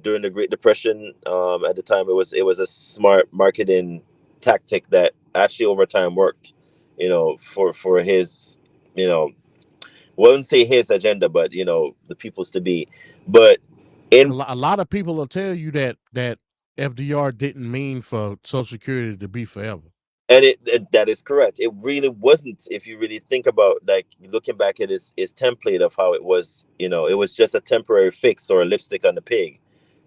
during the Great Depression. At the time, it was a smart marketing tactic that actually over time worked. For his, wouldn't say his agenda, but the people's to be. But a lot of people will tell you that FDR didn't mean for Social Security to be forever. And that is correct. It really wasn't. If you really think about, like, looking back at his template of how it was, you know, it was just a temporary fix or a lipstick on the pig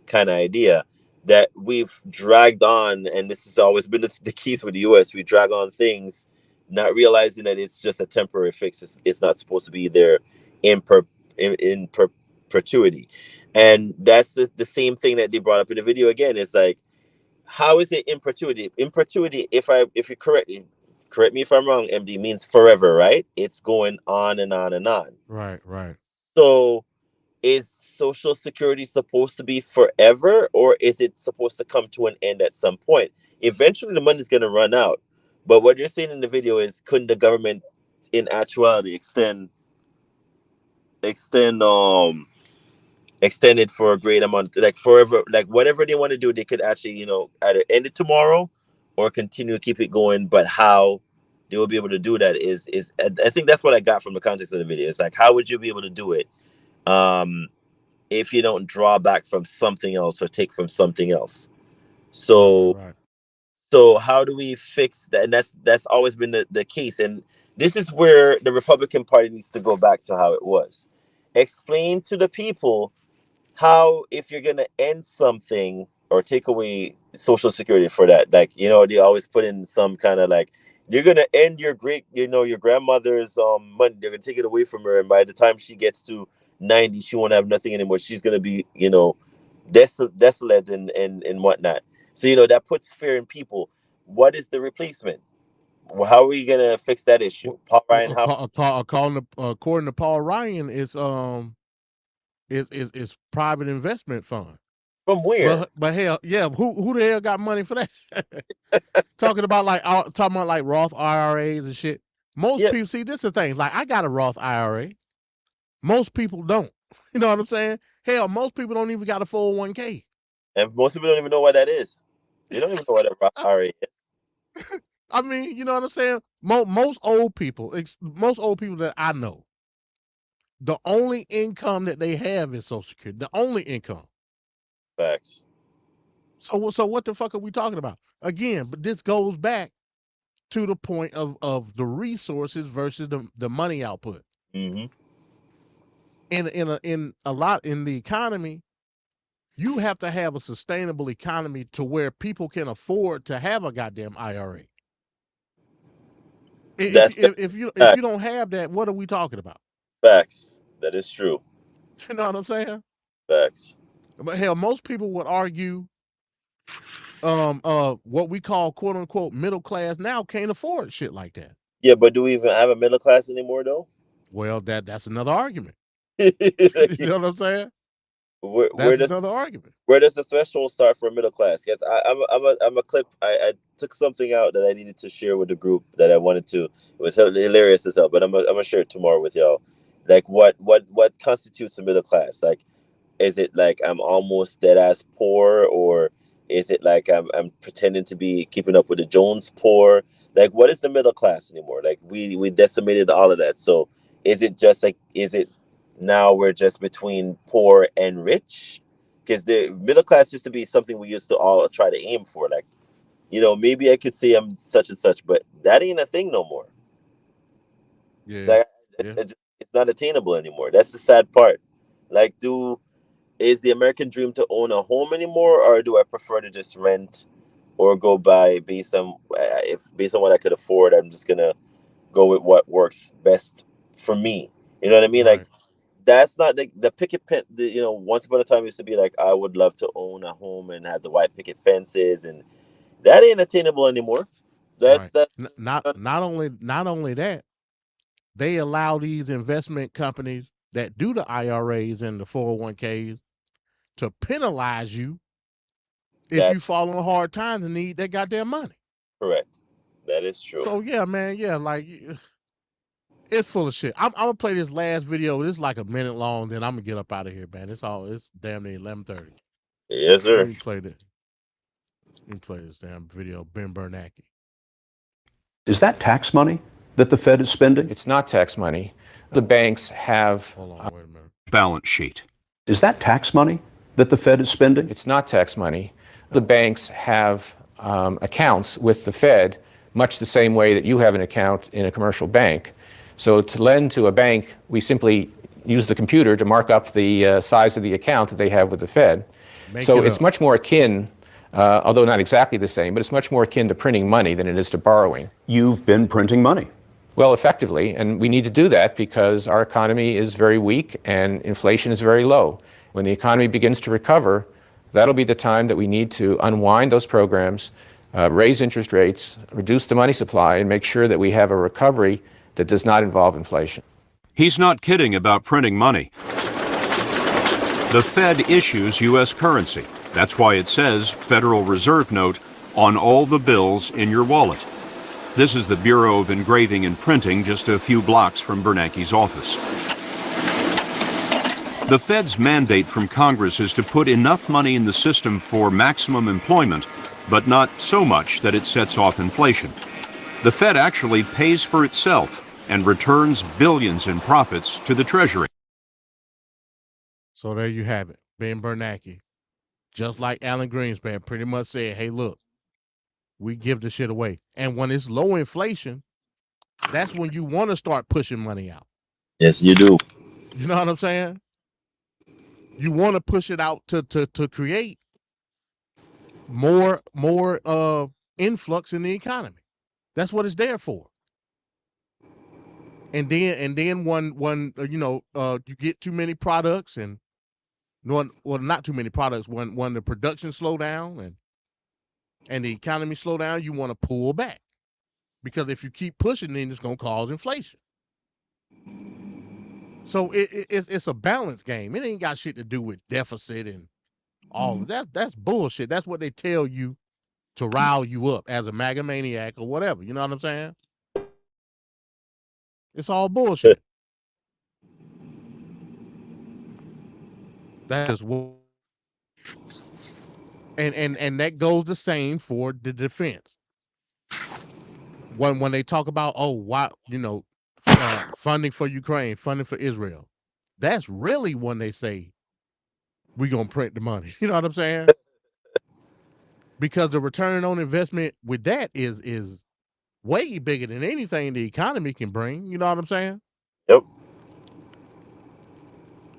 kind of idea that we've dragged on. And this has always been the keys with the U.S. We drag on things, not realizing that it's just a temporary fix. It's not supposed to be there in perpetuity. And that's the same thing that they brought up in the video again. It's like, how is it in perpetuity? In perpetuity, if you correct me if I'm wrong, MD, means forever, right? It's going on and on and on. Right. So is Social Security supposed to be forever, or is it supposed to come to an end at some point? Eventually the money's going to run out. But what you're saying in the video is, couldn't the government in actuality extend it for a great amount, like forever, like whatever they want to do, they could actually, you know, either end it tomorrow or continue to keep it going. But how they will be able to do that is I think that's what I got from the context of the video. It's like, how would you be able to do it if you don't draw back from something else or take from something else? So how do we fix that? And that's always been the case. And this is where the Republican Party needs to go back to how it was. Explain to the people how, if you're going to end something or take away Social Security for that, like, you know, they always put in some kind of like, you're going to end your grandmother's money. They're going to take it away from her. And by the time she gets to 90, she won't have nothing anymore. She's going to be, you know, desolate and whatnot. So, you know, that puts fear in people. What is the replacement? Well, how are we going to fix that issue? Paul Ryan, according to Paul Ryan, it's private investment fund. From where? But hell, yeah, who the hell got money for that? talking about like Roth IRAs and shit. Most people, see, this is the thing. Like, I got a Roth IRA. Most people don't. You know what I'm saying? Hell, most people don't even got a 401k. And most people don't even know what that is. You don't even know what a Roth IRA is. I mean, you know what I'm saying? Most old people that I know, the only income that they have is Social Security. The only income. Facts. So what the fuck are we talking about? Again, but this goes back to the point of the resources versus the money output. Mm-hmm. In the economy, you have to have a sustainable economy to where people can afford to have a goddamn IRA. If you don't have that, what are we talking about? Facts. That is true. You know what I'm saying? Facts. But hell, most people would argue what we call quote unquote middle class now can't afford shit like that. Yeah, but do we even have a middle class anymore though? Well, that's another argument. You know what I'm saying? That's another argument. Where does the threshold start for a middle class? Yes, I'm a clip. I took something out that I needed to share with the group that I wanted to. It was hilarious as hell, but I'm gonna share it tomorrow with y'all. Like, what constitutes a middle class? Like, is it like I'm almost dead ass poor, or is it like I'm pretending to be keeping up with the Jones poor? Like, what is the middle class anymore? Like, we decimated all of that. So is it just like, is it now we're just between poor and rich? Because the middle class used to be something we used to all try to aim for. Like, you know, maybe I could say I'm such and such, but that ain't a thing no more. Yeah. Like, it's not attainable anymore. That's the sad part. Like, is the American dream to own a home anymore, or do I prefer to just rent or go by based on what I could afford? I'm just gonna go with what works best for me. You know what I mean? Right. Like, that's not the picket fence. You know, once upon a time it used to be like, I would love to own a home and have the white picket fences, and that ain't attainable anymore. That's not only that, they allow these investment companies that do the IRAs and the 401ks to penalize you if you fall on hard times and need that goddamn money. Correct. That is true. So yeah, man, yeah, like, it's full of shit. I'm gonna play this last video. This is like a minute long. Then I'm gonna get up out of here, man. It's damn near 11:30. Yes, sir. Let me play this damn video. Ben Bernanke. Is that tax money that the Fed is spending? It's not tax money. The banks have Hold on, wait a minute. Balance sheet. Is that tax money that the Fed is spending? It's not tax money. The banks have accounts with the Fed, much the same way that you have an account in a commercial bank. So to lend to a bank, we simply use the computer to mark up the size of the account that they have with the Fed. So it's much more akin, although not exactly the same, but it's much more akin to printing money than it is to borrowing. You've been printing money. Well, effectively, and we need to do that because our economy is very weak and inflation is very low. When the economy begins to recover, that'll be the time that we need to unwind those programs, raise interest rates, reduce the money supply, and make sure that we have a recovery that does not involve inflation. He's not kidding about printing money. The Fed issues U.S. currency. That's why it says Federal Reserve Note on all the bills in your wallet. This is the Bureau of Engraving and Printing just a few blocks from Bernanke's office. The Fed's mandate from Congress is to put enough money in the system for maximum employment, but not so much that it sets off inflation. The Fed actually pays for itself and returns billions in profits to the Treasury. So there you have it. Ben Bernanke, just like Alan Greenspan, pretty much said, hey, look, we give the shit away. And when it's low inflation, that's when you want to start pushing money out. Yes, you do. You know what I'm saying? You want to push it out to create more influx in the economy. That's what it's there for. And then when you get too many products and not too many products, when the production slow down and the economy slow down, you want to pull back. Because if you keep pushing, then it's going to cause inflation. So it's a balance game. It ain't got shit to do with deficit and all of that. That's bullshit. That's what they tell you to rile you up as a MAGA maniac or whatever. You know what I'm saying? It's all bullshit. That is what, and that goes the same for the defense. When they talk about funding for Ukraine, funding for Israel, that's really when they say we're gonna print the money. You know what I'm saying? Because the return on investment with that is way bigger than anything the economy can bring. You know what I'm saying? Yep.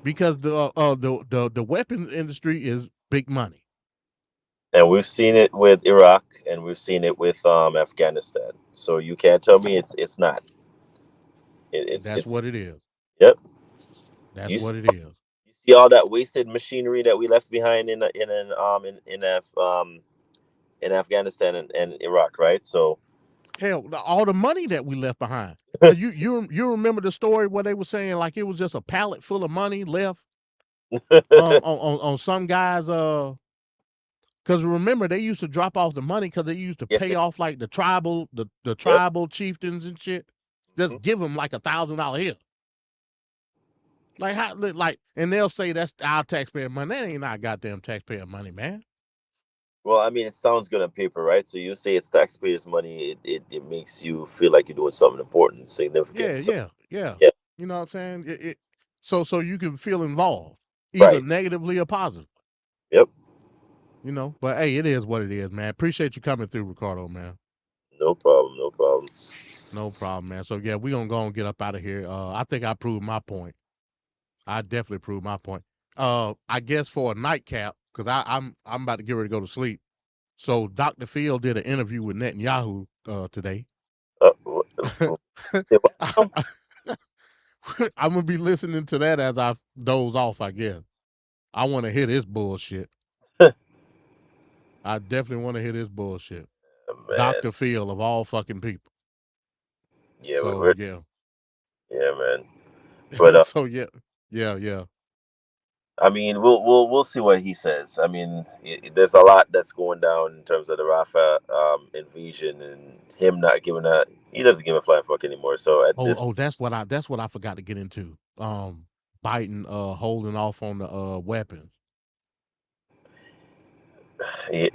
Because the weapons industry is big money. And we've seen it with Iraq, and we've seen it with Afghanistan. So you can't tell me it's not. It's what it is. Yep. That's what it is. You see all that wasted machinery that we left behind in Afghanistan and Iraq, right? So hell, all the money that we left behind. You remember the story where they were saying like it was just a pallet full of money left on some guys because remember they used to drop off the money because they used to pay off like the tribal chieftains and shit. Just give them like $1,000 here. Like how and they'll say that's our taxpayer money. That ain't our goddamn taxpayer money, man. Well, I mean, it sounds good on paper, right? So you say it's taxpayers' money, it makes you feel like you're doing something important, significant. Yeah. You know what I'm saying? So you can feel involved, either negatively or positively. Yep. You know, but hey, it is what it is, man. Appreciate you coming through, Ricardo, man. No problem. No problem. No problem, man. So yeah, we're gonna go and get up out of here. I think I proved my point. I definitely proved my point. I guess for a nightcap, because I'm about to get ready to go to sleep. So Dr. Phil did an interview with Netanyahu today. I'm gonna be listening to that as I doze off, I guess. I want to hear this bullshit. I definitely want to hear this bullshit. Dr. Phil of all fucking people. Yeah, so, yeah, man. But so yeah. I mean, we'll see what he says. I mean, there's a lot that's going down in terms of the Rafah invasion and him not giving he doesn't give a flying fuck anymore. So that's what I forgot to get into. Biden holding off on the weapons. That's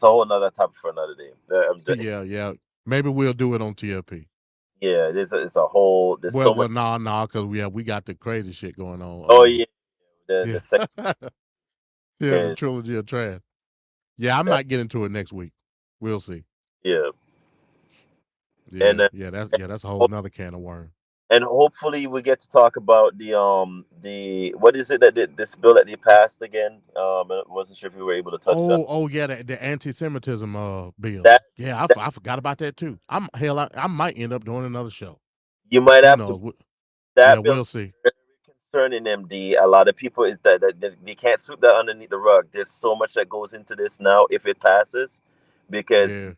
a whole nother topic for another day. Yeah. Maybe we'll do it on TLP. Yeah, it's a whole. Because we got the crazy shit going on. Oh yeah, the second Yeah, the trilogy of trash. Yeah, I might get into it next week. We'll see. Yeah. Yeah, And that's a whole nother can of worms. and hopefully we get to talk about the what is it that this bill that they passed again? I wasn't sure if we were able to touch that. Oh yeah, the anti-Semitism bill. That, Yeah, I forgot about that too. I might end up doing another show. you might Who have knows? to. Yeah, That bill we'll is see. very concerning, MD. A lot of people is that they can't sweep that underneath the rug. There's so much that goes into this now if it passes, because Yeah,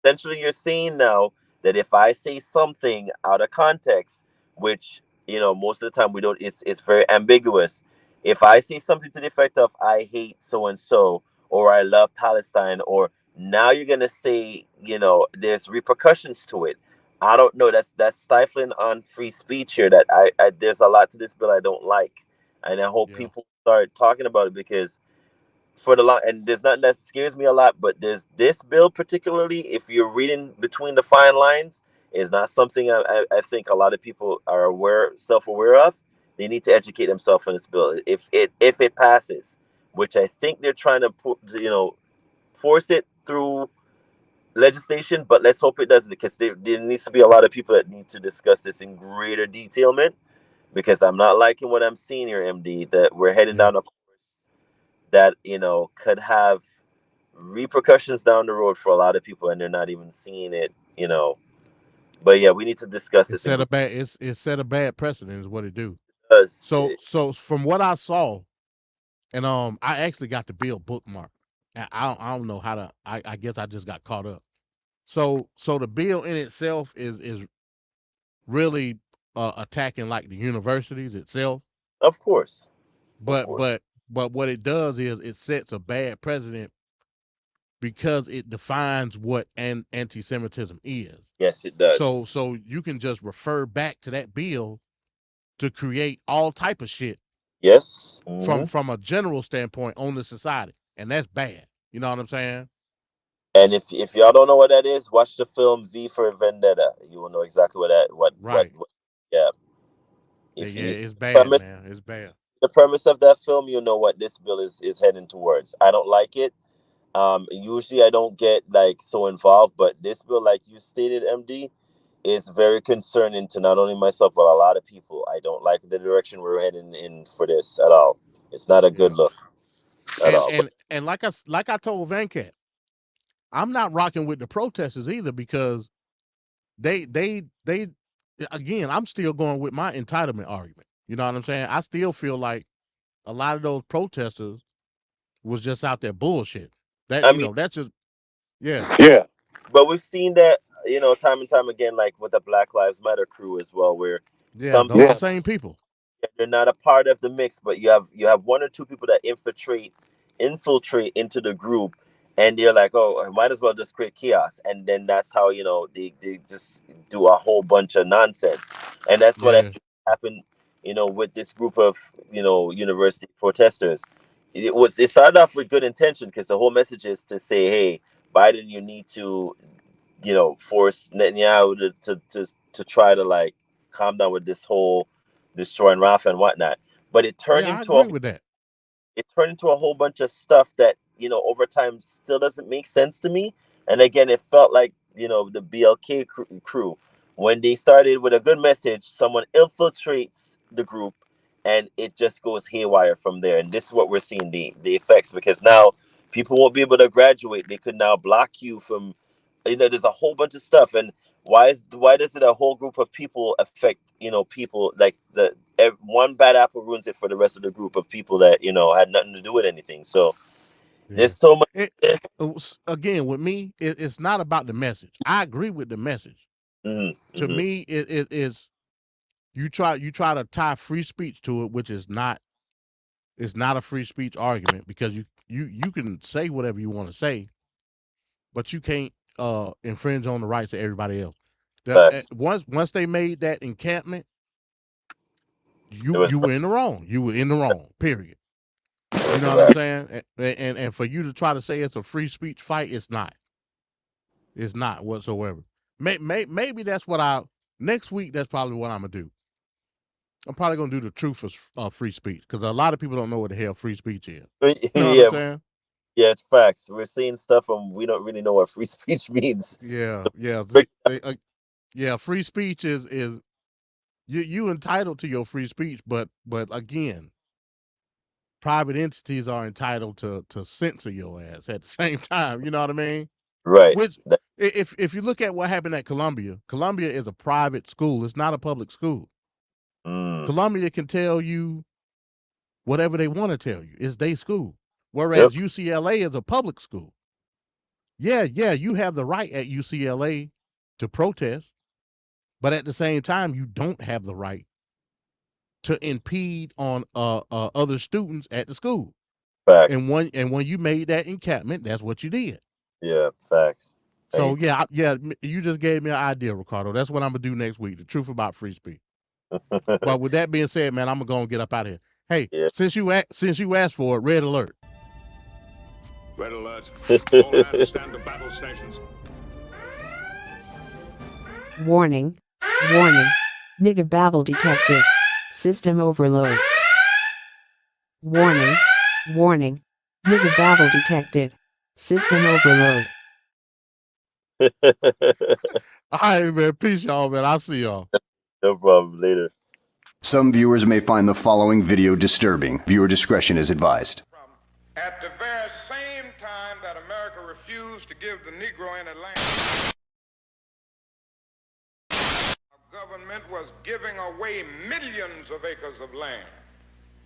essentially you're saying now that if I say something out of context, which most of the time we don't, it's very ambiguous. If I say something to the effect of I hate so and so, or I love Palestine, or now you're gonna say there's repercussions to it. I don't know. That's stifling on free speech here. That I there's a lot to this bill I don't like, and I hope yeah. people start talking about it, because for the long, and there's nothing that scares me a lot, but there's this bill particularly, if you're reading between the fine lines, is not something I think a lot of people are self-aware of. They need to educate themselves on this bill if it passes, which I think they're trying to put, force it through legislation, but let's hope it doesn't, because there needs to be a lot of people that need to discuss this in greater detailment, because I'm not liking what I'm seeing here, MD, that we're heading down a course that could have repercussions down the road for a lot of people, and they're not even seeing it. But yeah, we need to discuss It this. set a bad it set a bad precedent is what it do. Because So from what I saw, and I actually got the bill bookmarked. I don't know how to. I guess I just got caught up. So the bill in itself is really attacking like the universities itself. Of course. But what it does is it sets a bad precedent because it defines what anti-Semitism is. Yes, it does. So you can just refer back to that bill to create all type of shit. Yes. From a general standpoint on the society, and that's bad. You know what I'm saying? And if y'all don't know what that is, watch the film V for Vendetta. You will know exactly what Right. Yeah. Yeah, If it's bad, man. It's bad. The premise of that film, you'll know what this bill is heading towards. I don't like it. Usually I don't get like so involved, but this bill, like you stated, MD, is very concerning to not only myself but a lot of people. I don't like the direction we're heading in for this at all. It's not a good look at all. And like I told Venkat, I'm not rocking with the protesters either, because they again, I'm still going with my entitlement argument. You know what I'm saying? I still feel like a lot of those protesters was just out there bullshit. That's just Yeah. But we've seen that, time and time again, like with the Black Lives Matter crew as well, where those are the same people. they're not a part of the mix, but you have one or two people that infiltrate into the group, and they're like, oh, I might as well just create chaos, and then that's how they just do a whole bunch of nonsense, and that's what I think happened, with this group of university protesters. It started off with good intention, because the whole message is to say, hey, Biden, you need to force Netanyahu to try to like calm down with this whole destroying Rafah and whatnot. But it turned into I agree with that. It turned into a whole bunch of stuff that over time still doesn't make sense to me. And again, it felt like the BLK crew, when they started with a good message, someone infiltrates the group, and it just goes haywire from there. And this is what we're seeing, the effects, because now people won't be able to graduate. They could now block you from, there's a whole bunch of stuff. And why does it a whole group of people affect people, like one bad apple ruins it for the rest of the group of people that had nothing to do with anything. So there's so much. Again, with me, it's not about the message. I agree with the message. To me, it is you try to tie free speech to it, which is not. It's not a free speech argument, because you can say whatever you want to say, but you can't infringe on the rights of everybody else. Once they made that encampment, you were in the wrong. You were in the wrong. Period. You know what I'm saying? And for you to try to say it's a free speech fight, it's not. It's not whatsoever. Maybe that's what next week. That's probably what I'm gonna do. I'm probably gonna do the truth of free speech because a lot of people don't know what the hell free speech is. You know what I'm saying? Yeah, it's facts. We're seeing stuff and we don't really know what free speech means. Yeah. Free speech is you entitled to your free speech, but again, private entities are entitled to censor your ass at the same time. You know what I mean? Right. Which, if you look at what happened at Columbia is a private school. It's not a public school. Columbia can tell you whatever they want to tell you. It's their school. Whereas UCLA is a public school. Yeah, you have the right at UCLA to protest, but at the same time, you don't have the right to impede on other students at the school. Facts. And when you made that encampment, that's what you did. Yeah, facts. So you just gave me an idea, Ricardo. That's what I'm gonna do next week. The truth about free speech. But with that being said, man, I'm gonna go and get up out of here. Hey, since you asked for it, red alert. Red alert. All hands stand to battle stations. Warning. Warning. Nigga babble detected. System overload. Warning. Warning. Nigga babble detected. System overload. All right, man. Peace, y'all, man. I'll see y'all. No problem. Later. Some viewers may find the following video disturbing. Viewer discretion is advised. At the very same time that America refused to give the Negro any land, our government was giving away millions of acres of land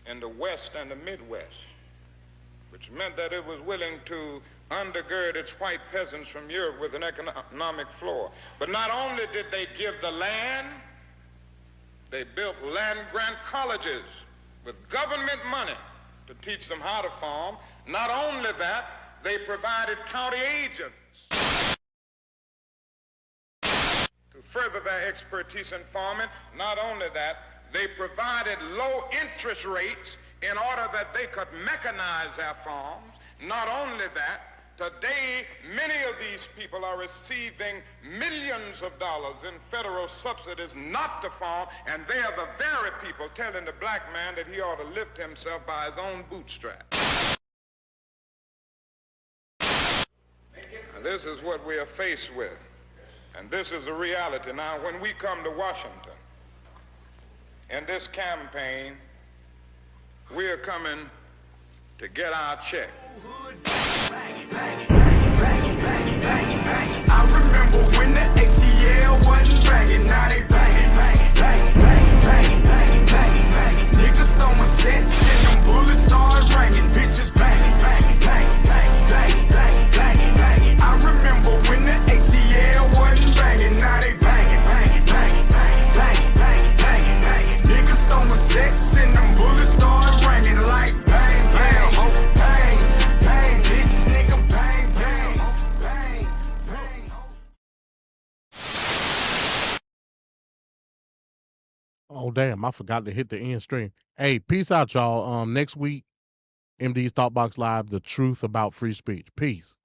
in the West and the Midwest, which meant that it was willing to undergird its white peasants from Europe with an economic floor. But not only did they give the land, they built land-grant colleges with government money to teach them how to farm. Not only that, they provided county agents to further their expertise in farming. Not only that, they provided low interest rates in order that they could mechanize their farms. Not only that, today, many of these people are receiving millions of dollars in federal subsidies not to farm, and they are the very people telling the black man that he ought to lift himself by his own bootstraps. Now, this is what we are faced with, and this is the reality. Now, when we come to Washington, in this campaign, we are coming to get our check. I remember when the ATL wasn't banging, now they banging. Niggas throwing sets and them bullets start ringing. Bitches banging. I remember when the ATL wasn't banging, now they banging. Niggas throwing sets and them bullets start ringing like bang, bang, oh, bang, bang, bitch, nigga, bang, bang, bang, bang. Oh damn, I forgot to hit the end stream. Hey, peace out, y'all. Next week, MD's Thought Box Live, the truth about free speech. Peace.